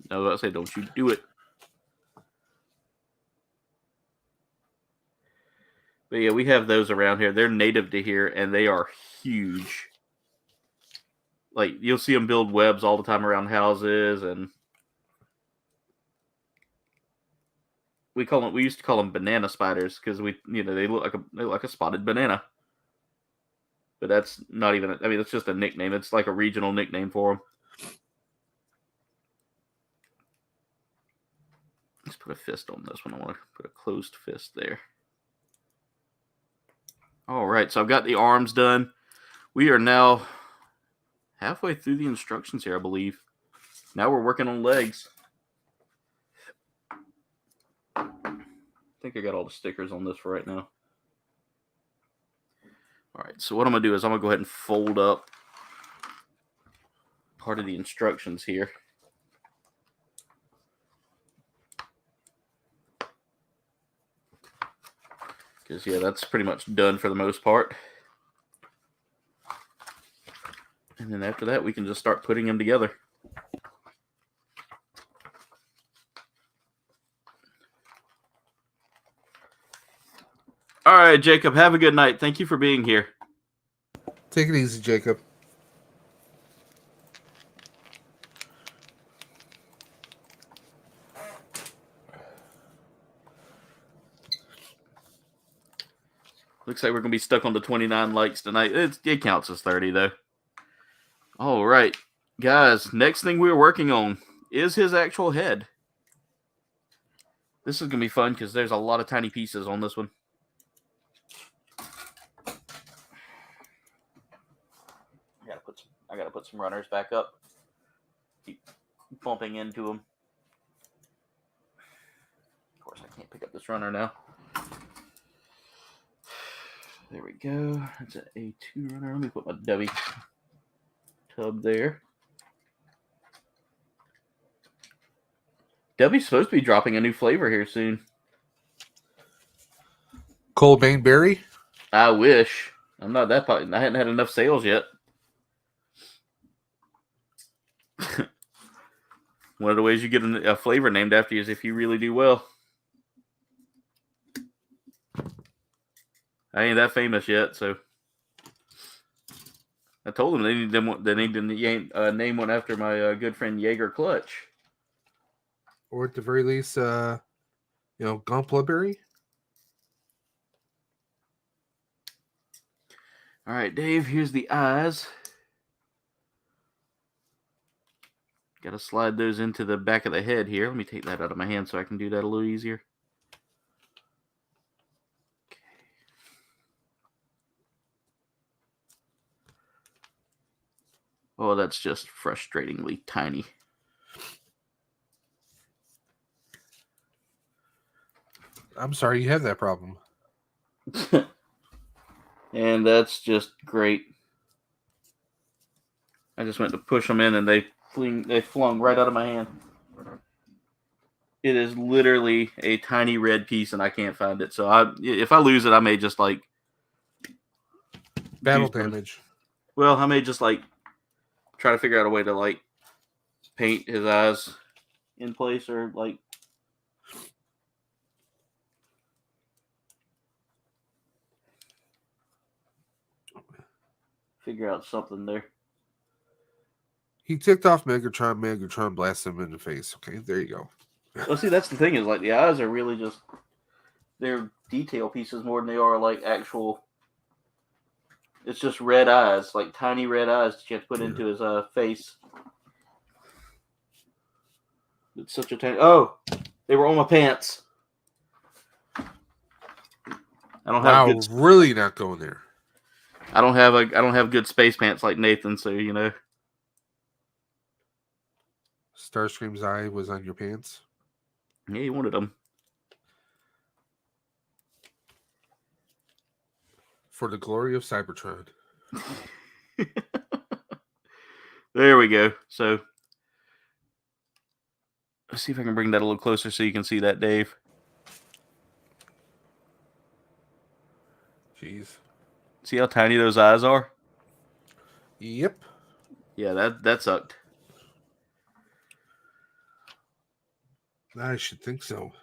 S1: No, I say, don't you do it. But yeah, we have those around here. They're native to here, and they are huge. Like, you'll see them build webs all the time around houses, and we used to call them banana spiders because they look like a spotted banana. But that's not even. I mean, it's just a nickname. It's like a regional nickname for them. Let's put a fist on this one. I want to put a closed fist there. All right, so I've got the arms done. We are now halfway through the instructions here, I believe. Now we're working on legs. I think I got all the stickers on this for right now. All right, so what I'm going to do is I'm going to go ahead and fold up part of the instructions here. Because, yeah, that's pretty much done for the most part. And then after that, we can just start putting them together. All right, Jacob, have a good night. Thank you for being here.
S3: Take it easy, Jacob.
S1: Looks like we're going to be stuck on the 29 likes tonight. It counts as 30, though. All right, guys, next thing we're working on is his actual head. This is going to be fun because there's a lot of tiny pieces on this one. I gotta put some runners back up. Keep bumping into them. Of course, I can't pick up this runner now. There we go. That's an A2 runner. Let me put my W tub there. W's supposed to be dropping a new flavor here soon.
S3: Kouldbayne berry?
S1: I wish. I'm not that popular. I hadn't had enough sales yet. One of the ways you get a flavor named after you is if you really do well. I ain't that famous yet, so I told them they need to name one after my good friend Jaeger Clutch.
S3: Or at the very least, Gunpla berry?
S1: All right, Dave, here's the eyes. Got to slide those into the back of the head here. Let me take that out of my hand so I can do that a little easier. Okay. Oh, that's just frustratingly tiny.
S3: I'm sorry you have that problem.
S1: And that's just great. I just went to push them in and they flung right out of my hand. It is literally a tiny red piece, and I can't find it. So if I lose it, I may just like
S3: Battle damage.
S1: Well, I may just like try to figure out a way to like paint his eyes in place, or like figure out something there.
S3: He ticked off Megatron. Megatron blasted him in the face. Okay, there you go.
S1: Well, see, that's the thing is like the eyes are really just they're detail pieces more than they are like actual. It's just red eyes, like tiny red eyes that you have to put into his face. It's such a tiny. Oh, they were on my pants. I don't have good.
S3: Really not going there.
S1: I don't have good space pants like Nathan, so you know.
S3: Starscream's eye was on your pants.
S1: Yeah, he wanted them.
S3: For the glory of Cybertron.
S1: There we go. So let's see if I can bring that a little closer so you can see that, Dave.
S3: Jeez.
S1: See how tiny those eyes are?
S3: Yep.
S1: Yeah, that sucked.
S3: I should think so.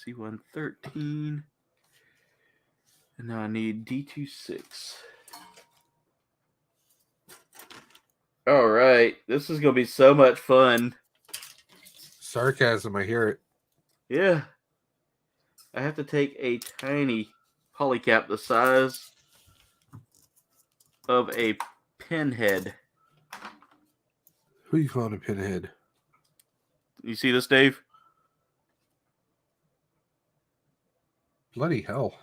S1: C113. And now I need D26. All right. This is going to be so much fun.
S3: Sarcasm, I hear it.
S1: Yeah. I have to take a tiny polycap the size of a pinhead.
S3: Who you calling a pinhead?
S1: You see this, Dave?
S3: Bloody hell.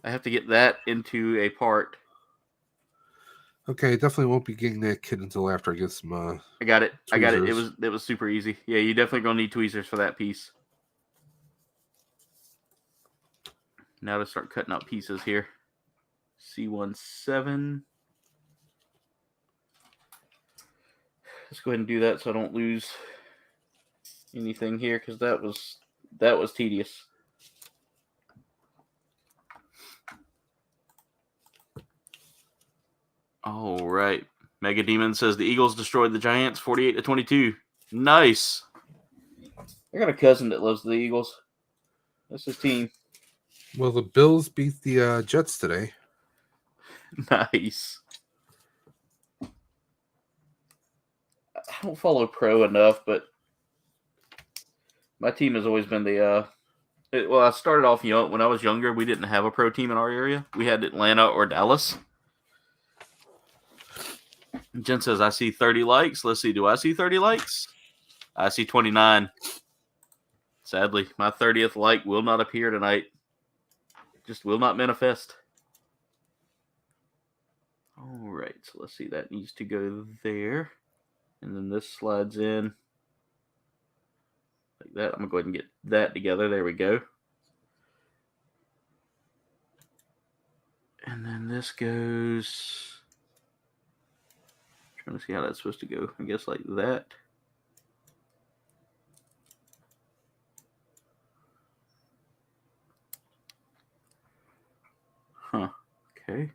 S1: I have to get that into a part.
S3: Okay, definitely won't be getting that kid until after I get some
S1: I got it.
S3: tweezers.
S1: I got it. It was super easy. Yeah, you definitely gonna need tweezers for that piece. Now to start cutting out pieces here. C17. Let's go ahead and do that so I don't lose anything here, because that was tedious. All right. Mega Demon says the Eagles destroyed the Giants 48-22. Nice. I got a cousin that loves the Eagles. That's his team.
S3: Well, the Bills beat the Jets today.
S1: Nice. I don't follow pro enough, but my team has always been the well, I started off young. When I was younger, we didn't have a pro team in our area. We had Atlanta or Dallas. Jen says, I see 30 likes. Let's see. Do I see 30 likes? I see 29. Sadly, my 30th like will not appear tonight. Just will not manifest. All right. So let's see. That needs to go there. And then this slides in like that. I'm going to go ahead and get that together. There we go. And then this goes... Trying to see how that's supposed to go. I guess like that. Huh. Okay.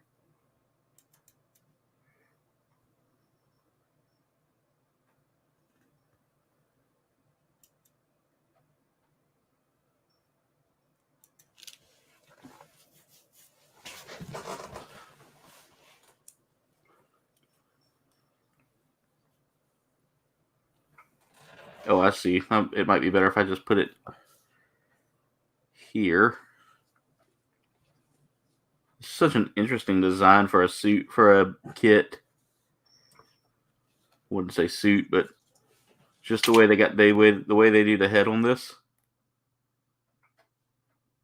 S1: Oh, I see. It might be better if I just put it here. It's such an interesting design for a suit, for a kit. Wouldn't say suit, but just the way they got the way they do the head on this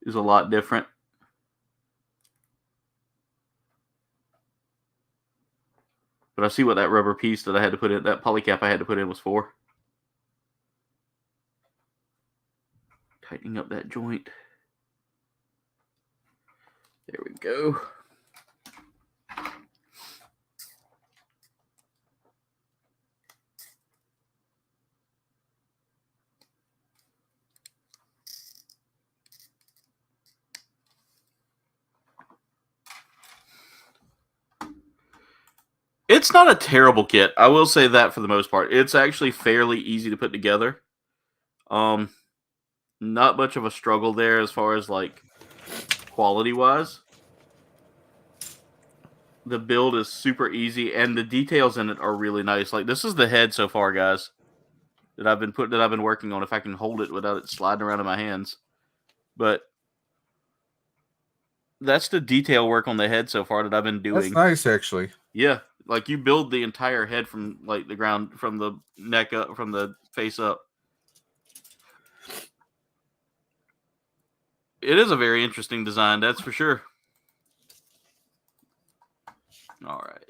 S1: is a lot different. But I see what that rubber piece that I had to put in, that polycap I had to put in was for. Tightening up that joint. There we go. It's not a terrible kit. I will say that for the most part. It's actually fairly easy to put together. Not much of a struggle there as far as like quality-wise. The build is super easy, and the details in it are really nice. Like this is the head so far, guys, that I've been working on. If I can hold it without it sliding around in my hands, but that's the detail work on the head so far that I've been doing.
S3: That's nice, actually.
S1: Yeah, like you build the entire head from like the ground, from the neck up, from the face up. It is a very interesting design, that's for sure. All right.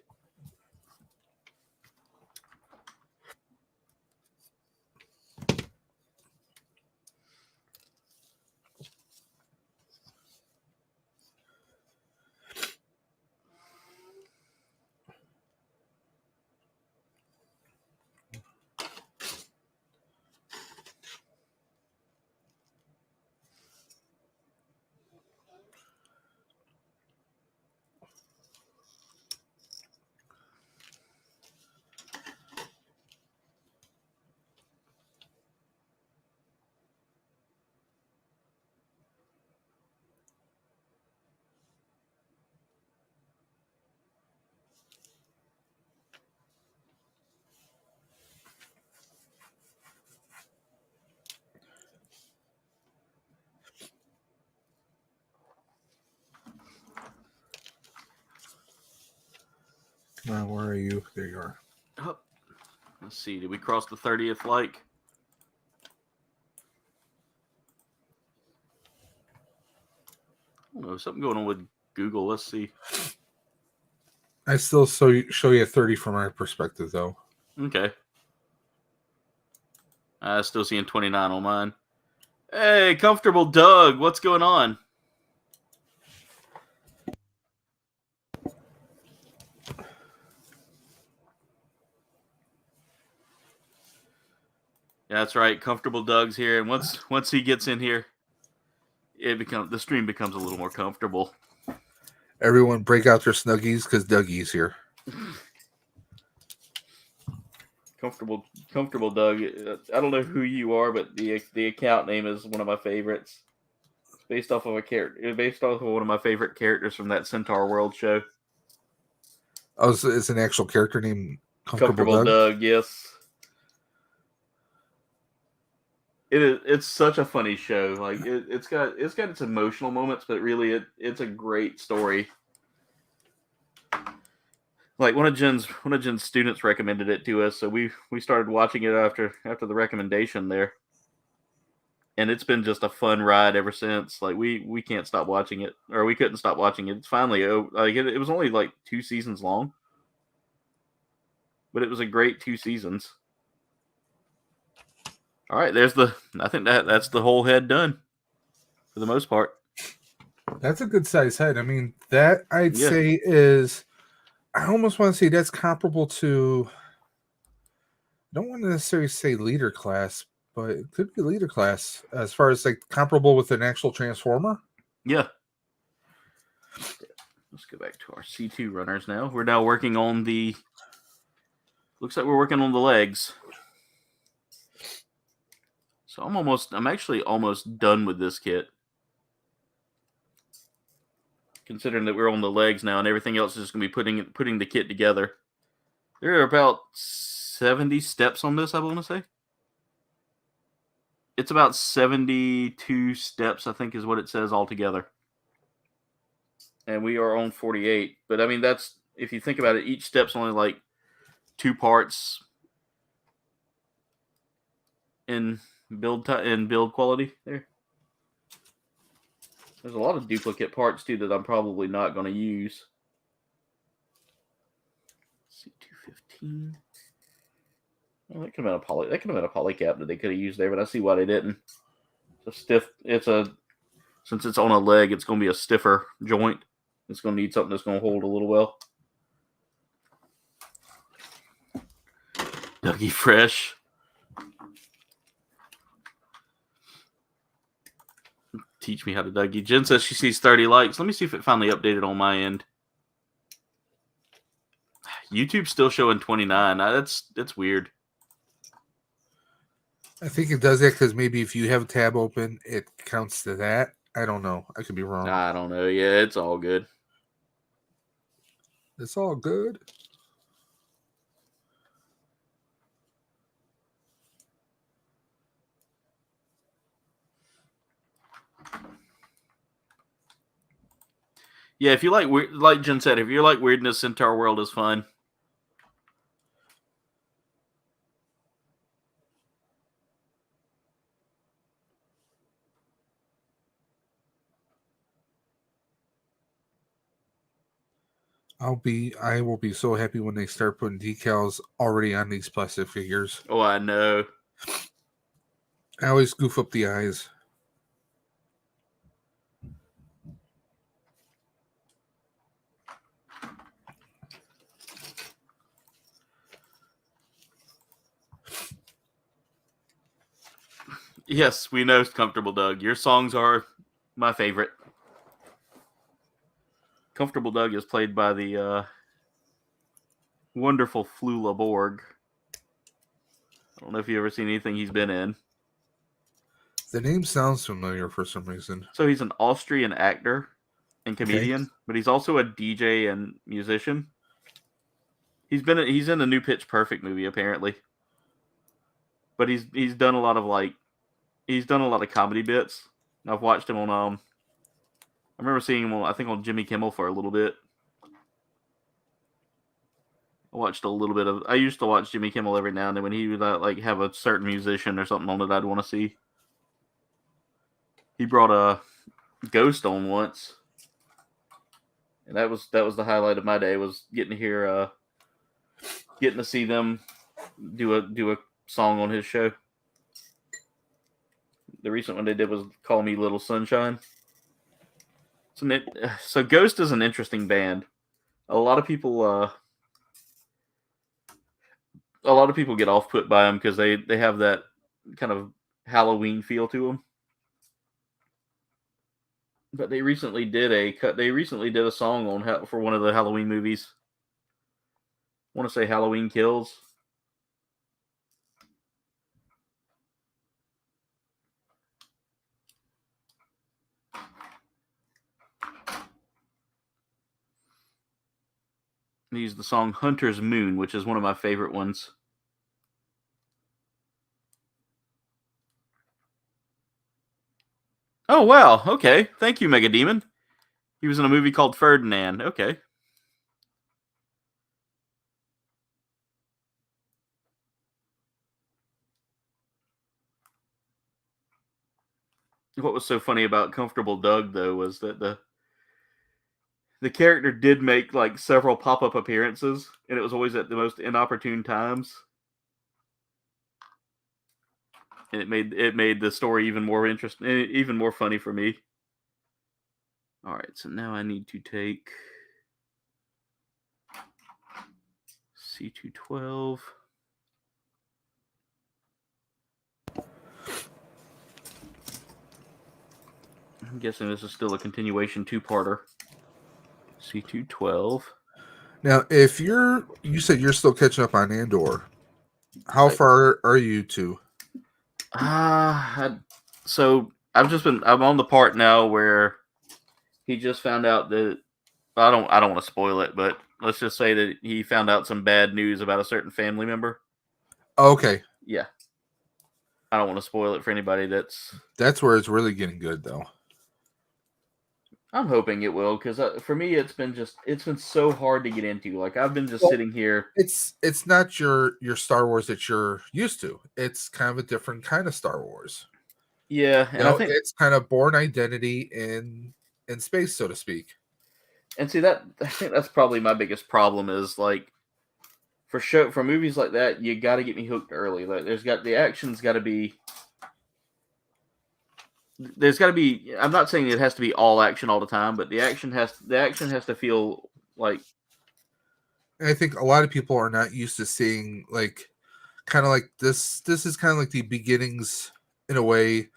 S3: Where are you? There you are.
S1: Oh, let's see. Did we cross the 30th like? I don't know. Something going on with Google. Let's see.
S3: I still show you a 30 from my perspective, though.
S1: Okay. I still seeing 29 on mine. Hey, Comfortable Doug, what's going on? Yeah, that's right. Comfortable Doug's here, and once he gets in here, the stream becomes a little more comfortable.
S3: Everyone break out their snuggies because Dougie's here.
S1: Comfortable Doug. I don't know who you are, but the account name is one of my favorites. It's based off of one of my favorite characters from that Centaur World show.
S3: Oh, it's an actual character named
S1: Comfortable Doug. Yes. It's such a funny show. Like it's got its emotional moments, but really it's a great story. Like one of Jen's students recommended it to us, so we started watching it after the recommendation there, and it's been just a fun ride ever since. Like we can't stop watching it, or we couldn't stop watching it. It's finally like it was only like 2 seasons long, but it was a great 2 seasons. All right, I think that's the whole head done for the most part.
S3: That's a good size head. I mean, that I'd say is, I almost want to say that's comparable to, I don't want to necessarily say leader class, but it could be leader class as far as like comparable with an actual Transformer.
S1: Yeah. Let's go back to our C2 runners now. We're now working on looks like we're working on the legs. So I'm actually almost done with this kit. Considering that we're on the legs now and everything else is just going to be putting the kit together. There are about 70 steps on this, I want to say. It's about 72 steps, I think is what it says altogether. And we are on 48. But I mean, that's, if you think about it, each step's only like 2 parts in build quality there. There's a lot of duplicate parts too that I'm probably not going to use. C215. Well, that could have been a poly cap that they could have used there, but I see why they didn't. Since it's on a leg, it's going to be a stiffer joint. It's going to need something that's going to hold a little well. Dougie Fresh. Teach me how to Dougie. Jen says she sees 30 likes. Let me see if it finally updated on my end. YouTube's still showing 29. That's weird.
S3: I think it does that because maybe if you have a tab open, it counts to that. I don't know. I could be wrong.
S1: I don't know. Yeah, it's all good.
S3: It's all good.
S1: Yeah, if you like weird, like Jen said, if you like weirdness, Centaur World is fun.
S3: I will be so happy when they start putting decals already on these plastic figures.
S1: Oh, I know.
S3: I always goof up the eyes.
S1: Yes, we know, Comfortable Doug. Your songs are my favorite. Comfortable Doug is played by the wonderful Flula Borg. I don't know if you've ever seen anything he's been in.
S3: The name sounds familiar for some reason.
S1: So he's an Austrian actor and comedian, but he's also a DJ and musician. He's in the new Pitch Perfect movie apparently. But he's done a lot of comedy bits. I've watched him on I remember seeing him on, I think, on Jimmy Kimmel for a little bit. I used to watch Jimmy Kimmel every now and then when he would like have a certain musician or something on it I'd want to see. He brought a Ghost on once, and that was the highlight of my day, was getting to see them do a song on his show. The recent one they did was Call Me Little Sunshine. So Ghost is an interesting band. A lot of people get off put by them because they have that kind of Halloween feel to them. But they recently did a song for one of the Halloween movies. I want to say Halloween Kills. They used the song Hunter's Moon, which is one of my favorite ones. Oh, wow. Okay. Thank you, Mega Demon. He was in a movie called Ferdinand. Okay. What was so funny about Comfortable Doug, though, was that the character did make like several pop-up appearances, and it was always at the most inopportune times. And it made the story even more interesting, even more funny for me. All right, so now I need to take C212. I'm guessing this is still a continuation two-parter. C212.
S3: Now, if you said you're still catching up on Andor, how far are you to?
S1: So I'm on the part now where he just found out that I don't want to spoil it, but let's just say that he found out some bad news about a certain family member.
S3: Okay.
S1: Yeah. I don't want to spoil it for anybody
S3: That's where it's really getting good, though.
S1: I'm hoping it will, because for me it's been so hard to get into. Like, I've been just sitting here.
S3: It's not your Star Wars that you're used to. It's kind of a different kind of Star Wars.
S1: Yeah, and I think
S3: it's kind of Born Identity in space, so to speak.
S1: And see, I think that's probably my biggest problem is, like, for movies like that, you got to get me hooked early. Like, the action's got to be. There's got to be. I'm not saying it has to be all action all the time, but the action has to feel like.
S3: And I think a lot of people are not used to seeing kind of like this. This is kind of like the beginnings, in a way,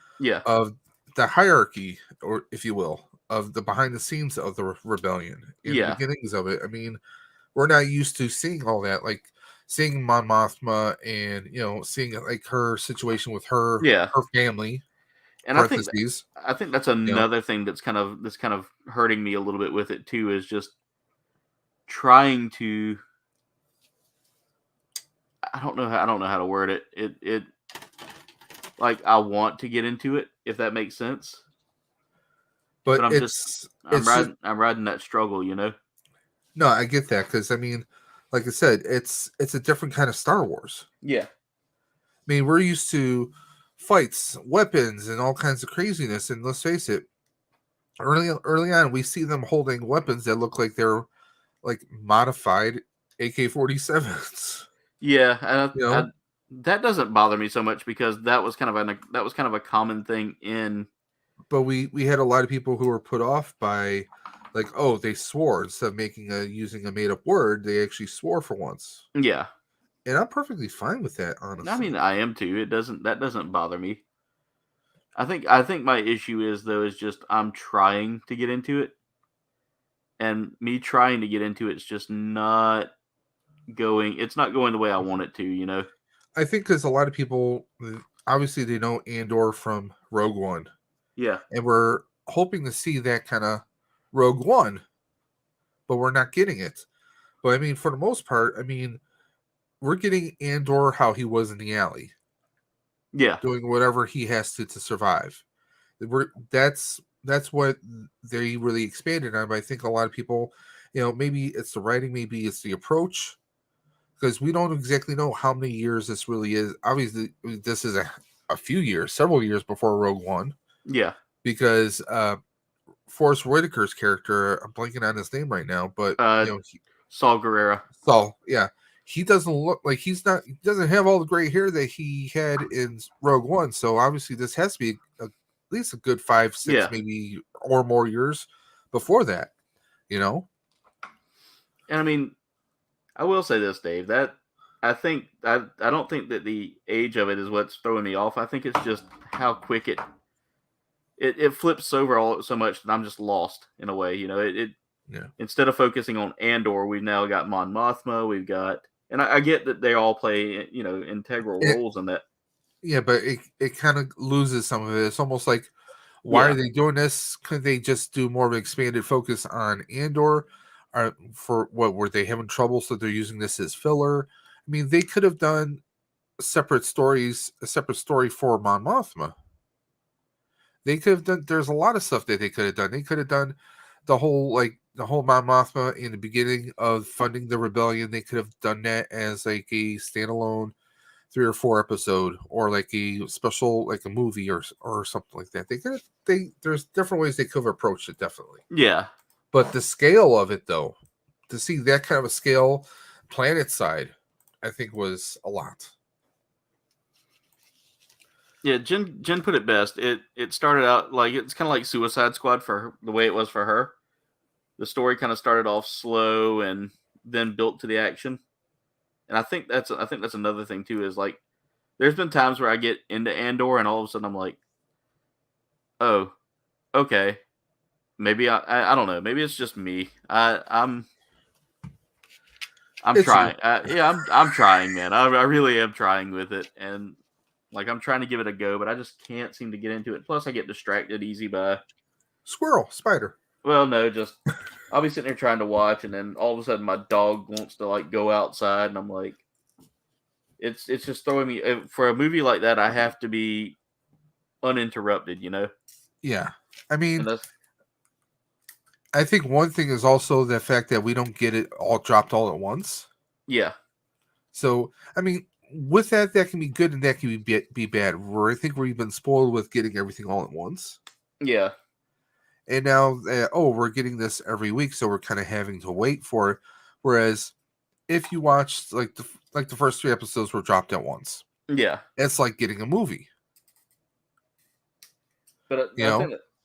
S3: of the hierarchy, or if you will, of the behind the scenes of the rebellion. In the beginnings of it, I mean, we're not used to seeing all that, like seeing Mon Mothma and seeing like her situation with her
S1: Yeah.
S3: family.
S1: And
S3: Parentheses.
S1: I think that's another thing that's kind of hurting me a little bit with it too, is just trying to, I don't know how to word it. It like, I want to get into it, if that makes sense.
S3: But
S1: But I'm
S3: it's just
S1: I'm riding that struggle, you know?
S3: no, I get that because I mean, like I said, it's a different kind of Star Wars.
S1: Yeah.
S3: I mean, we're used to fights, weapons, and all kinds of craziness. And let's face it, early on, we see them holding weapons that look like they're like modified AK-47s.
S1: Yeah, and
S3: You know,
S1: that doesn't bother me so much because that was kind of a common thing in.
S3: but we had a lot of people who were put off by, like, oh, they swore instead of using a made up word, they actually swore for once.
S1: Yeah.
S3: And I'm perfectly fine with that,
S1: I
S3: honestly.
S1: mean, I am too. That doesn't bother me. I think my issue is, though, is just I'm trying to get into it, and me trying to get into it's just not going. It's not going the way I want it to, you know.
S3: I think because a lot of people, obviously, they know Andor from Rogue One,
S1: Yeah.
S3: and we're hoping to see that kind of Rogue One, but we're not getting it. But I mean, for the most part, I mean, we're getting Andor how he was in the alley,
S1: Yeah.
S3: doing whatever he has to survive. That's what they really expanded on. But I think a lot of people, maybe it's the writing, maybe it's the approach, because we don't exactly know how many years this really is. Obviously, this is a few years, several years before Rogue One,
S1: Yeah.
S3: because Forrest Whitaker's character, I'm blanking on his name right now, but
S1: Saul Guerrera.
S3: Saul, yeah, he doesn't look like he doesn't have all the gray hair that he had in Rogue One. So obviously, this has to be at least a good 5, 6,
S1: Yeah.
S3: maybe or more years before that. You know,
S1: And I mean, I will say this, Dave. That I don't think that the age of it is what's throwing me off. I think it's just how quick it flips over all so much that I'm just lost in a way. You know,
S3: yeah.
S1: instead of focusing on Andor, we've now got Mon Mothma. We've got, and I get that they all play integral roles in that.
S3: Yeah, but it kind of loses some of it. It's almost like, why are
S1: Yeah.
S3: they doing this? Could they just do more of an expanded focus on Andor? Or for what, were they having trouble? So they're using this as filler. I mean, they could have done separate stories, a separate story for Mon Mothma. They could have done. There's a lot of stuff that they could have done. They could have done the whole Mon Mothma in the beginning of funding the rebellion. They could have done that as like a standalone 3 or 4 episode, or like a special, like a movie or something like that. There's different ways they could have approached it, definitely.
S1: Yeah.
S3: But the scale of it, though, to see that kind of a scale, planet side, I think was a lot.
S1: Yeah, Jen put it best. It started out like, it's kind of like Suicide Squad for her, the way it was for her. The story kind of started off slow and then built to the action. And I think that's another thing too, is like, there's been times where I get into Andor and all of a sudden I'm like, oh, okay, maybe I don't know, maybe it's just me. I'm
S3: It's
S1: trying. Yeah, I'm trying, man. I really am trying with it, and like, I'm trying to give it a go, but I just can't seem to get into it. Plus, I get distracted easy by,
S3: squirrel, spider.
S1: well, no, just I'll be sitting there trying to watch, and then all of a sudden my dog wants to like go outside, and I'm like, it's just throwing me for a movie like that. I have to be uninterrupted, you know.
S3: Yeah, I mean,
S1: And that's,
S3: I think one thing is also the fact that we don't get it all dropped all at once.
S1: yeah,
S3: So, I mean, with that can be good and that can be bad. I think we've been spoiled with getting everything all at once.
S1: yeah,
S3: And now, we're getting this every week, so we're kind of having to wait for it. Whereas, if you watch like the first 3 episodes were dropped at once,
S1: yeah.
S3: it's like getting a movie.
S1: But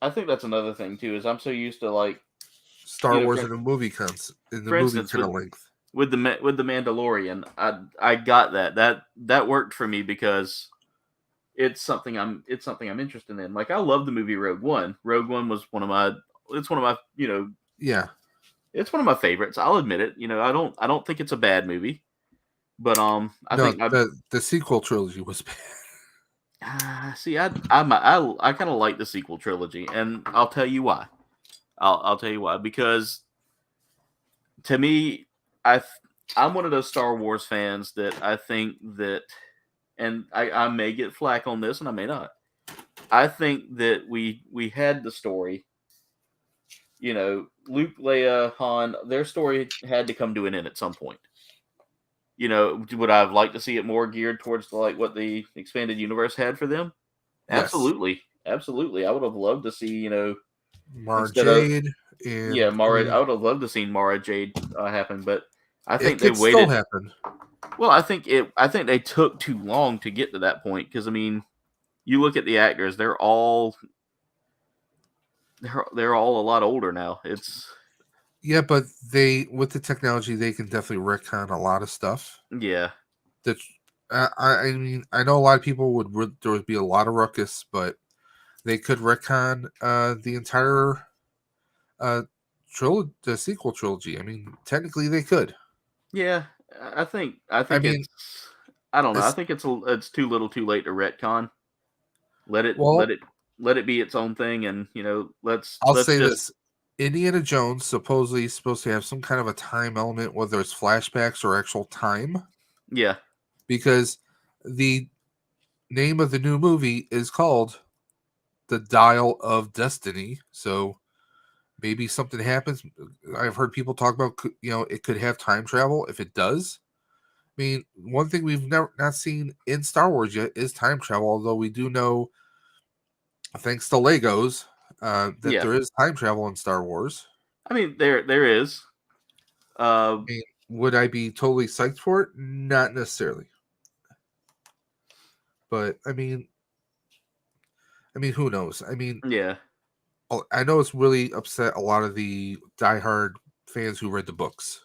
S1: I think that's another thing too, is I'm so used to like,
S3: Star Wars in the movie in the
S1: for
S3: movie
S1: instance,
S3: kind of length.
S1: with the Mandalorian, I got that worked for me because it's something I'm interested in. Like, I love the movie Rogue One. Rogue One was one of my
S3: Yeah,
S1: It's one of my favorites. I'll admit it. I don't think it's a bad movie, but I
S3: No,
S1: think
S3: the sequel trilogy was bad.
S1: see, I kind of like the sequel trilogy, and I'll tell you why. I'll tell you why, because to me, I'm one of those Star Wars fans that I think that, and I may get flack on this, and I may not. I think that we had the story. Luke, Leia, Han, their story had to come to an end at some point. Would I have liked to see it more geared towards like what the expanded universe had for them?
S3: Yes,
S1: Absolutely, absolutely. I would have loved to see,
S3: Mara
S1: instead of
S3: Jade, and I
S1: Mara. I
S3: mean,
S1: would have loved to see Mara Jade happen, but I
S3: it
S1: think they
S3: could still
S1: waited.
S3: happen.
S1: Well, I think they took too long to get to that point because I mean, you look at the actors; they're all a lot older now. It's
S3: Yeah, but with the technology, they can definitely retcon a lot of stuff.
S1: yeah,
S3: That I mean, I know a lot of people there would be a lot of ruckus, but they could retcon the entire the sequel trilogy. I mean, technically they could.
S1: yeah. I
S3: I
S1: think
S3: mean,
S1: it's I don't know. I
S3: it's,
S1: think it's too little, too late to retcon. Let it let
S3: well,
S1: it let it be its own thing, and
S3: I'll
S1: let's
S3: say
S1: just
S3: this: Indiana Jones supposedly is supposed to have some kind of a time element, whether it's flashbacks or actual time,
S1: yeah,
S3: because the name of the new movie is called The Dial of Destiny. So maybe something happens. I've heard people talk about, it could have time travel. If it does, I mean, one thing we've never not seen in Star Wars yet is time travel. Although we do know, thanks to Legos, that
S1: yeah.
S3: there is time travel in Star Wars.
S1: I mean, there is.
S3: I mean, would I be totally psyched for it? Not necessarily. But I mean, who knows? I mean,
S1: Yeah,
S3: I know it's really upset a lot of the diehard fans who read the books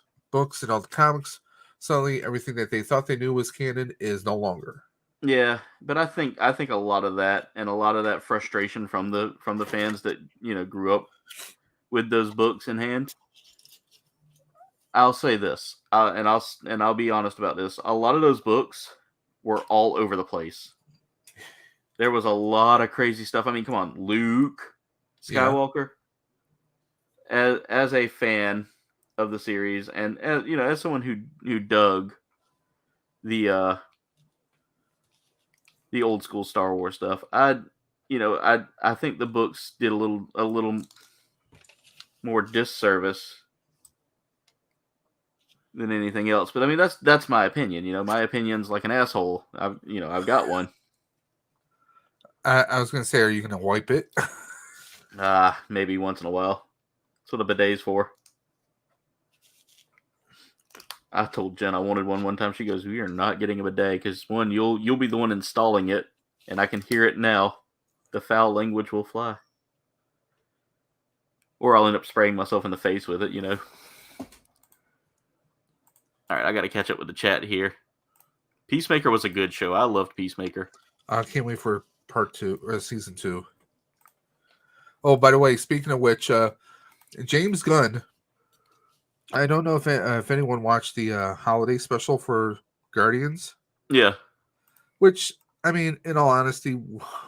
S3: and all the comics. Suddenly, everything that they thought they knew was canon is no longer.
S1: yeah. But I think a lot of that and a lot of that frustration from the fans that grew up with those books in hand. I'll say this, and I'll be honest about this. A lot of those books were all over the place. There was a lot of crazy stuff. I mean, come on, Luke
S3: Yeah,
S1: Skywalker. As a fan of the series, and as someone who dug the uh the old school Star Wars stuff, I think the books did a little more disservice than anything else. But I mean, that's my opinion. My opinion's like an asshole. I've got one.
S3: I was gonna say, are you gonna wipe it?
S1: Maybe once in a while. That's what a bidet's for. I told Jen I wanted one time. She goes, "We are not getting a bidet because one, you'll be the one installing it, and I can hear it now. The foul language will fly, or I'll end up spraying myself in the face with it. All right, I got to catch up with the chat here. Peacemaker was a good show. I loved Peacemaker.
S3: I can't wait for part 2 or season 2. Oh, by the way, speaking of which, James Gunn. I don't know if anyone watched the holiday special for Guardians,
S1: Yeah,
S3: which, I mean, in all honesty,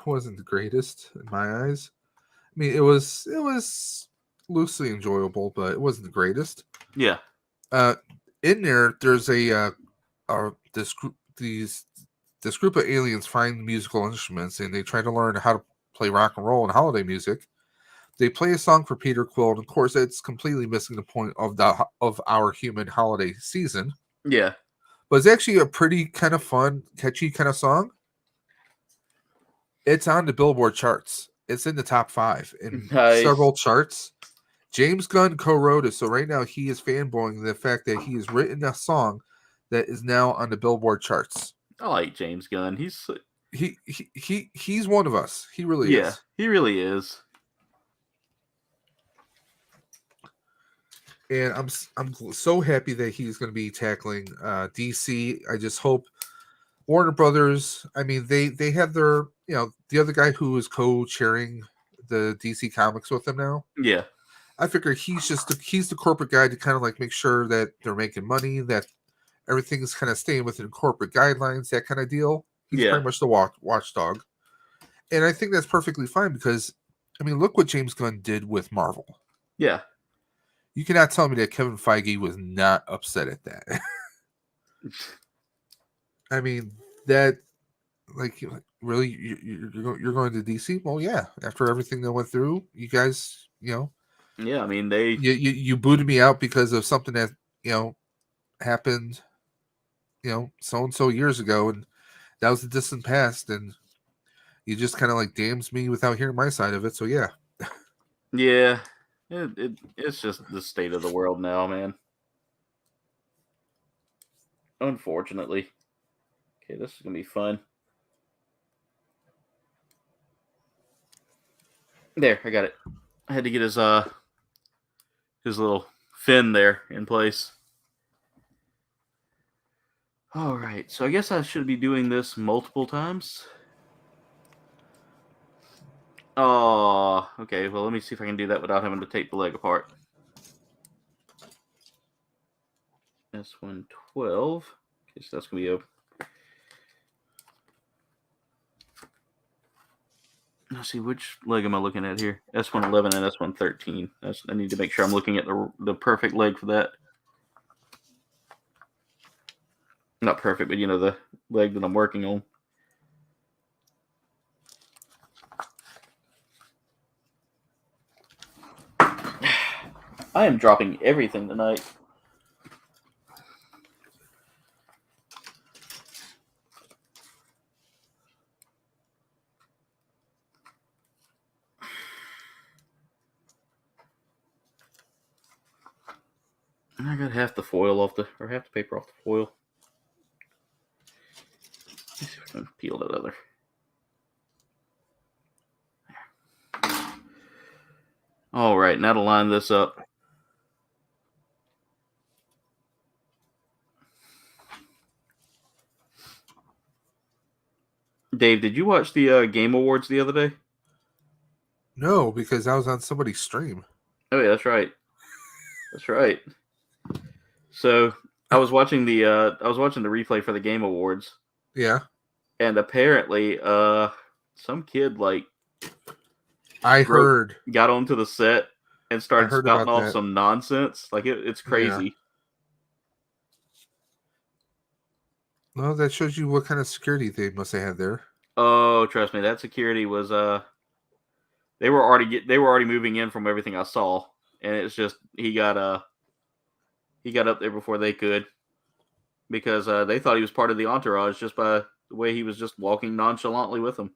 S3: wasn't the greatest in my eyes. I mean, it was loosely enjoyable, but it wasn't the greatest.
S1: yeah,
S3: Uh, in there's this group this group of aliens find musical instruments and they try to learn how to play rock and roll and holiday music. They play a song for Peter Quill, and of course, it's completely missing the point of our human holiday season.
S1: yeah.
S3: But it's actually a pretty kind of fun, catchy kind of song. It's on the Billboard charts. It's in the top 5 in
S1: Nice.
S3: several charts. James Gunn co-wrote it, so right now he is fanboying the fact that he has written a song that is now on the Billboard charts.
S1: I like James Gunn.
S3: He's one of us. He really
S1: Yeah,
S3: is.
S1: he really is.
S3: And I'm so happy that he's going to be tackling DC. I just hope Warner Brothers. I mean, they have their the other guy who is co-chairing the DC Comics with them now.
S1: Yeah,
S3: I figure he's the corporate guy to kind of like make sure that they're making money, that everything's kind of staying within corporate guidelines, that kind of deal. He's
S1: Yeah.
S3: pretty much the watchdog. And I think that's perfectly fine because, I mean, look what James Gunn did with Marvel.
S1: Yeah.
S3: You cannot tell me that Kevin Feige was not upset at that. I mean, that, like really, you're going to DC? Well, yeah. After everything that went through, you guys,
S1: Yeah, I mean, they...
S3: you booted me out because of something that, happened, so and so years ago, and that was the distant past, and you just kind of like damns me without hearing my side of it. So yeah.
S1: Yeah. It's just the state of the world now, man. Unfortunately. Okay, this is gonna be fun. There, I got it. I had to get his little fin there in place. Alright, so I guess I should be doing this multiple times. Oh, okay, well let me see if I can do that without having to take the leg apart. S112. Okay, so that's gonna be open. Let's see, which leg am I looking at here? S111 and S113. I need to make sure I'm looking at the perfect leg for that. Not perfect, but the leg that I'm working on. I am dropping everything tonight. I got half the foil half the paper off the foil. Let's see if I can peel that other. All right, now to line this up. Dave, did you watch the Game Awards the other day?
S3: No, because I was on somebody's stream.
S1: Oh yeah, that's right. That's right. So I was watching the replay for the Game Awards.
S3: Yeah.
S1: And apparently, some kid got onto the set and started spouting off some nonsense. Like it's crazy.
S3: Yeah. Well, that shows you what kind of security they must have had there.
S1: Oh, trust me, that security was they were already moving in from everything I saw, and it's just he got up there before they could, because they thought he was part of the entourage just by the way he was just walking nonchalantly with them.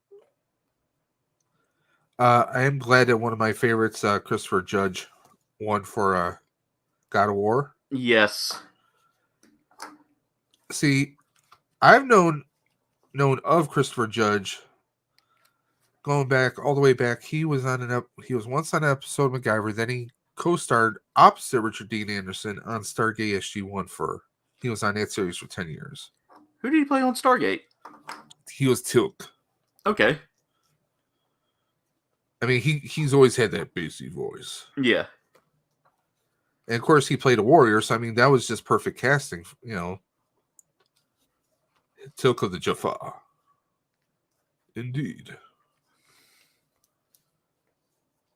S3: I am glad that one of my favorites, Christopher Judge, won for God of War.
S1: Yes.
S3: See, I've known of Christopher Judge going back all the way back. He was once on an episode of MacGyver. Then he co-starred opposite Richard Dean Anderson on Stargate SG-1. He was on that series for 10 years.
S1: Who did he play on Stargate?
S3: He was Tilk.
S1: Okay.
S3: I mean, he's always had that bassy voice.
S1: Yeah.
S3: And of course, he played a warrior, so I mean, that was just perfect casting. Tilk of the Jaffa. Indeed.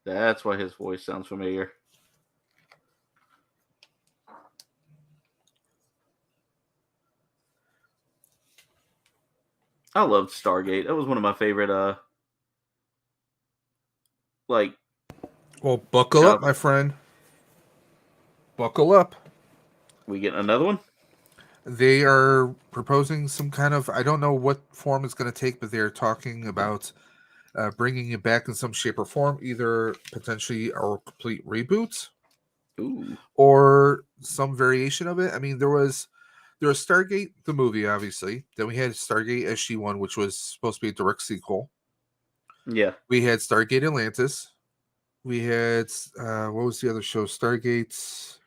S1: That's why his voice sounds familiar. I loved Stargate. That was one of my favorite
S3: well, buckle up, my friend. Buckle up.
S1: We get another one?
S3: They are proposing some kind of, I don't know what form it's going to take, but they're talking about bringing it back in some shape or form, either potentially a complete reboot.
S1: Ooh.
S3: Or some variation of it. I mean, there was Stargate, the movie, obviously. Then we had Stargate SG-1, which was supposed to be a direct sequel.
S1: Yeah.
S3: We had Stargate Atlantis. We had, what was the other show? Stargate.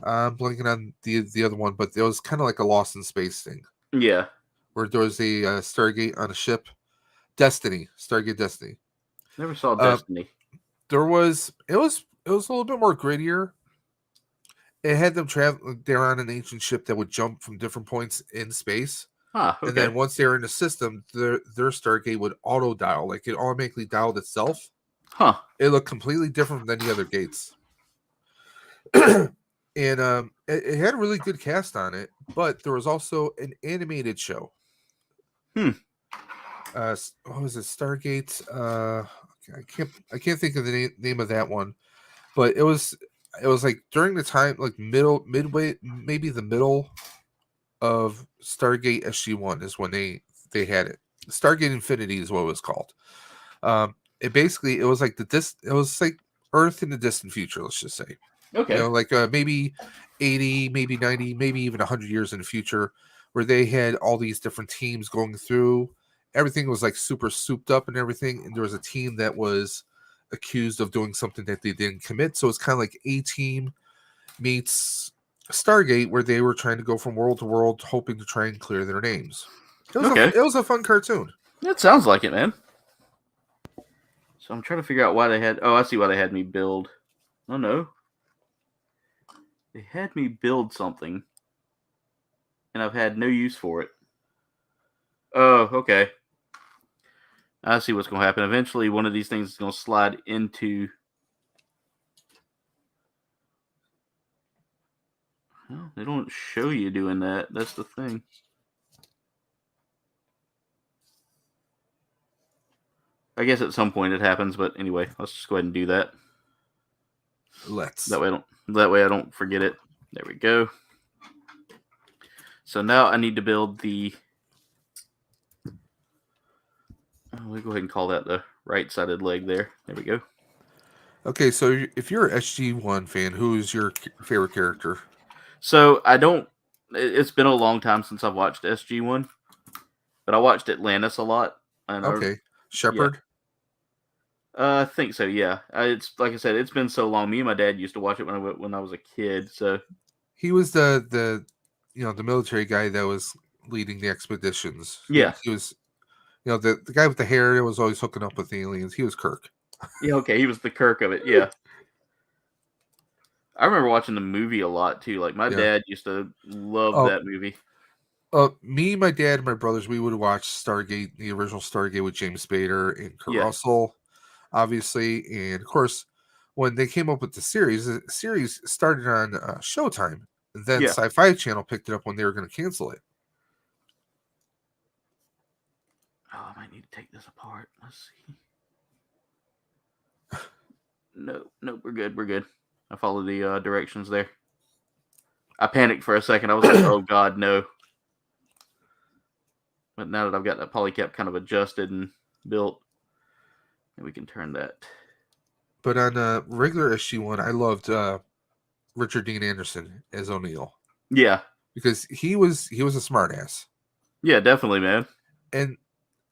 S3: I'm blanking on the other one, but it was kind of like a Lost in Space thing.
S1: Yeah.
S3: Where there was a Stargate on a ship. Destiny. Stargate Destiny.
S1: Never saw Destiny.
S3: It was it was a little bit more grittier. It had them travel. They're on an ancient ship that would jump from different points in space.
S1: Ah,
S3: And
S1: okay.
S3: then once they were in the system, their Stargate would auto dial, like it automatically dialed itself.
S1: Huh.
S3: It looked completely different than the other gates. And it had a really good cast on it, but there was also an animated show. What was it? Stargate. I can't think of the name of that one, but it was like during the time, like midway, maybe the middle of Stargate SG-1 is when they had it. Stargate Infinity is what it was called. It was like it was like Earth in the distant future, let's just say.
S1: Okay.
S3: Like maybe 80, maybe 90, maybe even 100 years in the future, where they had all these different teams going through. Everything was like super souped up and everything, and there was a team that was accused of doing something that they didn't commit. So it's kind of like A-Team meets Stargate, where they were trying to go from world to world, hoping to try and clear their names. It was a fun cartoon.
S1: It sounds like it, man. So I'm trying to figure out why they had... Oh, I see why they had me build. Oh, no. They had me build something, and I've had no use for it. Oh, okay. I see what's going to happen. Eventually, one of these things is going to slide into... Well, they don't show you doing that. That's the thing. I guess at some point it happens, but anyway, let's just go ahead and do that. That way I don't forget it. There we go. So now I need to build the... We'll go ahead and call that the right-sided leg there. There we go.
S3: Okay, so if you're an SG-1 fan, who is your favorite character?
S1: So I don't... It's been a long time since I've watched SG-1, but I watched Atlantis a lot.
S3: Okay, Shepard?
S1: Yeah. I think so, yeah. It's like I said, it's been so long. Me and my dad used to watch it when I was a kid. So
S3: he was the military guy that was leading the expeditions.
S1: Yeah,
S3: he was the guy with the hair that was always hooking up with aliens. He was Kirk.
S1: Yeah, okay, he was the Kirk of it. Yeah, I remember watching the movie a lot too. Like my dad used to love that movie.
S3: Me, my dad, and my brothers, we would watch Stargate, the original Stargate with James Spader and Kurt Russell, obviously. And of course, when they came up with the series started on Showtime. Then Sci-Fi Channel picked it up when they were going to cancel it.
S1: Oh, I might need to take this apart. Let's see. No, we're good. We're good. I follow the directions there. I panicked for a second. I was like, oh God, no. But now that I've got that polycap kind of adjusted and built, we can turn that.
S3: But on regular SG-1, I loved Richard Dean Anderson as O'Neill.
S1: Yeah.
S3: Because he was a smartass.
S1: Yeah, definitely, man.
S3: And,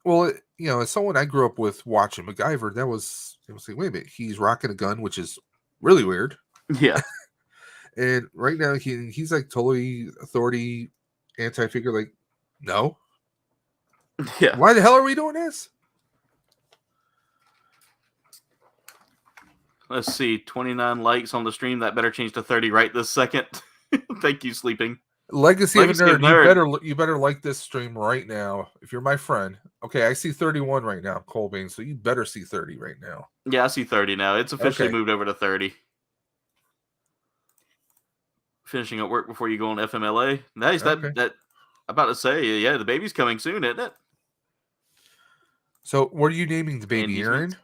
S3: well, as someone I grew up with watching MacGyver, it was like, wait a minute, he's rocking a gun, which is really weird.
S1: Yeah.
S3: And right now, he's like totally authority, anti-figure, like, no.
S1: Yeah.
S3: Why the hell are we doing this?
S1: Let's see, 29 likes on the stream. That better change to 30 right this second. Thank you, Sleeping.
S3: Legacy of a Nerd. You better like this stream right now. If you're my friend. Okay, I see 31 right now, Kouldbayne, so you better see 30 right now.
S1: Yeah, I see 30 now. It's officially moved over to 30. Finishing up work before you go on FMLA. Nice. That I'm about to say, yeah, the baby's coming soon, isn't it?
S3: So, what are you naming the baby, Aaron?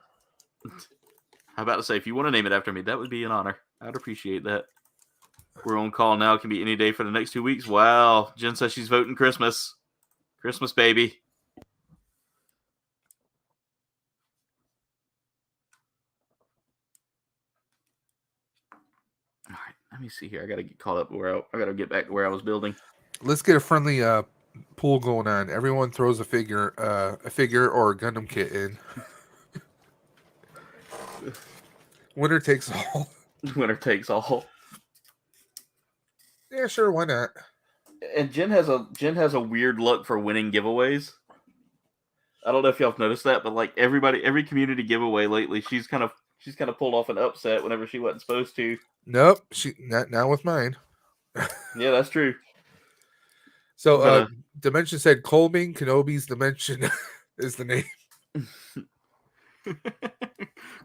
S1: I'm about to say, if you want to name it after me, that would be an honor. I'd appreciate that. We're on call now. It can be any day for the next 2 weeks. Wow. Jen says she's voting Christmas. Christmas, baby. All right. Let me see here. I got to get caught up I got to get back to where I was building.
S3: Let's get a friendly pool going on. Everyone throws a figure or a Gundam kit in. Winner takes all.
S1: Winner takes all.
S3: Yeah, sure, why not?
S1: And Jen has a weird luck for winning giveaways. I don't know if y'all have noticed that, but like every community giveaway lately, she's kind of She's kind of pulled off an upset whenever she wasn't supposed to.
S3: Nope, she not with mine.
S1: Yeah, that's true.
S3: So, Dimension said Kouldbayne Kenobi's Dimension is the name.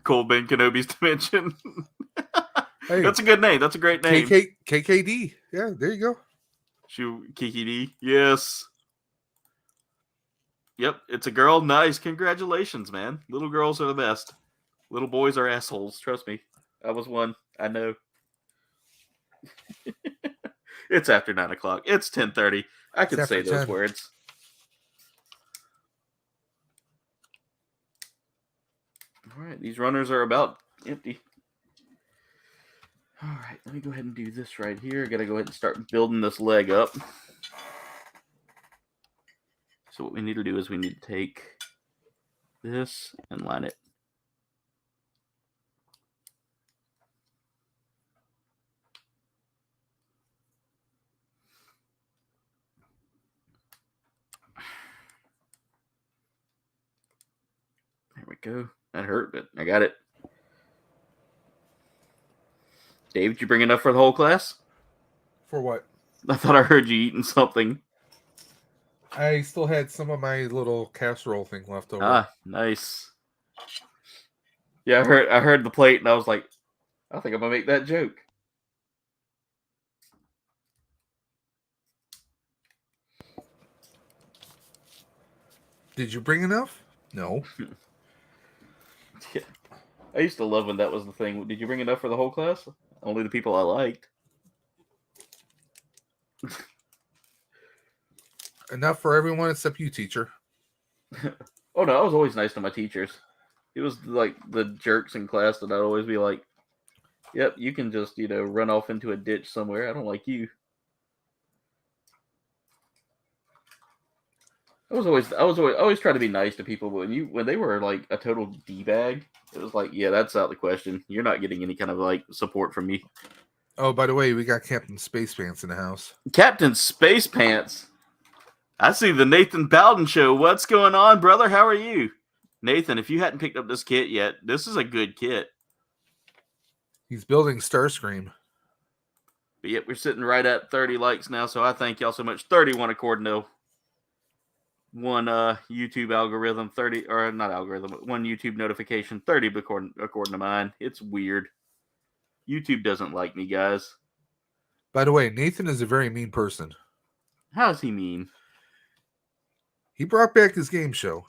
S1: Kouldbayne Kenobi's Dimension.
S3: Hey,
S1: that's a good name. That's a great name.
S3: KKD. Yeah, there you go.
S1: Kiki D. Yes. Yep, it's a girl. Nice. Congratulations, man. Little girls are the best. Little boys are assholes. Trust me. I was one. I know. It's after 9 o'clock. It's 10:30. I can say those
S3: 10.
S1: words. All right, these runners are about empty. All right, let me go ahead and do this right here. I got to go ahead and start building this leg up. So what we need to do is we need to take this and line it. There we go. That hurt, but I got it. Dave, did you bring enough for the whole class?
S3: For what?
S1: I thought I heard you eating something.
S3: I still had some of my little casserole thing left over.
S1: Ah, nice. Yeah, I heard the plate, and I was like, I think I'm gonna make that joke.
S3: Did you bring enough? No.
S1: Yeah. I used to love when that was the thing. Did you bring enough for the whole class? Only the people I liked.
S3: Enough for everyone except you, teacher.
S1: Oh no, I was always nice to my teachers. It was like the jerks in class that I'd always be like, "Yep, you can just run off into a ditch somewhere. I don't like you." I always try to be nice to people, but when they were like a total d-bag, it was like, yeah, that's out of the question. You're not getting any kind of like support from me.
S3: Oh, by the way, we got Captain Space Pants in the house.
S1: Captain Space Pants. I see the Nathan Bowden show. What's going on, brother? How are you? Nathan, if you hadn't picked up this kit yet, this is a good kit.
S3: He's building Starscream.
S1: But yet we're sitting right at 30 likes now, so I thank y'all so much. 31 according to one YouTube algorithm, 30, or not algorithm, but one YouTube notification, 30 according to mine. It's weird. YouTube doesn't like me, guys.
S3: By the way, Nathan is a very mean person.
S1: How does he mean?
S3: He brought back his game show.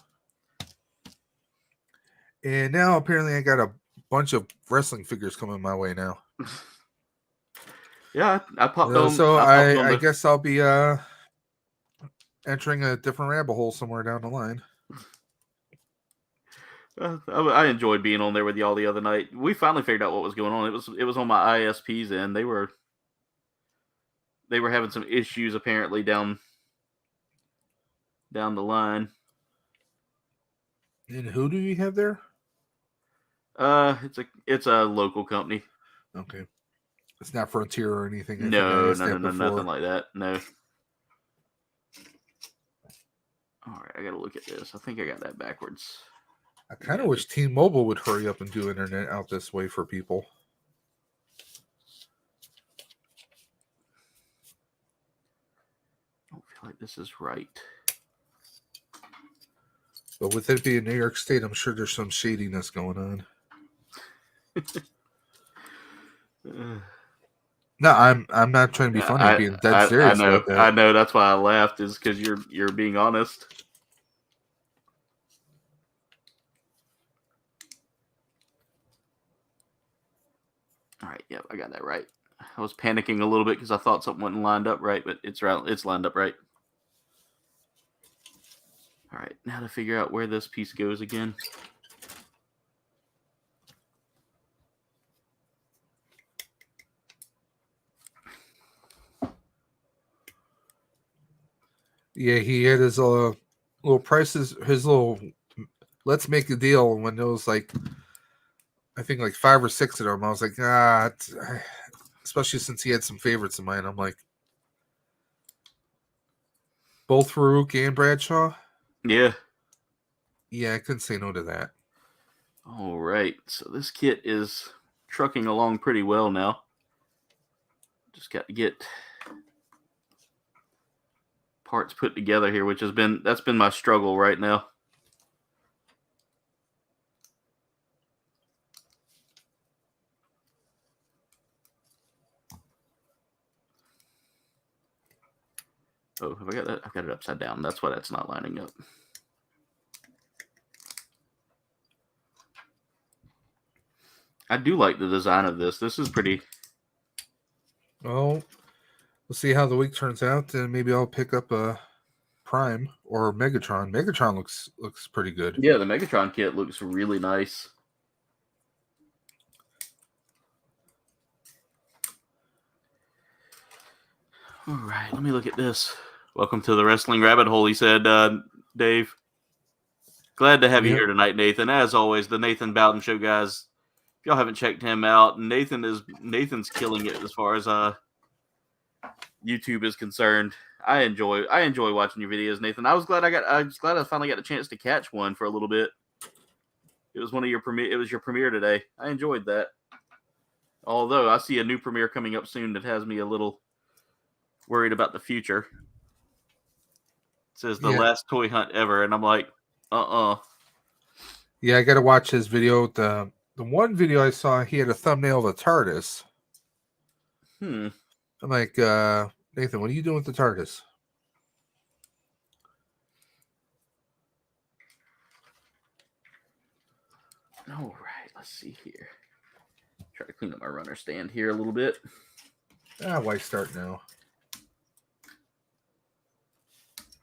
S3: And now apparently I got a bunch of wrestling figures coming my way now.
S1: Yeah, I popped on.
S3: So I guess I'll be entering a different rabbit hole somewhere down the line.
S1: I enjoyed being on there with y'all the other night. We finally figured out what was going on. It was on my ISP's end. They were having some issues apparently down the line.
S3: And who do you have there?
S1: It's a local company.
S3: Okay. It's not Frontier or anything.
S1: No, nothing like that. No. All right, I gotta look at this. I think I got that backwards.
S3: I kind of wish T-Mobile would hurry up and do internet out this way for people.
S1: I don't feel like this is right.
S3: But with it being New York State, I'm sure there's some shadiness going on. No, I'm not trying to be funny. I'm being dead serious.
S1: I know. That's why I laughed. Is because you're being honest. All right. Yep, I got that right. I was panicking a little bit because I thought something wasn't lined up right, but it's lined up right. All right. Now to figure out where this piece goes again.
S3: Yeah, he had his little prices, his little let's make a deal when there was like, I think like 5 or 6 of them. I was like, especially since he had some favorites of mine. I'm like, both Farouk and Bradshaw.
S1: Yeah.
S3: Yeah, I couldn't say no to that.
S1: All right, so this kit is trucking along pretty well now. Just got to get parts put together here, which that's been my struggle right now. Oh, have I got that? I've got it upside down. That's why that's not lining up. I do like the design of this. This is pretty.
S3: Well, we'll see how the week turns out, and maybe I'll pick up a Prime or Megatron. Megatron looks pretty good.
S1: Yeah, the Megatron kit looks really nice. All right, let me look at this. Welcome to the Wrestling Rabbit Hole, he said, Dave. Glad to have you here tonight, Nathan. As always, the Nathan Bowden Show, guys. If y'all haven't checked him out, Nathan's killing it as far as YouTube is concerned. I enjoy watching your videos, Nathan. I was glad I finally got a chance to catch one for a little bit. It was your premiere today. I enjoyed that. Although I see a new premiere coming up soon that has me a little worried about the future. It says the last toy hunt ever, and I'm like,
S3: Yeah, I got to watch his video. The one video I saw, he had a thumbnail of a TARDIS. I'm like, Nathan, what are you doing with the TARDIS?
S1: All right, let's see here. Try to clean up my runner stand here a little bit.
S3: Why start now?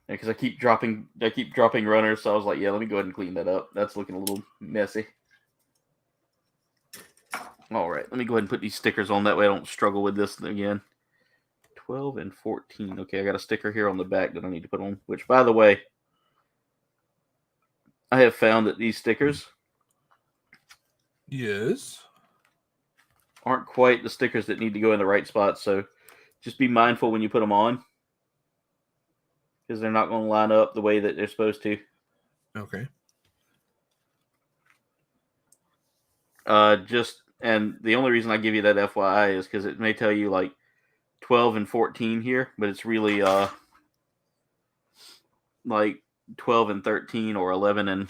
S1: Yeah, because I keep dropping runners, so I was like, yeah, let me go ahead and clean that up. That's looking a little messy. All right, let me go ahead and put these stickers on. That way I don't struggle with this again. 12 and 14. Okay, I got a sticker here on the back that I need to put on, which, by the way, I have found that these stickers aren't quite the stickers that need to go in the right spot, so just be mindful when you put them on, because they're not going to line up the way that they're supposed to.
S3: Okay.
S1: And the only reason I give you that FYI is because it may tell you like 12 and 14 here, but it's really like 12 and 13 or 11 and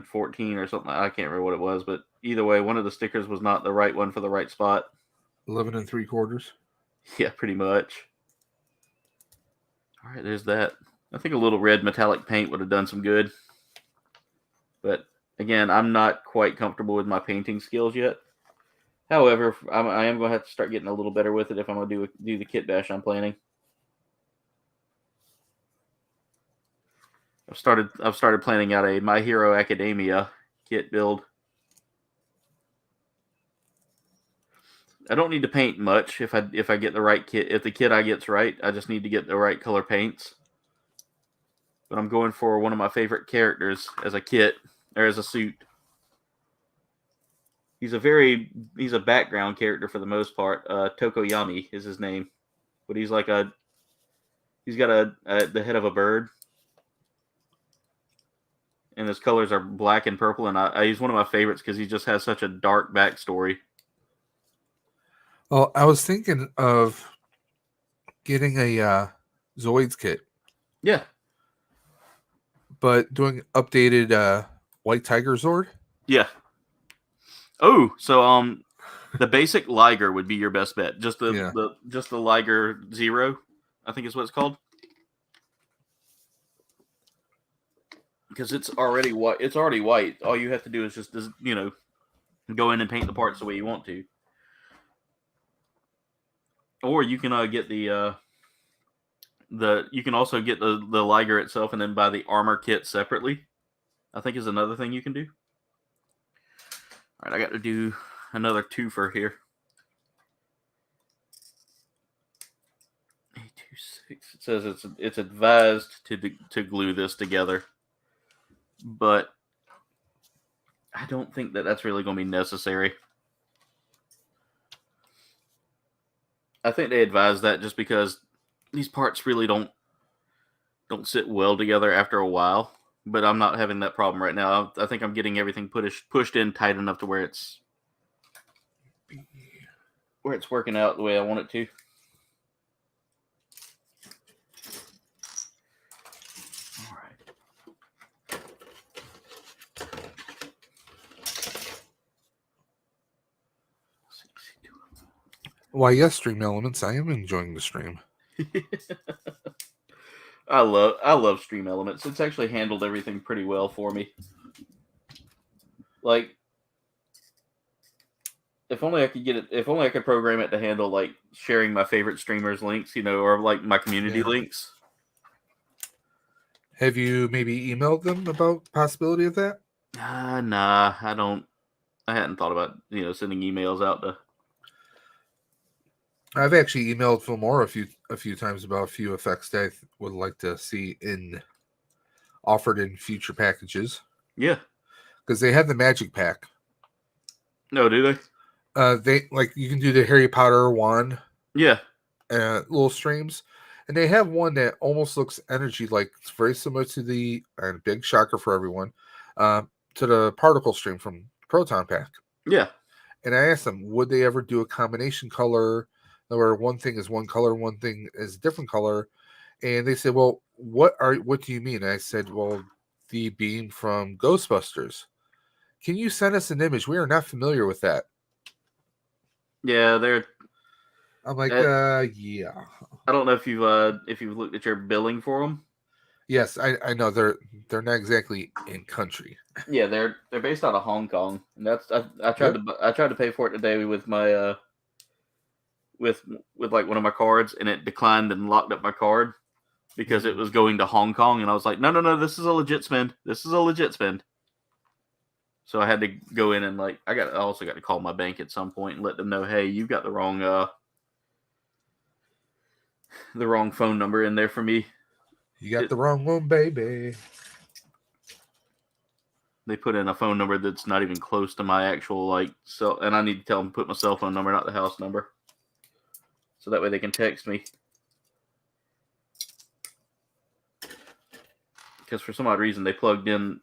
S1: 14 or something. I can't remember what it was, but either way, one of the stickers was not the right one for the right spot.
S3: 11 3/4.
S1: Yeah, pretty much. All right, there's that. I think a little red metallic paint would have done some good. But again, I'm not quite comfortable with my painting skills yet. However, I am going to have to start getting a little better with it if I'm going to do the kit bash I'm planning. I've started planning out a My Hero Academia kit build. I don't need to paint much if I get the right kit. If the kit I get's right, I just need to get the right color paints. But I'm going for one of my favorite characters as a kit or as a suit. He's a background character for the most part. Tokoyami is his name, but he's got the head of a bird, and his colors are black and purple. And he's one of my favorites because he just has such a dark backstory.
S3: Well, I was thinking of getting a Zoids kit.
S1: Yeah.
S3: But doing updated White Tiger Zord?
S1: Yeah. Oh, so the basic Liger would be your best bet. Just the Liger Zero, I think is what it's called. Because it's already white. It's already white. All you have to do is just go in and paint the parts the way you want to. Or you can get you can also get the Liger itself and then buy the armor kit separately. I think is another thing you can do. All right, I got to do another twofer here. 826. It says it's advised to glue this together, but I don't think that's really going to be necessary. I think they advise that just because these parts really don't sit well together after a while. but I'm not having that problem right now. I think I'm getting everything pushed in tight enough to where it's working out the way I want it to. All right.
S3: Why, yes, Stream Elements. I am enjoying the stream.
S1: I love Stream Elements. It's actually handled everything pretty well for me. Like, if only I could get it. If only I could program it to handle like sharing my favorite streamers' links, or like my community links.
S3: Have you maybe emailed them about possibility of that?
S1: Nah, I don't. I hadn't thought about sending emails out to.
S3: I've actually emailed Fillmore a few times about a few effects that I would like to see offered in future packages.
S1: Yeah,
S3: because they have the magic pack.
S1: No, do they?
S3: They you can do the Harry Potter one.
S1: Yeah.
S3: Little streams, and they have one that almost looks energy like it's very similar to the big shocker for everyone, to the particle stream from Proton Pack.
S1: Yeah.
S3: And I asked them, would they ever do a combination color where one thing is one color, one thing is a different color? And they said, well, what do you mean? And I said, well, the beam from Ghostbusters. Can you send us an image? We are not familiar with that.
S1: Yeah, they're.
S3: I'm like, yeah.
S1: I don't know if you've looked at your billing for them.
S3: Yes, I know they're not exactly in country.
S1: Yeah, they're based out of Hong Kong, and that's I tried to pay for it today with my with like one of my cards, and it declined and locked up my card because it was going to Hong Kong, and I was like, no, this is a legit spend. This is a legit spend. So I had to go in and I also got to call my bank at some point and let them know, hey, you got the wrong phone number in there for me.
S3: You got the wrong one, baby.
S1: They put in a phone number that's not even close to my actual and I need to tell them to put my cell phone number, not the house number, so that way they can text me. Because for some odd reason they plugged in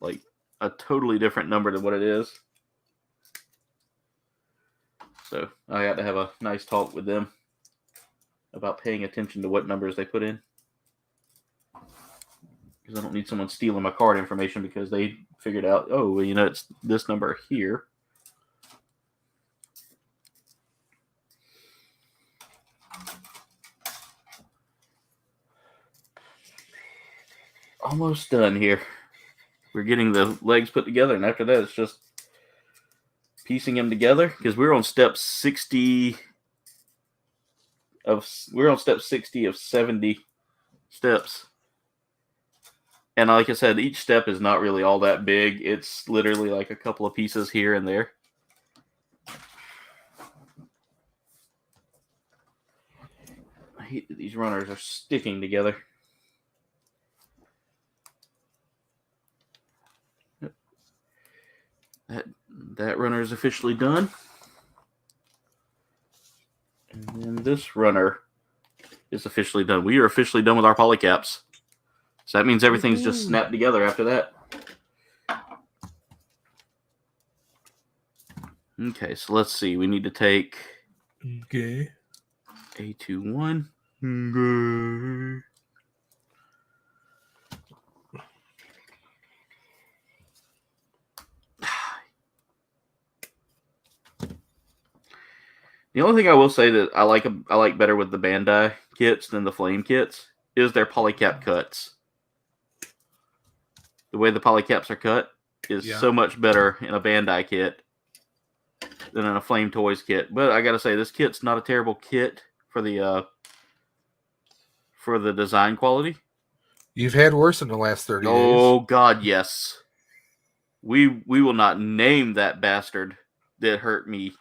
S1: a totally different number than what it is. So I got to have a nice talk with them about paying attention to what numbers they put in. Because I don't need someone stealing my card information because they figured out, oh, well, it's this number here. Almost done here. We're getting the legs put together, and after that, it's just piecing them together because we're on step 60 of 70 steps. And like I said, each step is not really all that big. It's literally like a couple of pieces here and there. I hate that these runners are sticking together. That runner is officially done. And then this runner is officially done. We are officially done with our polycaps. So that means everything's just snapped together after that. Okay, so let's see. We need to take A21. Okay. The only thing I will say that I like better with the Bandai kits than the Flame kits is their polycap cuts. The way the polycaps are cut is so much better in a Bandai kit than in a Flame Toys kit. But I gotta say, this kit's not a terrible kit for the design quality.
S3: You've had worse in the last 30 days.
S1: Oh God, yes. We will not name that bastard that hurt me.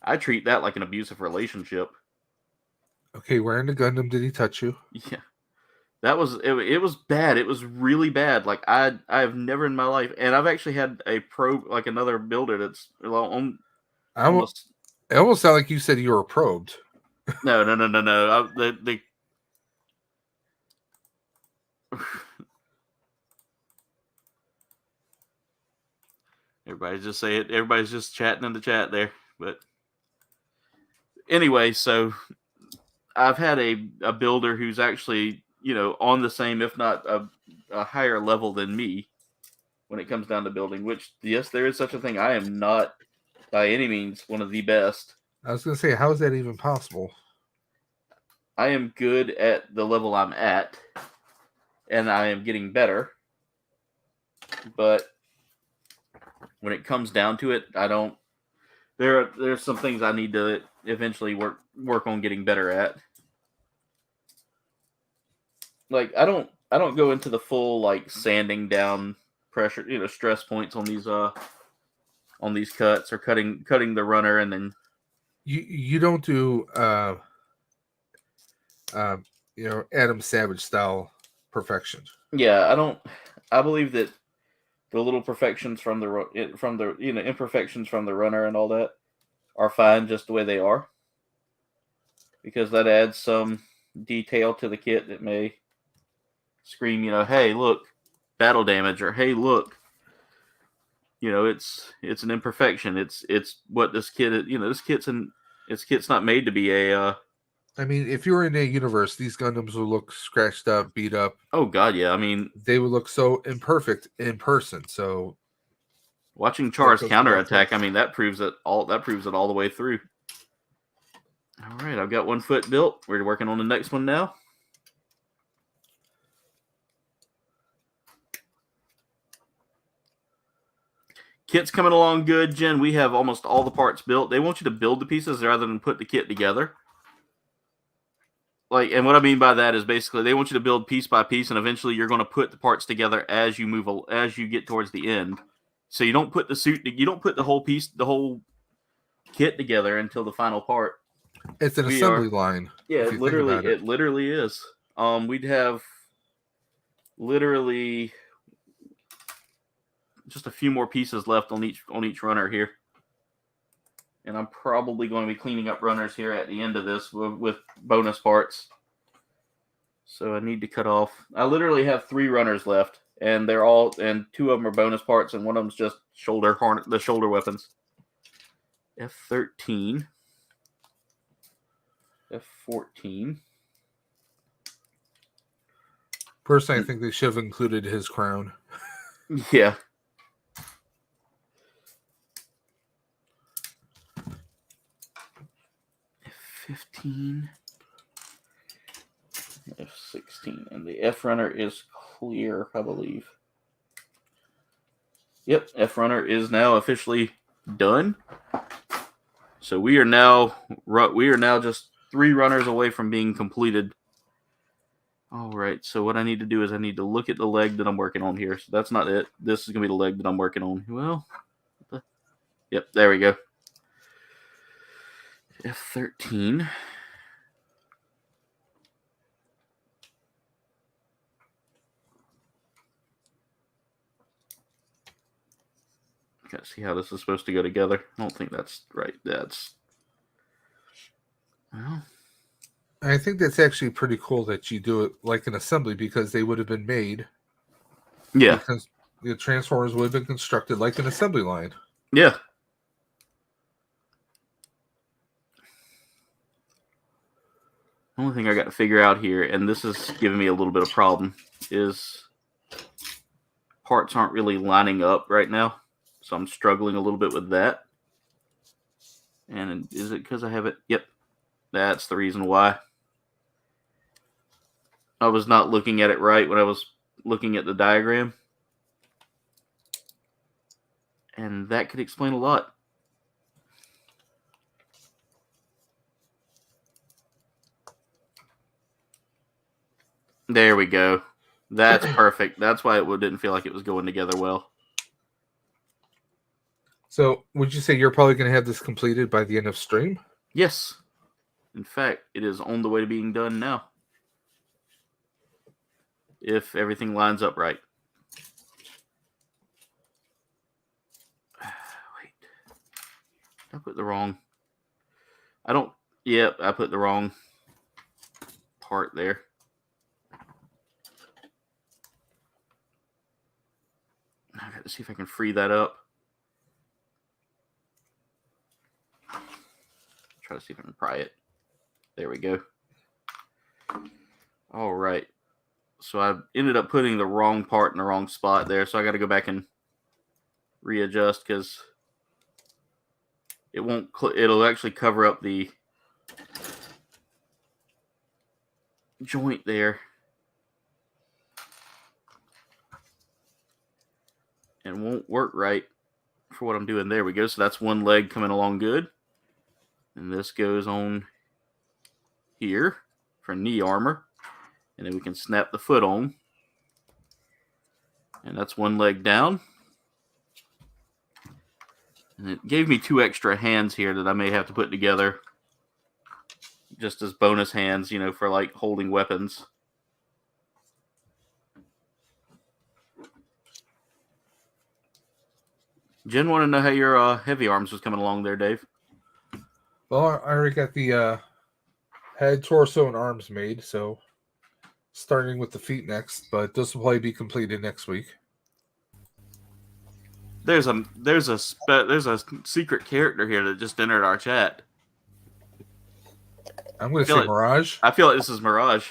S1: I treat that like an abusive relationship.
S3: Okay, where in the Gundam did he touch you?
S1: Yeah. That was it was bad. It was really bad. I've never in my life, and I've actually had a probe, another builder that's on.
S3: It almost sounded like you said you were probed.
S1: No. Everybody's just saying, everybody's just chatting in the chat there. But anyway, so I've had a builder who's actually, on the same, if not a higher level than me when it comes down to building, which, yes, there is such a thing. I am not by any means one of the best.
S3: I was going to say, how is that even possible?
S1: I am good at the level I'm at, and I am getting better. But when it comes down to it, I don't. There's some things I need to eventually work on getting better at. Like I don't go into the full like sanding down pressure, stress points on these cuts or cutting the runner and then
S3: you don't do Adam Savage style perfection.
S1: Yeah, I don't. I believe that the little imperfections from the runner and all that are fine just the way they are, because that adds some detail to the kit that may scream, hey, look, battle damage, or hey, look, it's an imperfection. It's what this kit is. This kit's not made to be a.
S3: I mean, if you were in a universe, these Gundams would look scratched up, beat up.
S1: Oh God, yeah. I mean,
S3: they would look so imperfect in person. So,
S1: watching Char's counterattack, I mean, that proves it all the way through. All right, I've got one foot built. We're working on the next one now. Kit's coming along good, Jen. We have almost all the parts built. They want you to build the pieces rather than put the kit together. And what I mean by that is basically they want you to build piece by piece, and eventually you're going to put the parts together as you get towards the end. So you don't put the whole piece, the whole kit together until the final part.
S3: It's an assembly line.
S1: Yeah, it literally is. We'd have literally just a few more pieces left on each runner here. And I'm probably going to be cleaning up runners here at the end of this with bonus parts. So I need to cut off. I literally have 3 runners left, and 2 of them are bonus parts, and one of them's just the shoulder weapons. F13, F14.
S3: Personally, I think they should have included his crown.
S1: Yeah. F15, F16, and the F runner is clear, I believe. Yep, F runner is now officially done. So we are now just 3 runners away from being completed. All right, so what I need to do is I need to look at the leg that I'm working on here. So that's not it. This is going to be the leg that I'm working on. Well, yep, there we go. F13. Gotta see how this is supposed to go together. I don't think that's right. Well,
S3: I think that's actually pretty cool that you do it like an assembly, because they would have been made.
S1: Yeah.
S3: Because the Transformers would have been constructed like an assembly line.
S1: Yeah. Only thing I got to figure out here, and this is giving me a little bit of problem, is parts aren't really lining up right now. So I'm struggling a little bit with that. And is it because I have it? Yep. That's the reason why. I was not looking at it right when I was looking at the diagram. And that could explain a lot. There we go. That's perfect. That's why it didn't feel like it was going together well.
S3: So, would you say you're probably going to have this completed by the end of stream?
S1: Yes. In fact, it is on the way to being done now. If everything lines up right. Wait. I put the wrong... Yep, I put the wrong part there. right, let's see if I can free that up. Try to see if I can pry it. There we go. All right. So I ended up putting the wrong part in the wrong spot there. So I got to go back and readjust because it won't. It'll actually cover up the joint there. And won't work right for what I'm doing. There we go. So that's one leg coming along good. And this goes on here for knee armor. And then we can snap the foot on. And that's one leg down. And it gave me 2 extra hands here that I may have to put together. Just as bonus hands, you know, for like holding weapons. Jen wanted to know how your heavy arms was coming along there, Dave.
S3: Well, I already got the head, torso, and arms made, so starting with the feet next, but this will probably be completed next week.
S1: There's a secret character here that just entered our chat.
S3: I'm going to say Mirage.
S1: I feel like this is Mirage.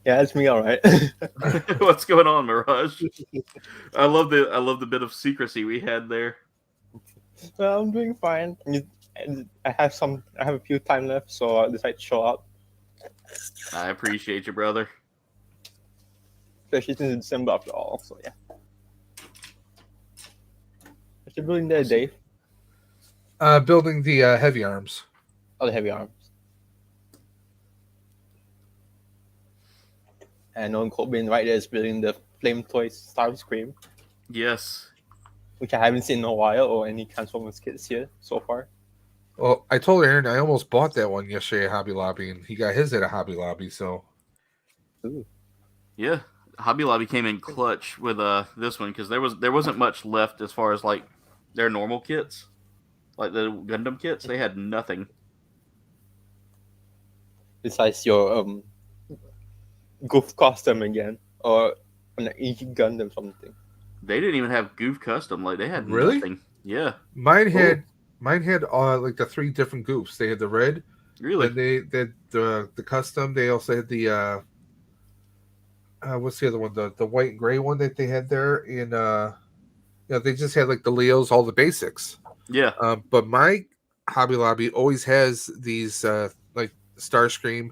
S4: Yeah, it's me, all right.
S1: What's going on, Mirage? I love the bit of secrecy we had there.
S4: Well, I'm doing fine. I have a few time left, so I decided to show up.
S1: I appreciate you, brother.
S4: Especially since it's December after all, so yeah. What you building there, Dave?
S3: Building the heavy arms.
S4: Oh, the heavy arms. And on Kouldbayne right there is building the Flame Toys Starscream,
S1: Yes.
S4: which I haven't seen in a while, or any Transformers kits here so far.
S3: Well, I told Aaron I almost bought that one yesterday at Hobby Lobby, and he got his at a Hobby Lobby, so...
S4: Ooh.
S1: Yeah. Hobby Lobby came in clutch with this one because there wasn't much left as far as like their normal kits, like the Gundam kits. They had nothing.
S4: Besides your Goof costume again, or an EG Gundam something.
S1: They didn't even have Goof custom. Like they had
S3: Really?
S1: nothing. Yeah.
S3: Mine had like the 3 different goofs. They had the red,
S1: Really.
S3: and they had the custom. They also had the what's the other one? The white and gray one that they had there, and they just had like the Leos, all the basics.
S1: Yeah.
S3: But my Hobby Lobby always has these like Starscream,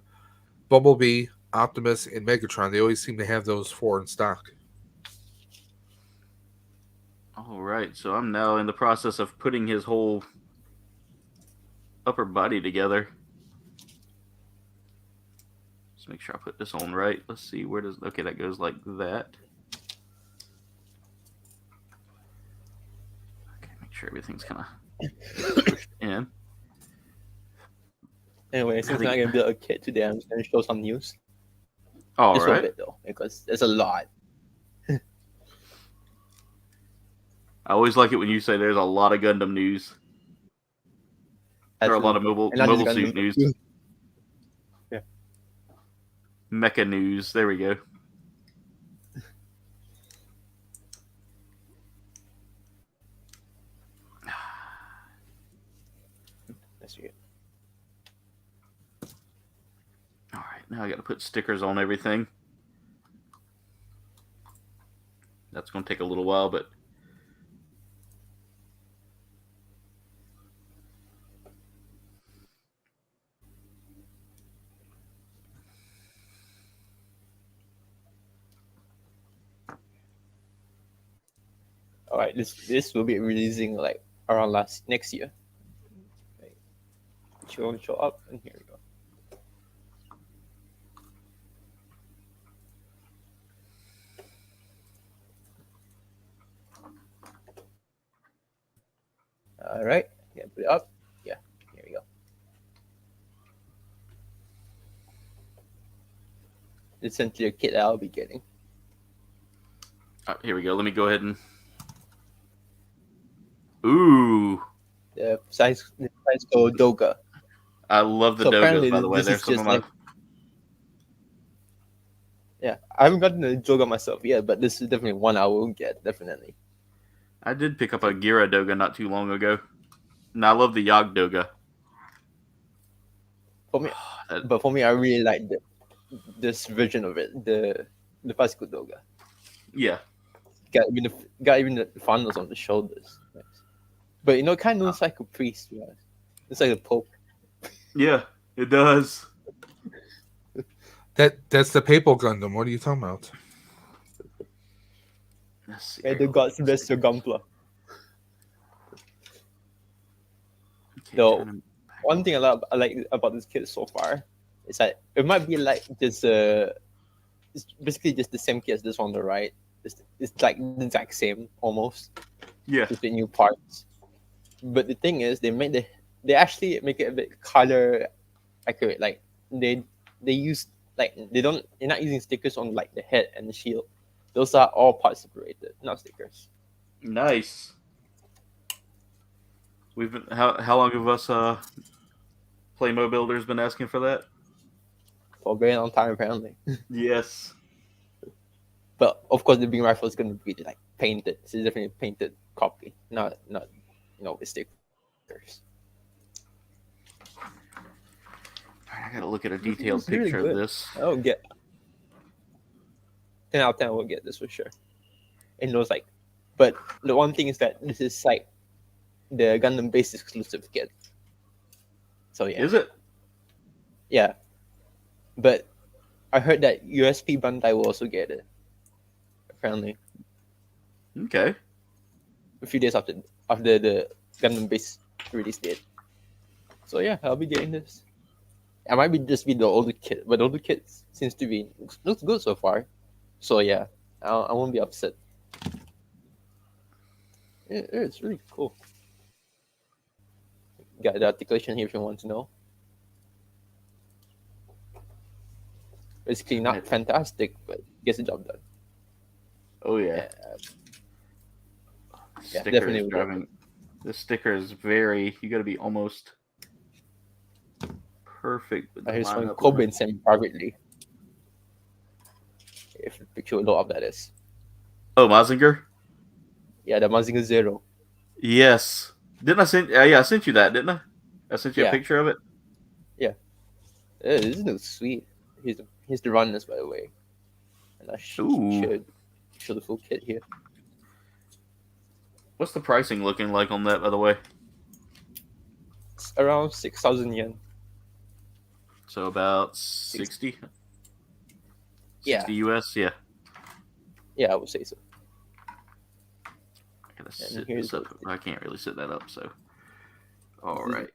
S3: Bumblebee, Optimus, and Megatron. They always seem to have those 4 in stock.
S1: All right. So I'm now in the process of putting his whole upper body together. Let's make sure I put this on right. Let's see, where does... Okay, that goes like that. Okay, make sure everything's kind of pushed in.
S4: Anyway, since I'm not gonna build a kit today, I'm just gonna show some news.
S1: All
S4: Just a
S1: right.
S4: bit though, because there's a lot.
S1: I always like it when you say there's a lot of Gundam news. There are a lot of mobile suit news.
S4: Yeah.
S1: Mecha news. There we go.
S4: That's it.
S1: All right, now I got to put stickers on everything. That's going to take a little while, but
S4: All right, this will be releasing like around next year. Okay. Show up, and here we go. All right, yeah, put it up. Yeah, here we go. Essentially a kit that I'll be getting.
S1: here we go. Let me go ahead and... Ooh.
S4: The size called Doga.
S1: I love the
S4: So
S1: Dogos,
S4: apparently
S1: by the way.
S4: this
S1: They're
S4: is
S1: some of
S4: just
S1: my...
S4: like- Yeah, I haven't gotten a Joga myself yet, but this is definitely one I will get, definitely.
S1: I did pick up a Gira Doga not too long ago. And I love the Yog Doga.
S4: For me,
S1: That-
S4: but for me, I really like this version of it, the Physical Doga.
S1: yeah.
S4: Got even the funnels on the shoulders. Nice. But it kind of looks like a priest. Yeah. It's like a pope.
S1: Yeah, it does.
S3: That's the Papal Gundam. What are you talking about?
S1: Let's see.
S4: May the gods bless your Gunpla. Though, one thing I like about this kit so far is that it might be like this. It's basically just the same kit as this one on the right. It's like the exact same almost.
S1: Yeah.
S4: Just the new parts. But the thing is, they actually make it a bit color accurate. Like they use they're not using stickers on like the head and the shield. Those are all parts separated, not stickers.
S1: Nice. We've been how long have us Playmo builders been asking for that?
S4: For a very long time apparently.
S1: Yes.
S4: But of course the beam rifle is gonna be like painted. It's definitely a painted copy, not with stickers.
S1: I gotta look at a detailed
S4: It's really
S1: picture of
S4: good.
S1: this.
S4: I'll get 10 out of 10. I will get this for sure. It knows like, but the one thing is that this is like the Gundam base exclusive kit. So yeah,
S1: Is it?
S4: yeah. But I heard that USP Bandai will also get it. Apparently,
S1: Okay.
S4: a few days after the Gundam base release date. So yeah, I'll be getting this. I might just be the older kit, but the older kit seems to be looks good so far. So yeah, I won't be upset. It's really cool. Got the articulation here if you want to know. Basically, not fantastic, but gets the job done.
S1: Oh yeah.
S4: Yeah,
S1: Sticker
S4: definitely
S1: is
S4: would
S1: driving. This sticker is very. You got to be almost perfect with the
S4: I heard someone
S1: lineup.
S4: Kouldbayne sent me privately. If the picture will load up, that is.
S1: Oh, Mazinger.
S4: Yeah, the Mazinger Zero.
S1: Yes. Didn't I send? Yeah, I sent you that, didn't I? I sent you a
S4: Yeah.
S1: picture of it.
S4: This looks sweet. Here's the runners, by the way. And I
S1: Ooh.
S4: should show the full kit here.
S1: What's the pricing looking like on that, by the way?
S4: It's around 6,000 yen.
S1: So about 60?
S4: Yeah.
S1: 60 US? Yeah.
S4: Yeah, I would say so.
S1: I gotta
S4: And
S1: sit
S4: here's
S1: this up. I can't really sit that up, so. All right.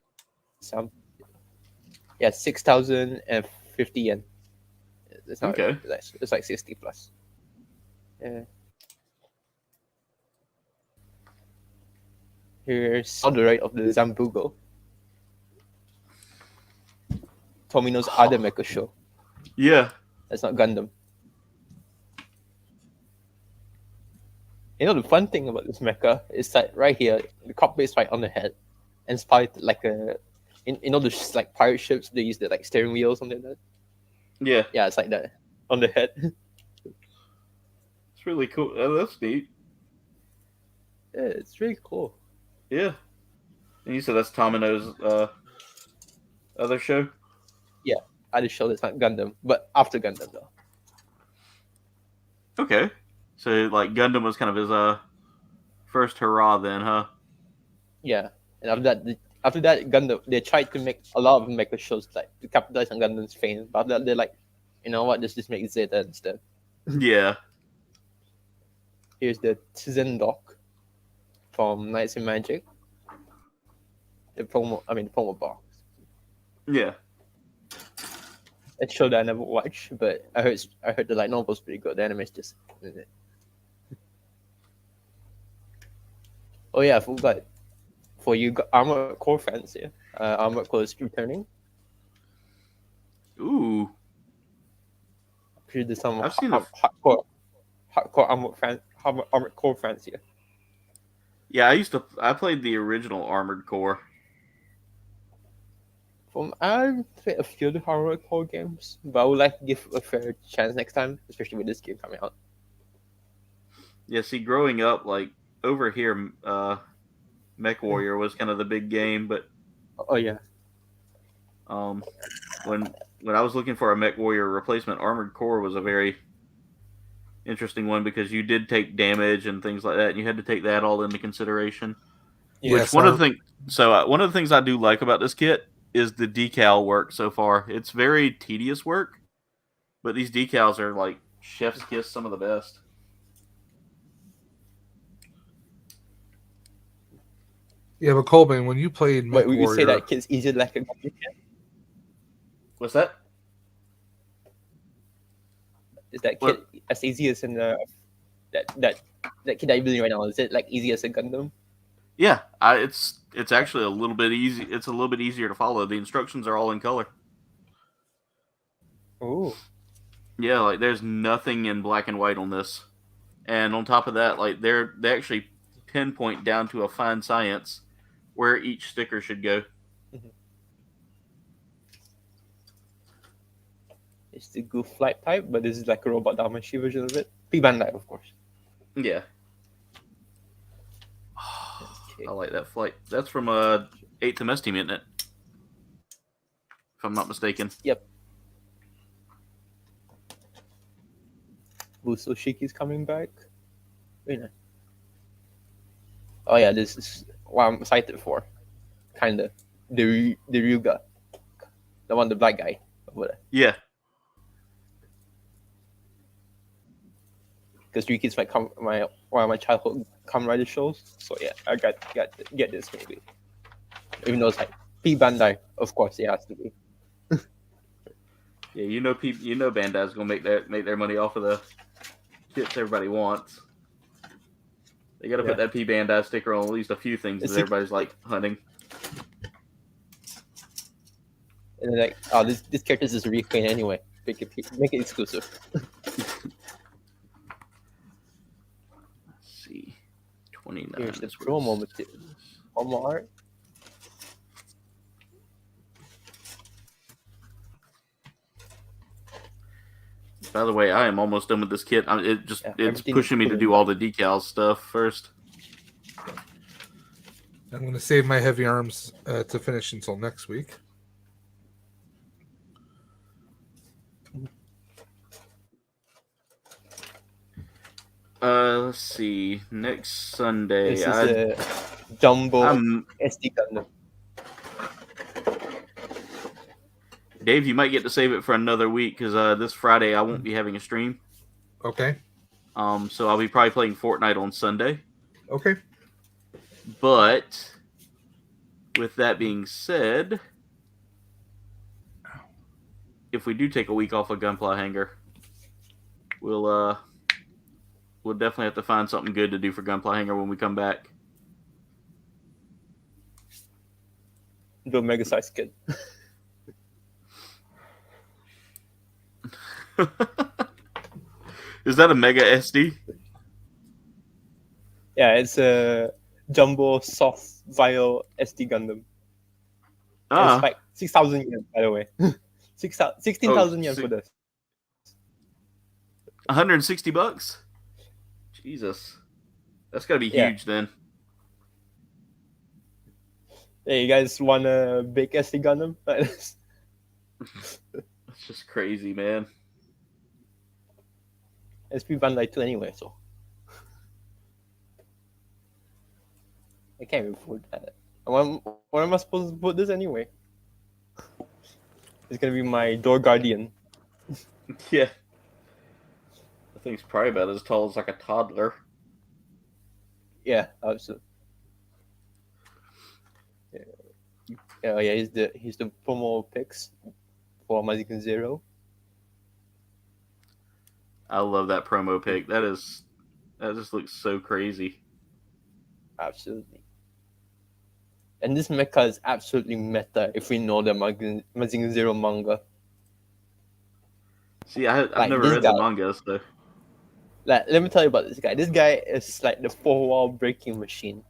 S4: Some. Yeah, 6,050 yen. It's not
S1: Okay.
S4: it's like 60 plus. Yeah. Here's on the right of the Zambugo. Tomino's other mecha show.
S1: Yeah.
S4: That's not Gundam. You know the fun thing about this mecha is that right here, the cockpit is right on the head, and it's probably like the like pirate ships they use the like steering wheel or something like that.
S1: Yeah.
S4: Yeah, it's like that on the head.
S1: It's really cool. That's neat.
S4: Yeah, it's really cool.
S1: Yeah. And you said that's Tomino's other show?
S4: I just showed it's not Gundam, but after Gundam though.
S1: Okay. So, like, Gundam was kind of his first hurrah then, huh?
S4: Yeah, and after that Gundam, they tried to make a lot of mecha shows like to capitalize on Gundam's fame, but after that they're like, you know what, just make Zeta instead.
S1: Yeah.
S4: Here's the Tzendok from Knights and Magic. The promo box.
S1: Yeah.
S4: A show that I never watched, but I heard the light novel's pretty good. The anime is just. Oh yeah, I forgot. For you Armored Core fans here, Armored Core is returning.
S1: Ooh.
S4: I'm sure there's some
S1: I've seen
S4: hardcore Armored Core fans here.
S1: Yeah, I played the original Armored Core.
S4: I've played a few of the horror core games, but I would like to give a fair chance next time, especially with this game coming out.
S1: Yeah, see, growing up, like over here, Mech Warrior was kind of the big game, but
S4: Oh yeah,
S1: um, when I was looking for a Mech Warrior replacement, Armored Core was a very interesting one because you did take damage and things like that, and you had to take that all into consideration.
S3: Yes,
S1: One of the things, one of the things I do like about this kit is the decal work so far. It's very tedious work, but these decals are like chef's kiss, some of the best.
S3: yeah, but Kouldbayne, when you played Mech
S4: but we
S3: Warrior,
S4: say that kid's easier like a gun.
S1: What's that?
S4: Is that kid as easy as in the that kid that you're building right now? Is it like easy as a Gundam?
S1: Yeah, it's actually a little bit easy. It's a little bit easier to follow. The instructions are all in color.
S4: Oh,
S1: Yeah, like there's nothing in black and white on this, and on top of that, like they actually pinpoint down to a fine science where each sticker should go.
S4: it's the goof flight type, but this is like a robot Damashi version of it. P Bandai, of course.
S1: Yeah.
S4: Okay.
S1: I like that flight. That's from 8th MS team, isn't it? If I'm not mistaken.
S4: Yep. Buso Shiki's coming back. Very nice. Oh yeah, this is what I'm excited for. Kinda. The Ryuga. The one, the black guy.
S1: Yeah.
S4: Because Riki's one of my childhood Kamen Rider shows. So yeah, I got to get this maybe. Even though it's like P Bandai, of course it has to be.
S1: Yeah, you know Bandai's gonna make their money off of the kits everybody wants. They gotta put that P Bandai sticker on at least a few things that everybody's like hunting.
S4: And they're like, oh, this character is a repaint anyway. Make it exclusive.
S1: Let's see. 29.
S4: Here's the promo material. Promo art.
S1: By the way, I am almost done with this kit. It's pushing me to do all the decal stuff first.
S3: I'm going to save my heavy arms to finish until next week.
S1: Let's see. Next Sunday,
S4: This is a jumbo SD Gundam.
S1: Dave, you might get to save it for another week because this Friday I won't be having a stream.
S3: Okay.
S1: So I'll be probably playing Fortnite on Sunday.
S3: Okay.
S1: But with that being said, if we do take a week off of Gunpla Hangar, we'll definitely have to find something good to do for Gunpla Hangar when we come back.
S4: Do a mega size kid.
S1: Is that a Mega SD?
S4: Yeah, it's a jumbo soft vial SD Gundam. It's like 6,000 yen, by the way. 16,000 yen for this.
S1: $160? Jesus. That's gotta be huge then.
S4: Hey, you guys want a big SD Gundam?
S1: That's just crazy, man.
S4: It's P Bandai 2 anyway, so I can't even afford that. Where am I supposed to put this anyway? It's gonna be my door guardian.
S1: Yeah. I think it's probably about as tall as like a toddler.
S4: Yeah, absolutely. Yeah, here's the promo pics for Mazinger Zero.
S1: I love that promo pic. That just looks so crazy.
S4: Absolutely. And this mecha is absolutely meta if we know the Mazinger Zero manga.
S1: See, I've never read the manga, so.
S4: Let me tell you about this guy. This guy is like the four-wall breaking machine.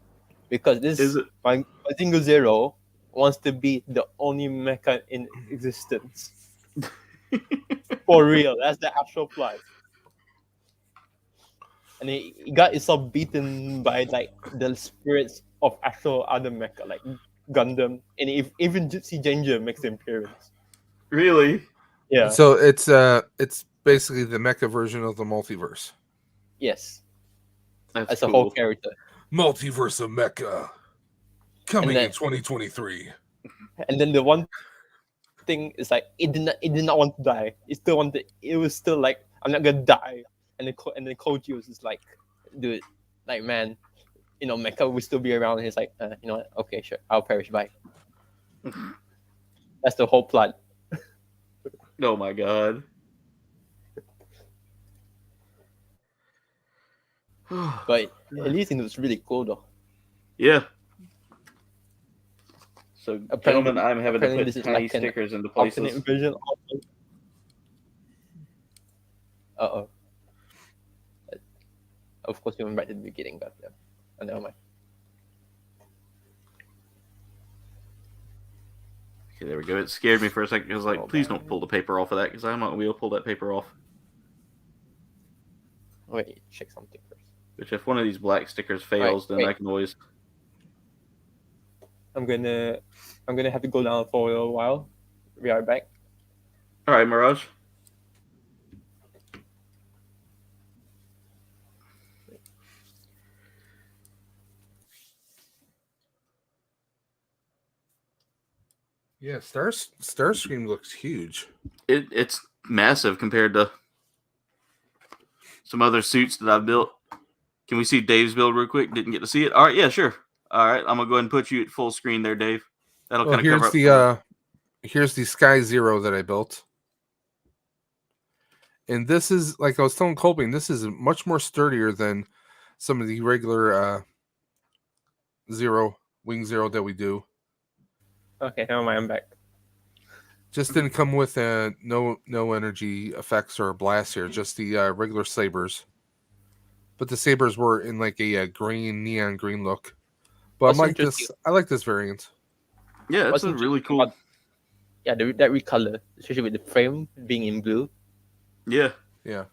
S4: Because this Mazinger Zero wants to be the only mecha in existence. For real, that's the actual plot. And he got himself beaten by like the spirits of actual other mecha, like Gundam, and even Gypsy Ginger makes an appearance.
S1: Really?
S4: Yeah.
S3: So it's basically the mecha version of the multiverse.
S4: Yes.
S1: That's
S4: As a
S1: cool.
S4: whole character.
S3: Multiverse of mecha coming
S4: then-
S3: in 2023.
S4: And then the one thing is like it did not want to die. It was still like, I'm not gonna die. And then Koji was just like, dude, like, man, Mecha will still be around. And he's like, you know what? Okay, sure, I'll perish. Bye. That's the whole plot.
S1: Oh my god.
S4: But at least it was really cool though.
S1: Yeah. So,
S4: Apparently-
S1: gentlemen, I'm having to
S4: apparently
S1: put
S4: this is
S1: tiny
S4: like an
S1: stickers into
S4: Alternate
S1: places.
S4: version. Uh-oh. Of course, we went back to the beginning, but yeah. Oh, never mind.
S1: Okay, there we go. It scared me for a second. I was like,
S4: Oh,
S1: please
S4: man.
S1: don't pull the paper off of that, because I'm not going to be able to pull that paper off.
S4: Wait, check something first.
S1: Which, if one of these black stickers fails, then
S4: wait.
S1: I can always...
S4: I'm gonna have to go down for a little while. We are back.
S1: All right, Mirage.
S3: Yeah, Starscream looks huge.
S1: It's massive compared to some other suits that I've built. Can we see Dave's build real quick? Didn't get to see it. All right, yeah, sure. All right, I'm gonna go ahead and put you at full screen there, Dave. That'll
S3: Well,
S1: kind of cover
S3: here's
S1: up.
S3: here's the Sky Zero that I built. And this is, like I was telling Kouldbayne, this is much more sturdier than some of the regular Wing Zero that we do.
S4: Okay, never mind. I'm back.
S3: Just didn't come with no energy effects or a blast here, just the regular sabers. But the sabers were in like a neon green look. But
S4: What's
S3: I like
S4: interesting-
S3: this variant.
S1: Yeah, it's
S4: What's
S1: a really
S4: interesting
S1: cool.
S4: about- Yeah, that recolor, especially with the frame being in blue.
S1: Yeah.
S3: Yeah.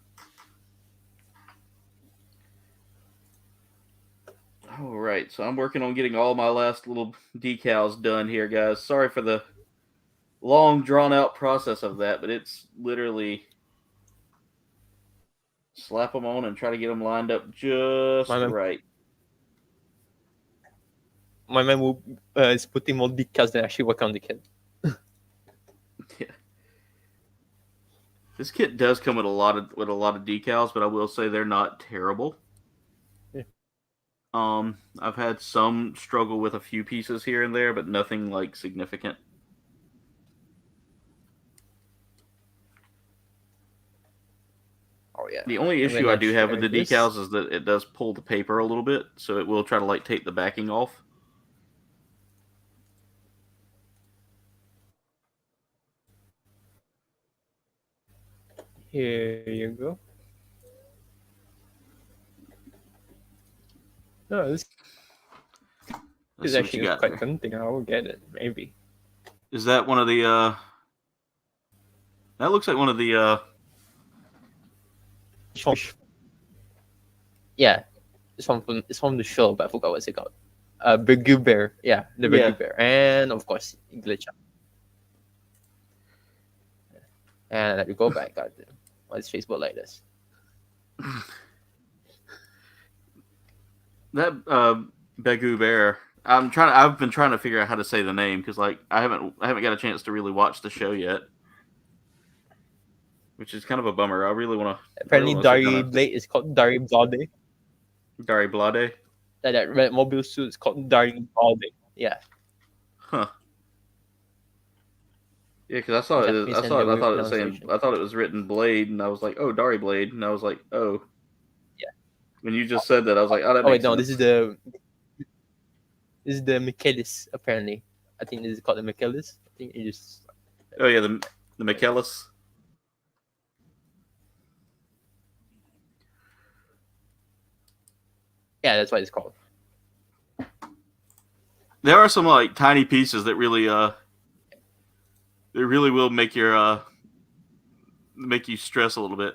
S1: All right, so I'm working on getting all my last little decals done here, guys. Sorry for the long, drawn-out process of that, but it's literally slap them on and try to get them lined up just
S4: My man-
S1: right.
S4: My man is putting more decals than actually work on the kit.
S1: Yeah. This kit does come with a lot of decals, but I will say they're not terrible.
S4: Yeah.
S1: I've had some struggle with a few pieces here and there, but nothing like significant.
S4: Oh yeah.
S1: The only
S4: I'm
S1: issue
S4: gonna
S1: I do have with the
S4: share this.
S1: decals is that it does pull the paper a little bit, so it will try to like take the backing off.
S4: Here you go. No, this
S1: Let's
S4: is
S1: see what
S4: actually
S1: you got
S4: quite
S1: there.
S4: tempting. I will get it, maybe.
S1: Is that one of the that looks like one of the
S4: Yeah, it's from the show, but I forgot what's it called. Bergu Bear. Yeah, the Bergu
S1: Yeah.
S4: Bear, and of course Glitch Up. And let me go back. Goddamn, why is Facebook like this?
S1: that Begu Bear. I've been trying to figure out how to say the name because like I haven't got a chance to really watch the show yet, which is kind of a bummer. I really want to.
S4: Apparently, Dari Blade is called Dari Blade.
S1: Dari Blade.
S4: That red mobile suit is called Dari Blade. Yeah.
S1: Huh. Yeah, because I saw it.
S4: Japanese
S1: I
S4: and
S1: saw it.
S4: the
S1: I thought it
S4: weird
S1: was saying.
S4: pronunciation.
S1: I thought it was written Blade, and I was like, oh, Dari Blade, and I was like, oh.
S4: Yeah.
S1: When you just said that, I was like, oh, that
S4: Oh wait,
S1: makes
S4: no,
S1: sense.
S4: this is the Michaelis. Apparently, I think this is called the Michaelis. I think it just.
S1: Oh yeah, the Michaelis.
S4: Yeah, that's what it's called.
S1: There are some like tiny pieces that really will make your make you stress a little bit.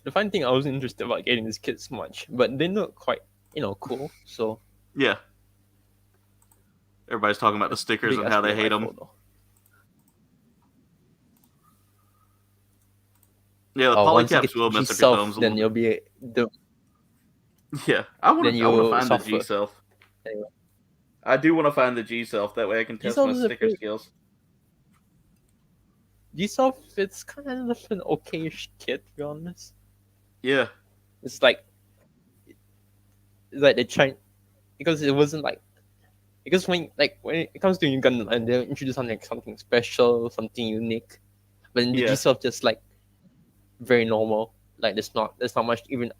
S4: The funny thing, I wasn't interested about getting these kits much, but they look quite, cool. So
S1: Yeah. Everybody's talking about the stickers and how they hate them. Yeah, the polycaps will mess up your thumbs a
S4: then
S1: little
S4: you'll
S1: bit.
S4: be
S1: Yeah, I want
S4: then
S1: to
S4: you'll
S1: find the
S4: suffer.
S1: G self.
S4: Anyway.
S1: I do want to find the G self. That way I can test my
S4: G-Self is a
S1: sticker
S4: pretty-
S1: skills.
S4: G-Self, it's kind of an okayish kit, to be honest.
S1: Yeah,
S4: It's like they're trying, because it wasn't like, because when it comes to new Gunpla, they'll introduce something special, something unique, but in the
S1: Yeah.
S4: G-Self just like very normal. Like there's not much even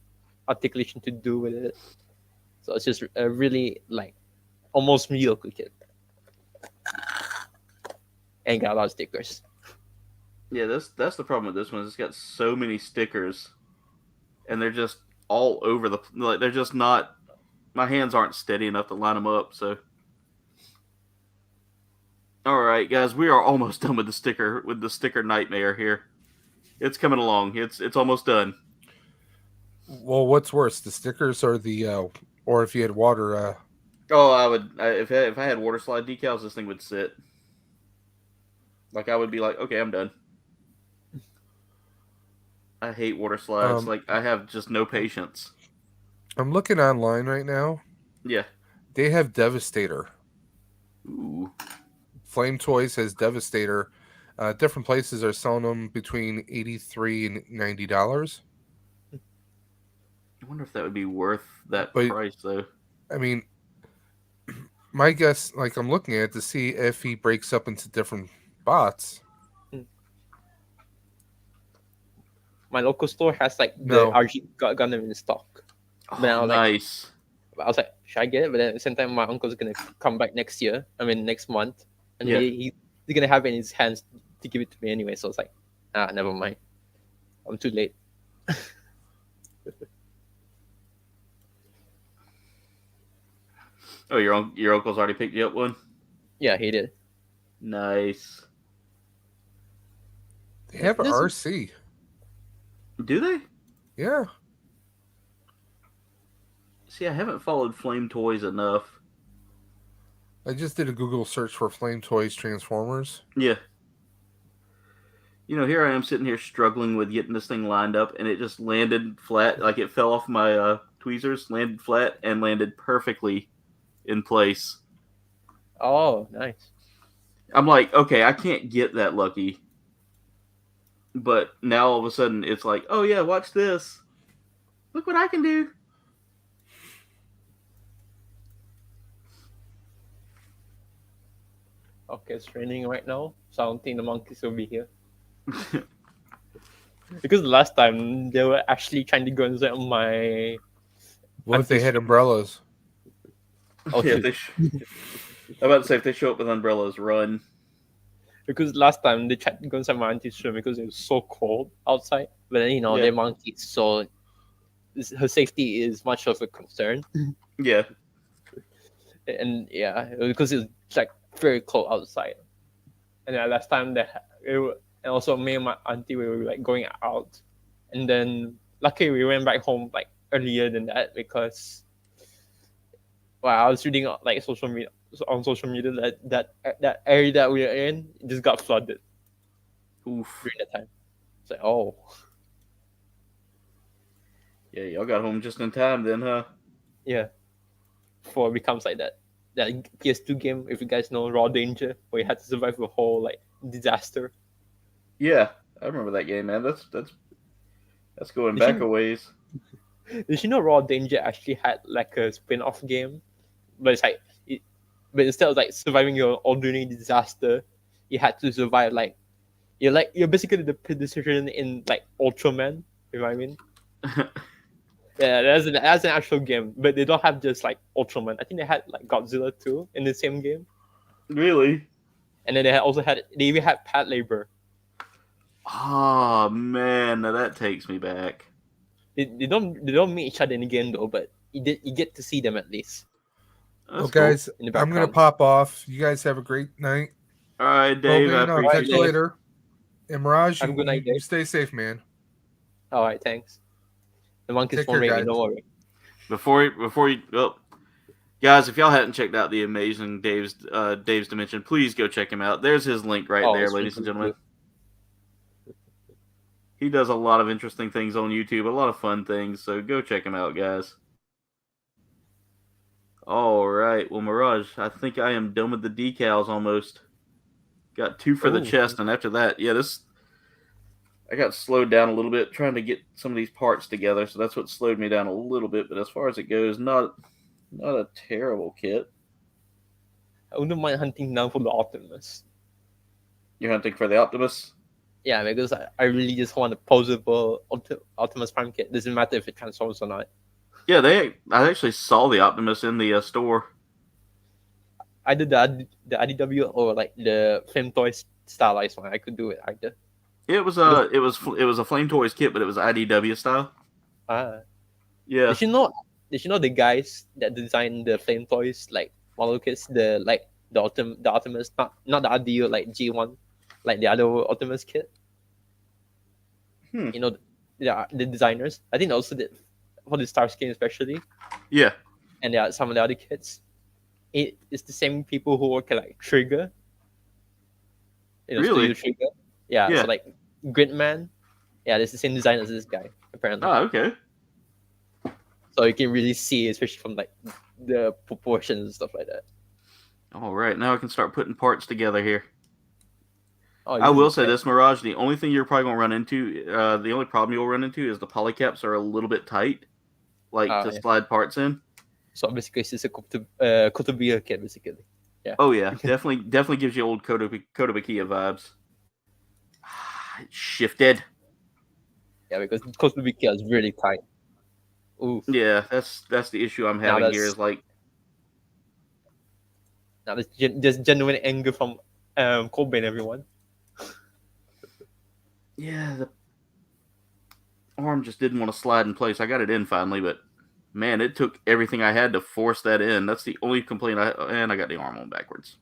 S4: articulation to do with it, so it's just a really like almost mediocre kit, and got a lot of stickers.
S1: yeah. That's the problem with this one. It's got so many stickers, and they're just all over the like. They're just not. My hands aren't steady enough to line them up. So, all right, guys, we are almost done with the sticker nightmare here. It's coming along. It's almost done.
S3: Well, what's worse, the stickers or or if you had water?
S1: Oh, I would if I had water slide decals, this thing would sit. Like I would be like, okay, I'm done. I hate water slides. Like I have just no patience.
S3: I'm looking online right now.
S1: Yeah.
S3: They have Devastator.
S1: Ooh.
S3: Flame Toys has Devastator. Different places are selling them between $83 and $90.
S1: I wonder if that would be worth that
S3: But-
S1: price though.
S3: I mean, my guess, like I'm looking at it to see if he breaks up into different bots.
S4: My local store has like the
S3: No.
S4: RG Gundam in stock. But I
S1: Oh,
S4: was like-
S1: nice.
S4: I was like, should I get it? But then at the same time, my uncle's gonna come back next month, and
S1: Yeah.
S4: he's gonna have it in his hands to give it to me anyway. So it's like, never mind. I'm too late.
S1: Oh, your uncle's already picked you up one?
S4: Yeah, he did.
S1: Nice.
S3: They have an
S4: This-
S3: RC.
S1: Do they?
S3: Yeah.
S1: See, I haven't followed Flame Toys enough.
S3: I just did a Google search for Flame Toys Transformers.
S1: Yeah. You know, here I am sitting here struggling with getting this thing lined up, and it just landed flat. Like it fell off my tweezers, landed flat, and landed perfectly in place.
S4: Oh, nice.
S1: I'm like, okay, I can't get that lucky. But now all of a sudden, it's like, oh yeah, watch this. Look what I can do.
S4: Okay, it's raining right now, so I don't think the monkeys will be here. Because last time they were actually trying to go inside my.
S3: What if they had umbrellas?
S4: Oh,
S1: Yeah,
S4: shoot.
S1: I'm about to say, if they show up with umbrellas, run.
S4: Because last time they tried to go inside my auntie's room because it was so cold outside. But then
S1: Yeah.
S4: they're monkeys, so her safety is much of a concern.
S1: Yeah.
S4: And yeah, because it's like very cold outside. And then last time and also me and my auntie we were like going out, and then luckily we went back home like earlier than that because I was reading like on social media that area that we were in just got flooded
S1: Oof.
S4: during that time. It's like, oh
S1: Yeah, y'all got home just in time then, huh?
S4: yeah, before it becomes like that PS2 game, if you guys know, Raw Danger, where you had to survive a whole like disaster.
S1: Yeah, I remember that game, man. That's going
S4: Did
S1: back
S4: you-
S1: a ways.
S4: Did you know Raw Danger actually had like a spin-off game? But it's like, but instead of like surviving your ordinary disaster, you had to survive like you're basically the pedestrian in like Ultraman. You know what I mean? Yeah, that's an actual game, but they don't have just like Ultraman. I think they had like Godzilla too in the same game,
S1: Really?
S4: and then they even had Pad Labor.
S1: Oh man, now that takes me back.
S4: They don't meet each other in the game though, but you get to see them at least
S1: That's
S3: Well,
S1: cool.
S3: guys,
S4: in the
S3: I'm gonna
S4: background.
S3: pop off. You guys have a great night.
S1: All right, Dave. I
S3: Kouldbayne, I'll
S1: appreciate
S3: catch you
S1: it.
S3: later. And Mirage,
S4: Have a good night,
S3: you
S4: Dave.
S3: stay safe, man.
S4: All right, thanks. The monkey's
S3: Take
S4: phone
S3: care,
S4: ringing.
S3: guys.
S4: Don't worry.
S1: Before you, well, guys, if y'all hadn't checked out the amazing Dave's Dimension, please go check him out. There's his link right there,
S4: It's
S1: ladies and
S4: really
S1: gentlemen. He does a lot of interesting things on YouTube, a lot of fun things. So go check him out, guys. All right, well, Mirage, I think I am done with the decals almost. Got 2 for the
S4: Ooh.
S1: chest, and after that, yeah, I got slowed down a little bit trying to get some of these parts together, so that's what slowed me down a little bit. But as far as it goes, not a terrible kit.
S4: I wouldn't mind hunting down for the Optimus.
S1: You're hunting for the Optimus?
S4: Yeah, because I really just want a posable Optimus Prime kit. Doesn't matter if it transforms or not.
S1: Yeah, I actually saw the Optimus in the store.
S4: Either the IDW or like the Flame Toys stylized one. I could do it either.
S1: It was a Flame Toys kit, but it was IDW style. Yeah.
S4: Did you know the guys that designed the Flame Toys like model kits, the Optimus, not the IDU like G1, like the other Optimus kit? You know, the designers. I think they also did for the Starscream especially.
S1: Yeah.
S4: And there are some of the other kits. It's the same people who work at like Trigger.
S1: Really?
S4: Studio Trigger. Yeah. So like Gridman. Yeah, it's the same design as this guy apparently.
S1: Oh, okay.
S4: So you can really see, especially from like the proportions and stuff like that.
S1: All right, now I can start putting parts together here.
S4: Oh,
S1: I will say this, Mirage, the only thing you're probably going to run into, the only problem you'll run into is the polycaps are a little bit tight, to slide parts in.
S4: So basically, it's just a Kouldbayne kit, basically. Yeah.
S1: Oh, yeah. definitely gives you old Kouldbayne vibes. It shifted.
S4: Yeah, because Kouldbayne is really tight. Oof.
S1: Yeah, that's the issue I'm having here is like...
S4: Now, there's genuine anger from Kouldbayne, everyone.
S1: Yeah, the arm just didn't want to slide in place. I got it in finally, but man, it took everything I had to force that in. That's the only complaint and I got the arm on backwards.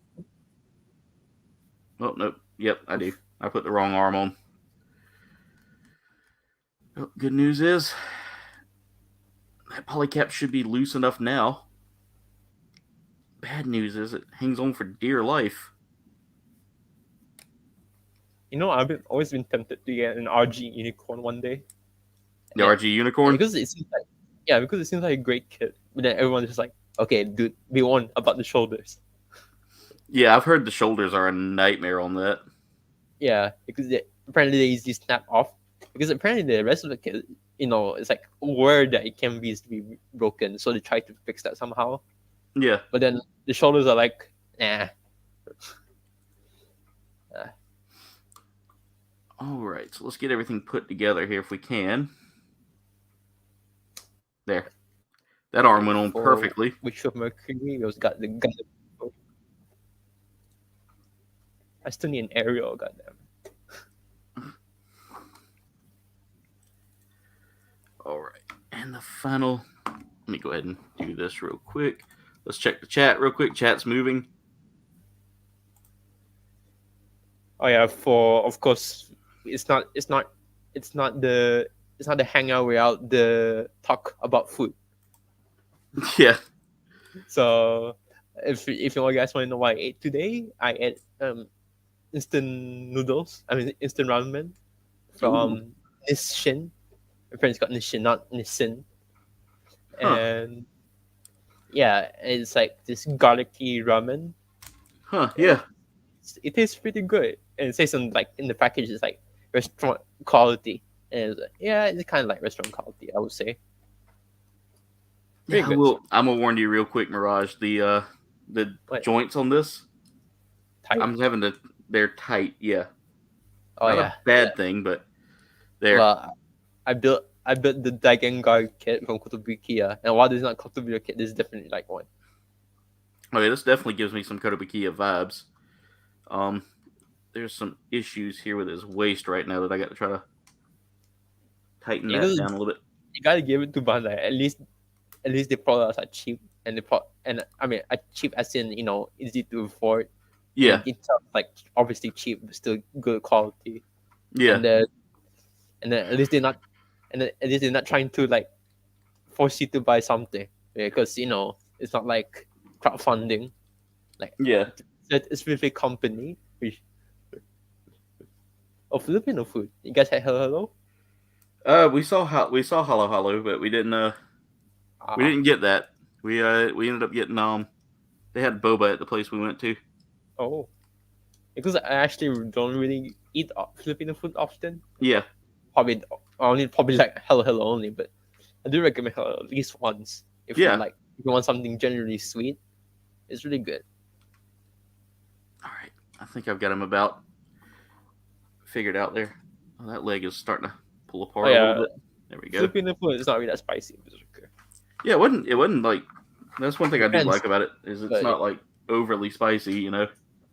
S1: Oh, nope. Yep, I do. I put the wrong arm on. Oh, good news is that polycap should be loose enough now. Bad news is it hangs on for dear life.
S4: You know, I've always been tempted to get an RG unicorn one day.
S1: The RG unicorn?
S4: Because it seems like a great kit. But then everyone's just like, okay, dude, be warned about the shoulders.
S1: Yeah, I've heard the shoulders are a nightmare on that.
S4: Yeah, because apparently they easily snap off. Because apparently the rest of the kit, it's like aware that it can be easily broken. So they try to fix that somehow.
S1: Yeah.
S4: But then the shoulders are like, nah.
S1: All right, so let's get everything put together here if we can. There. That arm went on perfectly.
S4: Which of Mercury? We also got the gun. I still need an aerial, goddamn.
S1: All right, and the final. Let me go ahead and do this real quick. Let's check the chat real quick. Chat's moving.
S4: Oh yeah, of course, it's not the hangout without the talk about food.
S1: Yeah.
S4: So if you guys want to know what I ate today, I ate instant noodles. I mean instant ramen from Nissin. My friend's got Nissin, not Nissin. And yeah, it's like this garlicky ramen.
S1: Yeah.
S4: It tastes pretty good, and it says in the package it's like restaurant quality, and it's it's kind of like restaurant quality, I would say.
S1: I'm gonna warn you real quick, Mirage. The joints on this,
S4: tight.
S1: They're tight. Yeah.
S4: Not
S1: a bad thing, but they're.
S4: Well, I built the Dagengar kit from Kouldbayne, and while this is not Kouldbayne kit, this is definitely like one.
S1: Okay, this definitely gives me some Kouldbayne vibes. There's some issues here with his waist right now that I got to try to tighten that down a little bit.
S4: You gotta give it to Bandai. At least at least the products are cheap, and I mean cheap as in easy to afford.
S1: Yeah,
S4: And it's not like obviously cheap, but still good quality.
S1: yeah,
S4: And then at least they're not, and then at least they're not trying to like force you to buy something, because it's not like crowdfunding. Like
S1: yeah.
S4: it's with a company. Which, Filipino food. You guys had hello hello?
S1: We saw Hollow Hollow, but we didn't
S4: Ah,
S1: get that. We ended up getting they had boba at the place we went to.
S4: oh, because I actually don't really eat Filipino food often.
S1: Yeah,
S4: Probably only probably like hello hello only, but I do recommend hello at least once
S1: yeah.
S4: if you want something generally sweet. It's really good.
S1: All right, I think I've got him about figured out there. Oh, that leg is starting to pull
S4: Oh
S1: apart a little
S4: yeah,
S1: bit. There we go.
S4: Filipino food is not really that spicy, but it's okay.
S1: Yeah, it wasn't. It wasn't like. That's one thing I do
S4: Depends,
S1: like about it is it's
S4: but
S1: not like overly spicy.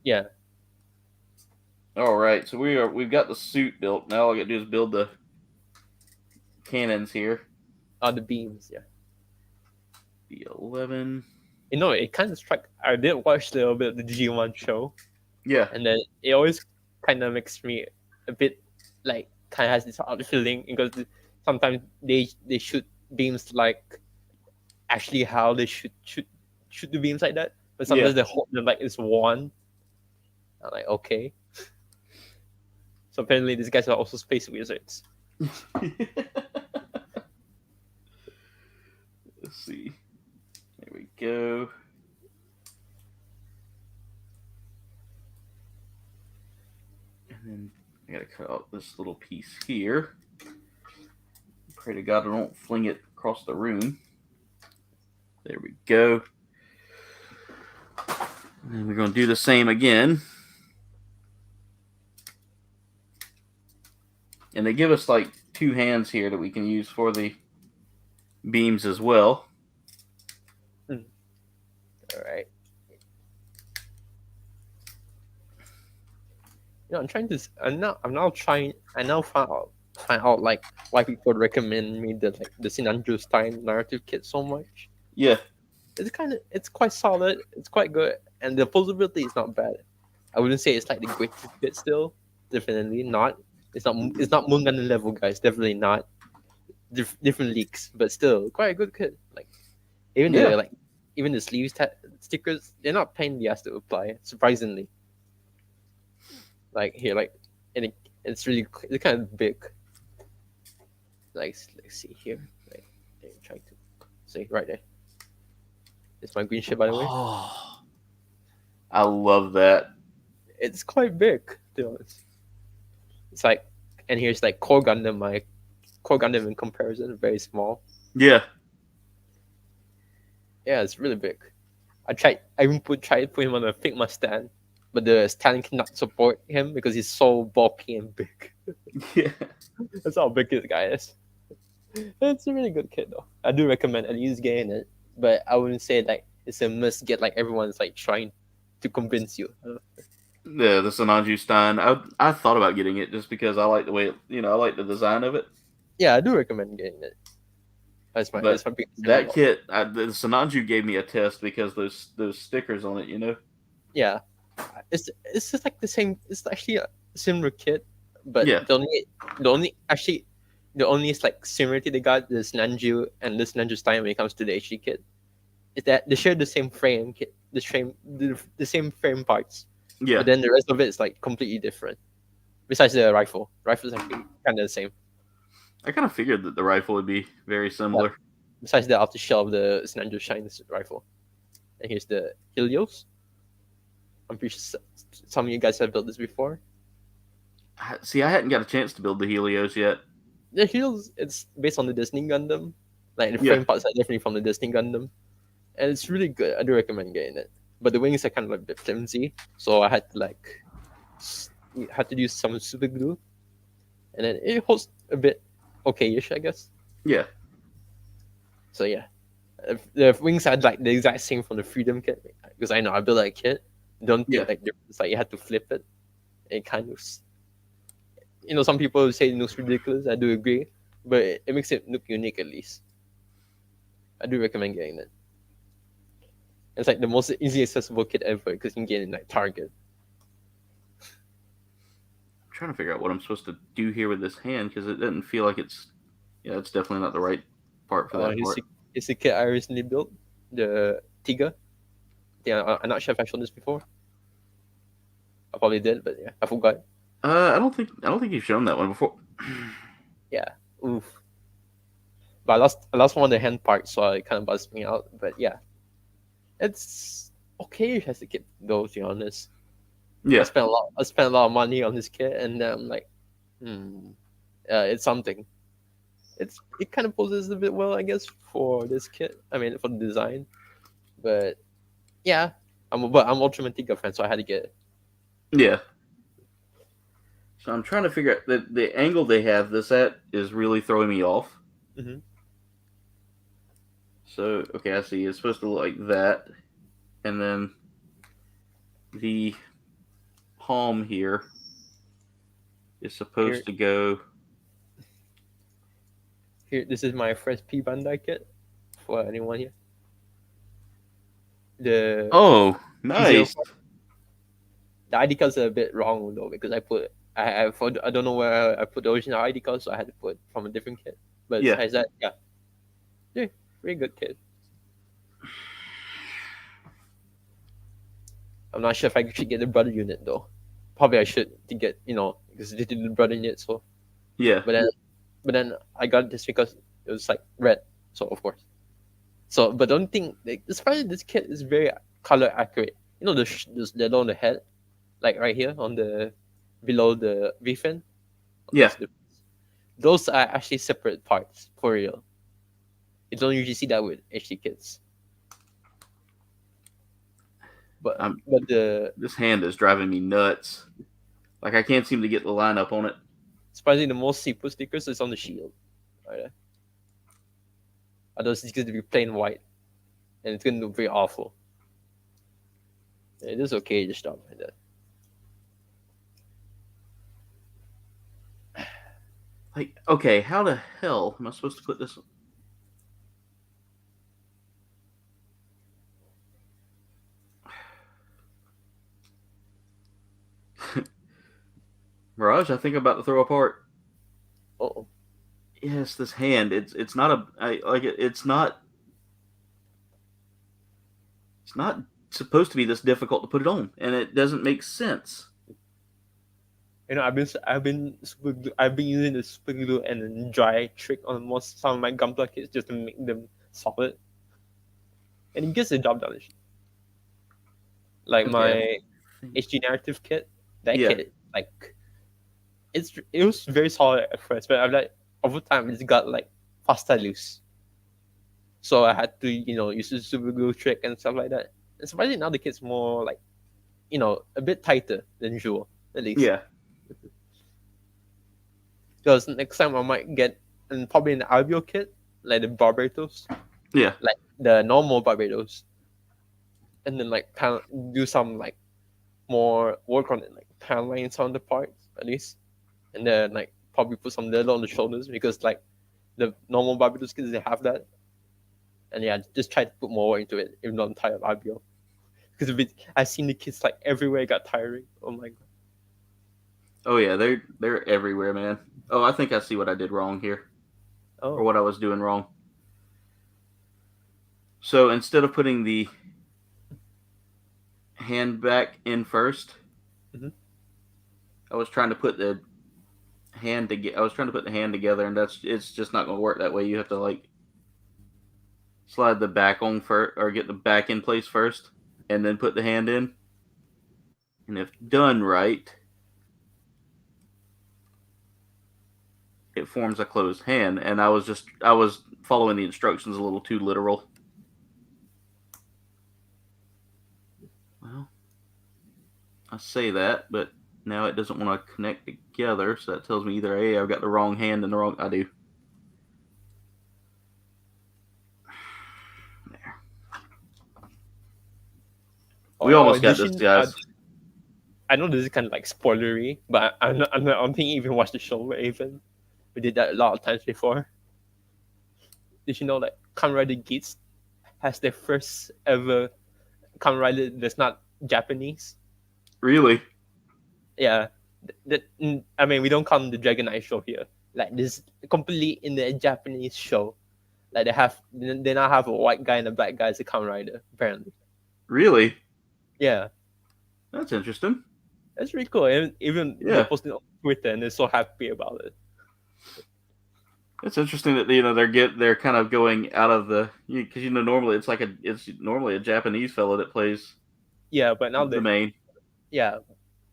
S4: yeah.
S1: All right, so we've got the suit built. Now all I got to do is build the cannons here.
S4: The beams, yeah.
S1: B11.
S4: It kind of struck. I did watch a little bit of the G1 show,
S1: Yeah,
S4: and then it always kind of makes me a bit like kind of has this odd feeling, because sometimes they shoot beams like actually how they shoot the beams like that, but sometimes
S1: yeah.
S4: they hold them like it's one. I'm like, okay. So apparently these guys are also space wizards.
S1: Let's see. There we go. And then I gotta cut out this little piece here. Pray to God I don't fling it across the room. There we go. And then we're gonna do the same again. And they give us like 2 hands here that we can use for the beams as well.
S4: All right. I'm trying to. I'm now trying. I now find out like why people recommend me the Sinanju Stein narrative kit so much.
S1: Yeah,
S4: It's quite solid. It's quite good, and the posability is not bad. I wouldn't say it's like the greatest kit still. Definitely not. It's not Mungan level, guys. Definitely not. Different leaks, but still quite a good kit. Like even
S1: Yeah.
S4: the even the sleeves stickers, they're not pain in the ass to apply. Surprisingly, like here, and it's kind of big. Let's see here. Like, trying to see right there. It's my green ship, by the way.
S1: Oh, I love that.
S4: It's quite big, to be honest. It's like, and here's like Core Gundam. My Core Gundam in comparison, very small.
S1: Yeah,
S4: Yeah, it's really big. I even tried to put him on a Figma stand, but the stand cannot support him because he's so bulky and big.
S1: yeah.
S4: That's how big this guy is. It's a really good kit though. I do recommend at least getting it, but I wouldn't say like it's a must get. Like everyone's like trying to convince you.
S1: Yeah, the Sananju Stein. I thought about getting it just because I like the way I like the design of it.
S4: Yeah, I do recommend getting it. That's my biggest
S1: That kit, the Sananju gave me a test because those stickers on it.
S4: Yeah, it's just like the same. It's actually a similar kit, but
S1: Yeah.
S4: the only like similarity they got this Nanju and this Nanju Stein when it comes to the HD kit is that they share the same frame kit, the same frame parts.
S1: Yeah,
S4: But then the rest of it is like completely different. Besides the rifle, rifles are kind of the same.
S1: I kind of figured that the rifle would be very similar.
S4: Besides the off the shelf, the Nanju Shine rifle. And here's the Helios. I'm pretty sure some of you guys have built this before.
S1: See, I hadn't got a chance to build the Helios yet.
S4: The Helios, it's based on the Disney Gundam. Like the
S1: Yeah.
S4: frame parts are definitely from the Disney Gundam. And it's really good. I do recommend getting it. But the wings are kind of like a bit flimsy, so I had to use some super glue. And then it holds a bit okay-ish, I guess.
S1: Yeah,
S4: So yeah, the wings are like the exact same from the Freedom kit, because I know I built that kit. Don't
S1: Yeah.
S4: think like it's like you had to flip it. It kind of, some people say it looks ridiculous. I do agree, but it makes it look unique at least. I do recommend getting it. It's like the most easy accessible kit ever because you can get it in like Target.
S1: I'm trying to figure out what I'm supposed to do here with this hand because it doesn't feel like it's. Yeah, it's definitely not the right part for that part.
S4: It's a kit I recently built, the Tiga. Yeah, I'm not sure if I showed this before. I probably did, but yeah, I forgot.
S1: I don't think you've shown that one before.
S4: Yeah, oof. But I lost one of the hand parts, so it kind of buzzed me out. But yeah, it's okay as a kit though. To be honest,
S1: Yeah,
S4: I spent a lot of money on this kit, and I'm like, it's something. It kind of poses a bit well, I guess, for this kit. I mean, for the design, but yeah, I'm Ultraman Tiga fan, so I had to get it.
S1: yeah. So I'm trying to figure out the angle they have this at is really throwing me off.
S4: Mm-hmm.
S1: So okay, I see. It's supposed to look like that, and then the palm here is supposed to go.
S4: Here, this is my first P Bandai kit for anyone here. The
S1: Oh, nice.
S4: The ID cards are a bit wrong though because I don't know where I put the original ID card, so I had to put from a different kit. But
S1: Yeah.
S4: besides that, yeah, very good kit. I'm not sure if I should get the brother unit though. Probably I should to get because they did the brother unit, so
S1: Yeah.
S4: But then I got this because it was like red, so of course. So, but the only thing, like, despite this kit is very color accurate. You know the on the head, like right here on the below the V fin.
S1: Yeah.
S4: Those are actually separate parts for real. You don't usually see that with HD kits. But
S1: this hand is driving me nuts. Like I can't seem to get the line up on it.
S4: Surprisingly, the most Sipu stickers is on the shield. Right there. Otherwise, it's going to be plain white. And it's going to look very awful. It is okay to stop like that.
S1: Like, okay, how the hell am I supposed to put this? Mirage, I think I'm about to throw apart.
S4: Oh.
S1: Yes, this hand. It's not it's not supposed to be this difficult to put it on, and it doesn't make sense.
S4: I've been using the super glue and the dry trick on some of my Gunpla kits just to make them solid, and it gets the job done. Like my HG narrative kit, kit, like it was very solid at first, but I'm like over time it's got like faster loose. So I had to use the super glue trick and stuff like that. And surprisingly now the kit's more like a bit tighter than usual, at least.
S1: Yeah.
S4: Because next time I might get probably an Albio kit, like the Barbados.
S1: Yeah.
S4: Like the normal Barbados. And then like do some like more work on it, like panel lines on the parts at least. And then like probably put some leather on the shoulders because like the normal Barbados kits they have that. And yeah, just try to put more work into it, even though I'm tired of Albio. Because I've seen the kits like everywhere it got tiring. Oh my god.
S1: Oh yeah, they're everywhere, man. Oh, I think I see what I did wrong here.
S4: Oh.
S1: Or what I was doing wrong. So instead of putting the hand back in first, I was trying to put the hand together, and it's just not going to work that way. You have to like slide the back on first, or get the back in place first, and then put the hand in. And if done right, it forms a closed hand. And I was following the instructions a little too literal. Well, I say that, but now it doesn't want to connect together, so that tells me either A, I've got the wrong hand and the wrong... I do. There. We almost got this, guys.
S4: I know this is kind of like spoilery, but I don't think you even watched the show even. We did that a lot of times before. Did you know that Kamen Rider Geats has their first ever Kamen Rider that's not Japanese.
S1: Really?
S4: Yeah, I mean, we don't count the Dragon Knight show here. Like this, completely in the Japanese show. Like they now have a white guy and a black guy as a Kamen Rider. Apparently,
S1: Really?
S4: yeah,
S1: That's interesting.
S4: that's really cool. And even
S1: Yeah.
S4: they're posting on Twitter and they're so happy about it.
S1: It's interesting that they're kind of going out of the because normally it's normally a Japanese fellow that plays
S4: Yeah, but now
S1: the main.
S4: yeah,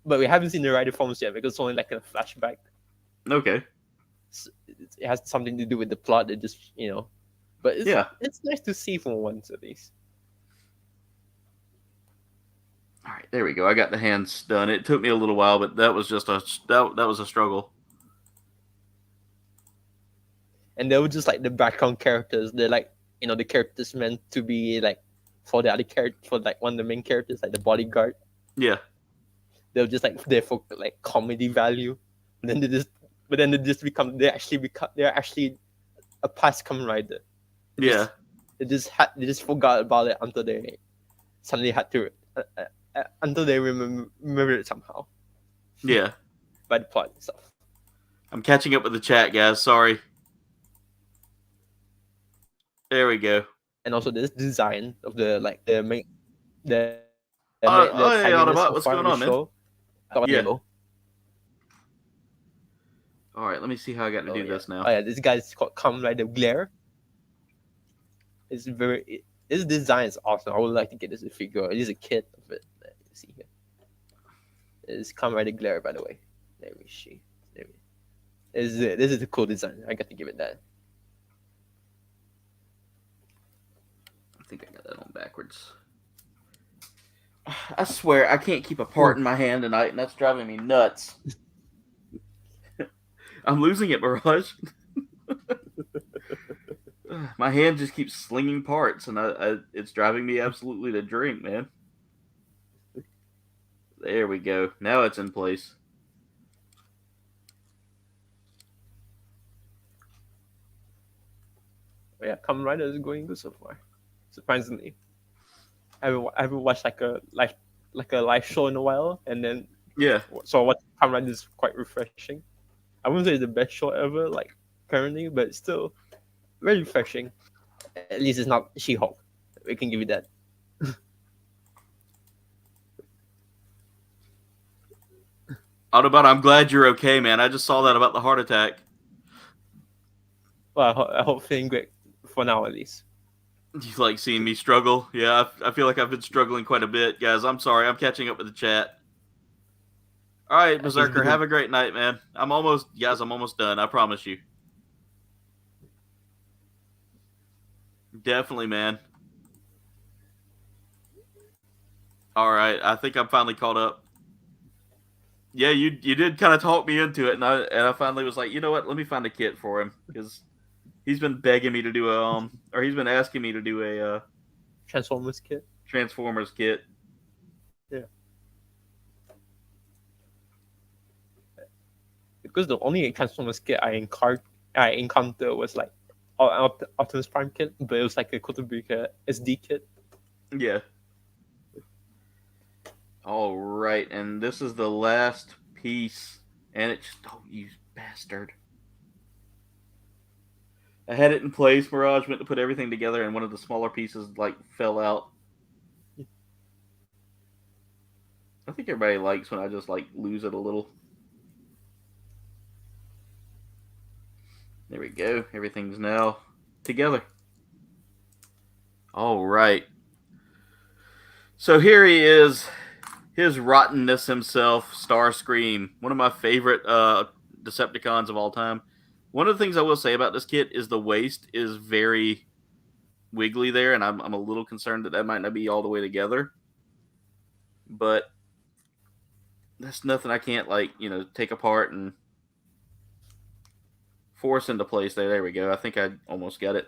S4: but we haven't seen the rider forms yet because it's only like a flashback.
S1: Okay.
S4: It has something to do with the plot. It just but it's nice to see for once at least.
S1: All right, there we go. I got the hands done. It took me a little while, but that was just that was a struggle.
S4: And they were just like the background characters. They're like the characters meant to be like for the other character, for like one of the main characters, like the bodyguard.
S1: Yeah.
S4: They were just like there for like comedy value. And then they're actually a past Kamen Rider. They just forgot about it until they suddenly had to until they remember it somehow.
S1: Yeah.
S4: By the plot and stuff.
S1: I'm catching up with the chat, guys. Sorry. There we go.
S4: And also this design of the main
S1: hey, Autobot, what's going on, man?
S4: Yeah.
S1: All right, let me see how I got to do this now.
S4: Oh yeah, this guy's called Kamen Rider Glare. His design is awesome. I would like to get this a figure. It is a kit of it. Let's see here. It's Kamen Rider Glare, by the way. Let me see. This is a cool design. I got to give it that.
S1: I think I got that on backwards. I swear I can't keep a part in my hand tonight, and that's driving me nuts. I'm losing it, Mirage. My hand just keeps slinging parts, and it's driving me absolutely to drink, man. There we go. Now it's in place.
S4: Yeah, Kamen Rider is going good so far. Surprisingly, I haven't watched like a live show in a while, and then so what Kamen Rider is quite refreshing. I wouldn't say it's the best show ever, like currently, but it's still very refreshing. At least it's not She-Hulk. We can give you that.
S1: Autobot, I'm glad you're okay, man. I just saw that about the heart attack.
S4: Well, I hope feeling great for now, at least.
S1: You like seeing me struggle? Yeah, I feel like I've been struggling quite a bit, guys. I'm sorry. I'm catching up with the chat. All right, Berserker, have a great night, man. I'm almost done. I promise you. Definitely, man. All right, I think I'm finally caught up. Yeah, you did kind of talk me into it, and I finally was like, you know what? Let me find a kit for him because he's been begging me to do or he's been asking me to do a
S4: Transformers kit. Yeah. Because the only Transformers kit I encountered was like Optimus Prime kit, but it was like a Kouldbayne SD kit.
S1: Yeah. All right, and this is the last piece, and it just you bastard. I had it in place. Mirage went to put everything together, and one of the smaller pieces like fell out. I think everybody likes when I just like lose it a little. There we go. Everything's now together. All right. So here he is, his rottenness himself, Starscream, one of my favorite Decepticons of all time. One of the things I will say about this kit is the waist is very wiggly there, and I'm a little concerned that might not be all the way together. But that's nothing I can't take apart and force into place there. There we go. I think I almost got it.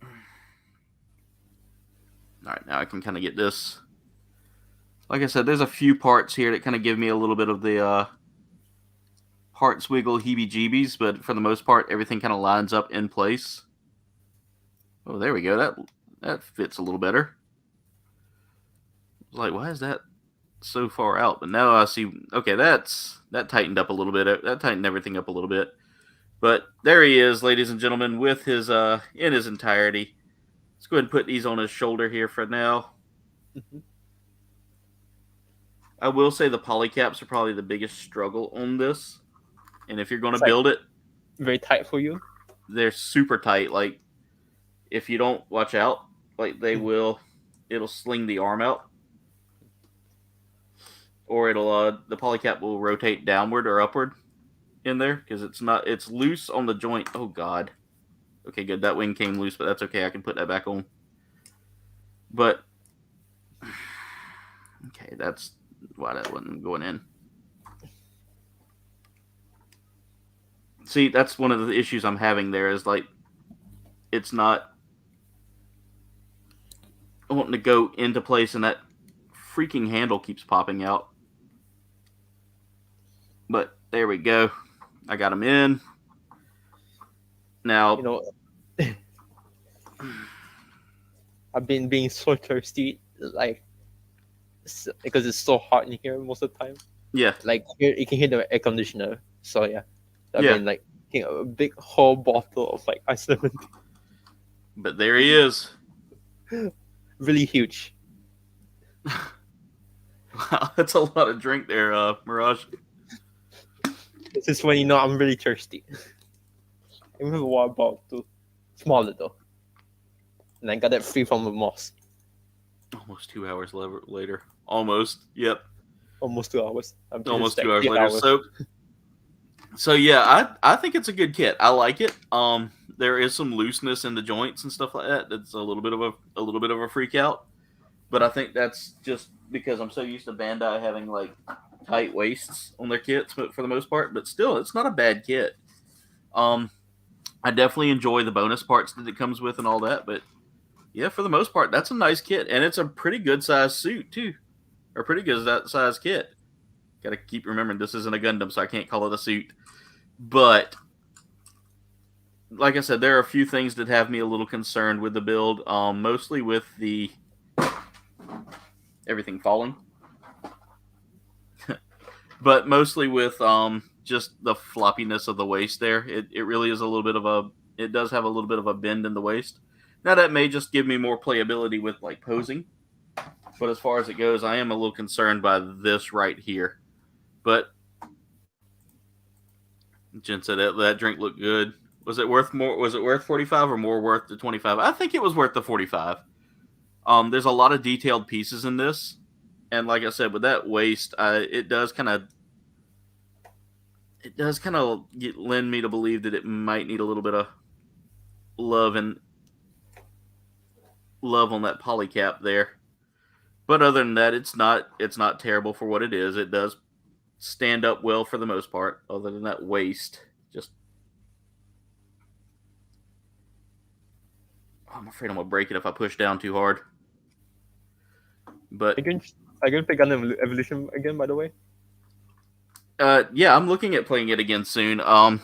S1: All right, now I can kind of get this. Like I said, there's a few parts here that kind of give me a little bit of the hearts wiggle heebie-jeebies, but for the most part, everything kind of lines up in place. Oh, there we go. That fits a little better. Like, why is that so far out? But now I see. Okay, that tightened up a little bit. That tightened everything up a little bit. But there he is, ladies and gentlemen, with his in his entirety. Let's go ahead and put these on his shoulder here for now.
S4: Mhm.
S1: I will say the polycaps are probably the biggest struggle on this. And if you're going to
S4: It's like-
S1: build it,
S4: Very tight for you.
S1: they're super tight. Like, if you don't watch out, like it'll sling the arm out. Or the polycap will rotate downward or upward in there because it's loose on the joint. Oh, God. Okay, good. That wing came loose, but that's okay. I can put that back on. But, okay, that's why that wasn't going in. See, that's one of the issues I'm having there is, like, it's not wanting to go into place, and that freaking handle keeps popping out. But there we go. I got him in. Now,
S4: You know, I've been being so thirsty, like, because it's so hot in here most of the time.
S1: yeah.
S4: Like, you can hear the air conditioner. So, yeah. I've
S1: Yeah.
S4: been, like, taking a big whole bottle of, like, ice lemon.
S1: But there he is.
S4: Really huge.
S1: Wow, that's a lot of drink there, Mirage.
S4: This is when you know I'm really thirsty. I have a water bottle too. Smaller though. And I got it free from the moss.
S1: Almost 2 hours later. Almost. Yep.
S4: Almost 2 hours.
S1: Almost 2 hours later. So yeah, I think it's a good kit. I like it. There is some looseness in the joints and stuff like that. That's a little bit of a freak out. But I think that's just because I'm so used to Bandai having like tight waists on their kits, but for the most part. But still, it's not a bad kit. I definitely enjoy the bonus parts that it comes with and all that. But yeah, for the most part, that's a nice kit, and it's a pretty good size suit too, or pretty good size kit. Got to keep remembering this isn't a Gundam, so I can't call it a suit. But like I said, there are a few things that have me a little concerned with the build, mostly with the everything falling, but mostly with just the floppiness of the waist there. It really is a little bit of it does have a little bit of a bend in the waist. Now that may just give me more playability with like posing, but as far as it goes, I am a little concerned by this right here. But Jen said that drink looked good. Was it worth more? Was it worth 45 or more worth the 25? I think it was worth the 45. There's a lot of detailed pieces in this, and like I said, with that waist, it does kind of lend me to believe that it might need a little bit of love on that polycap there. But other than that, it's not terrible for what it is. It does stand up well for the most part, other than that waist. I'm afraid I'm gonna break it if I push down too hard. But
S4: Are you going to pick on Evolution again, by the way?
S1: yeah, I'm looking at playing it again soon. I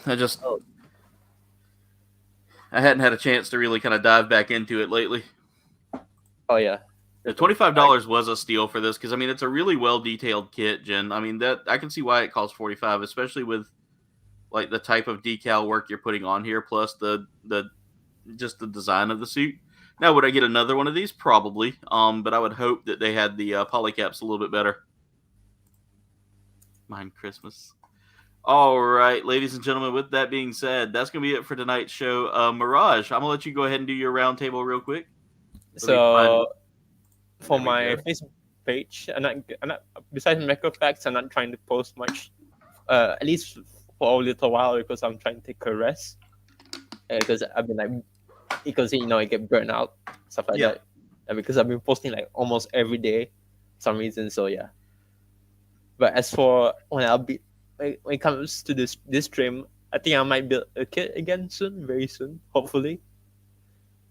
S1: hadn't had a chance to really kind of dive back into it lately.
S4: Oh yeah.
S1: The $25 was a steal for this because I mean it's a really well detailed kit, Jen. I mean that I can see why it costs 45, especially with like the type of decal work you're putting on here, plus the just the design of the suit. Now, would I get another one of these? Probably. But I would hope that they had the polycaps a little bit better. Mine Christmas. All right, ladies and gentlemen, with that being said, that's going to be it for tonight's show. Mirage, I'm going to let you go ahead and do your round table real quick.
S4: So, for
S1: There we
S4: my
S1: go.
S4: Facebook page, I'm not besides macro facts, I'm not trying to post much, at least for a little while, because I'm trying to take a rest. Because I've been like, because I get burnt out, stuff like
S1: Yeah.
S4: that. And because I've been posting like almost every day, for some reason. So yeah. But as for when it comes to this stream, I think I might build a kit again soon, very soon, hopefully.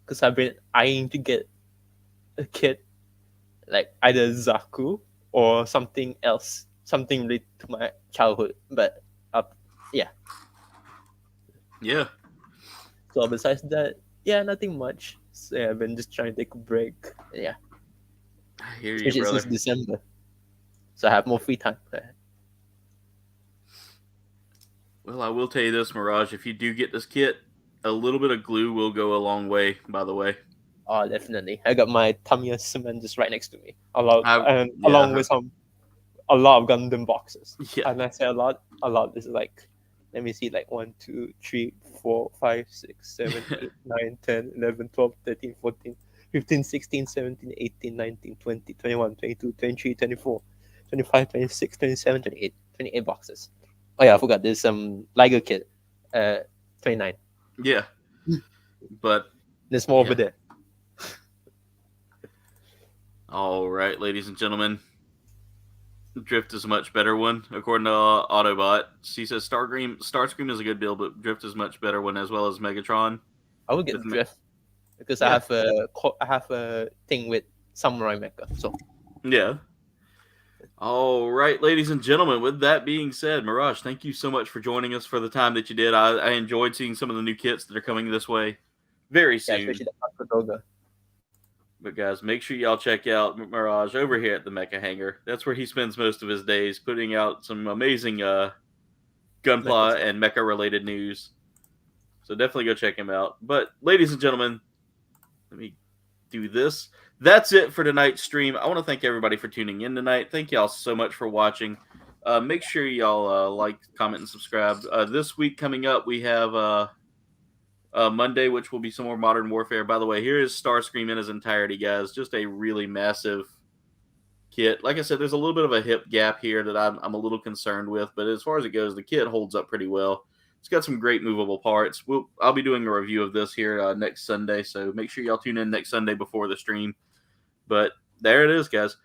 S4: Because I've been eyeing to get a kit, like either Zaku or something else, something related to my childhood. But Yeah.
S1: Yeah.
S4: So besides that, yeah, nothing much. So, yeah, I've been just trying to take a break. Yeah,
S1: I hear you,
S4: especially
S1: brother.
S4: since December, so I have more free time.
S1: Well, I will tell you this, Mirage. If you do get this kit, a little bit of glue will go a long way, by the way.
S4: Oh, definitely. I got my Tamiya cement just right next to me. Along
S1: Yeah.
S4: with a lot of Gundam boxes.
S1: Yeah.
S4: And I say a lot. This is like, let me see, like 1, 2, 3, 4, 5, 6, 7, 8, 9, 10, 11, 12, 13, 14, 15, 16, 17, 18, 19, 20, 21, 22, 23, 24, 25, 26, 27, 28, 28 boxes. Oh yeah, I forgot there's some Liger kit. 29.
S1: Yeah. But
S4: There's more
S1: Yeah.
S4: over there.
S1: all right, ladies and gentlemen. Drift is a much better one, according to Autobot. She says Starscream is a good build, but Drift is much better one, as well as Megatron.
S4: I would get
S1: With
S4: Drift because
S1: Yeah.
S4: I have a thing with Samurai Mecha. So
S1: Yeah. All right, ladies and gentlemen. With that being said, Mirage, thank you so much for joining us for the time that you did. I enjoyed seeing some of the new kits that are coming this way very
S4: yeah,
S1: soon.
S4: especially the Akadoga.
S1: But guys, make sure y'all check out Mirage over here at the Mecha Hangar. That's where he spends most of his days, putting out some amazing Gunpla
S4: Mecha
S1: and Mecha related news. So definitely go check him out. But ladies and gentlemen, let me do this. That's it for tonight's stream. I want to thank everybody for tuning in tonight. Thank y'all so much for watching. Make sure y'all like, comment, and subscribe. This week coming up, we have Monday, which will be some more Modern Warfare. By the way, here is Starscream in his entirety, guys. Just a really massive kit. Like I said, there's a little bit of a hip gap here that I'm a little concerned with, but as far as it goes, the kit holds up pretty well. It's got some great movable parts. I'll be doing a review of this here next Sunday, so make sure y'all tune in next Sunday before the stream. But there it is, guys.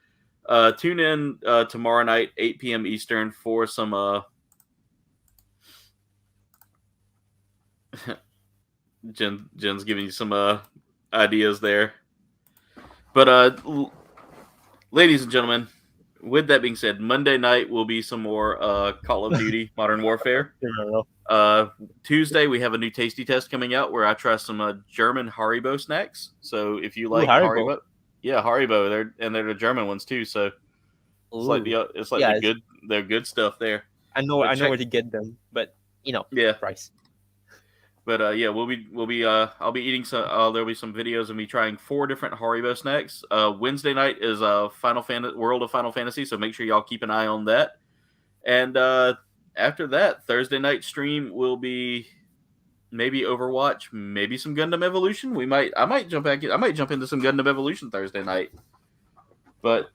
S1: Tune in tomorrow night, 8 p.m. Eastern, for some Jen's giving you some ideas there. But ladies and gentlemen, with that being said, Monday night will be some more Call of Duty Modern Warfare. Tuesday we have a new tasty test coming out where I try some German Haribo snacks. So if you like Haribo, yeah, Haribo, they're the German ones too. So they're good stuff there.
S4: I know where to get them, but price.
S1: But we'll be I'll be eating some. There'll be some videos of me trying 4 different Haribo snacks. Wednesday night is World of Final Fantasy, so make sure y'all keep an eye on that. And after that, Thursday night stream will be maybe Overwatch, maybe some Gundam Evolution. I might jump into some Gundam Evolution Thursday night. But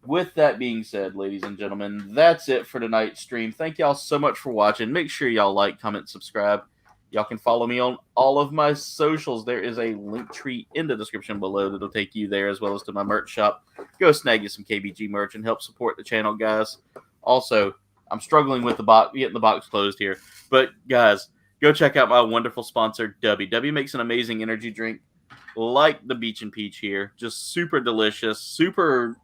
S1: with that being said, ladies and gentlemen, that's it for tonight's stream. Thank y'all so much for watching. Make sure y'all like, comment, subscribe. Y'all can follow me on all of my socials. There is a link tree in the description below that'll take you there, as well as to my merch shop. Go snag you some KBG merch and help support the channel, guys. Also, I'm struggling with getting the box closed here. But, guys, go check out my wonderful sponsor, W. W makes an amazing energy drink like the Beach and Peach here. Just super delicious, super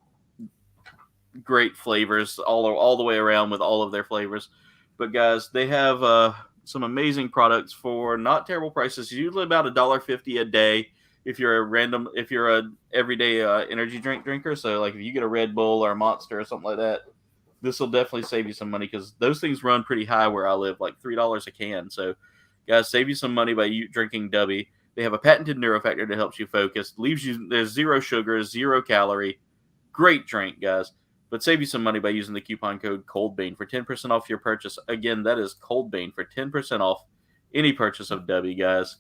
S1: great flavors all the way around with all of their flavors. But, guys, they have some amazing products for not terrible prices. Usually about $1.50 a day if you're a everyday energy drink drinker. So like if you get a Red Bull or a Monster or something like that, this will definitely save you some money because those things run pretty high where I live, like $3 a can. So guys, save you some money by drinking W. They have a patented neurofactor that helps you focus. There's 0 sugar, 0 calorie. Great drink, guys. But save you some money by using the coupon code Kouldbayne for 10% off your purchase. Again, that is Kouldbayne for 10% off any purchase of W, guys.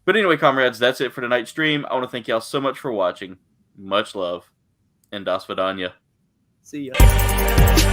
S1: But anyway, comrades, that's it for tonight's stream. I want to thank y'all so much for watching. Much love. And das vidanya.
S4: See ya.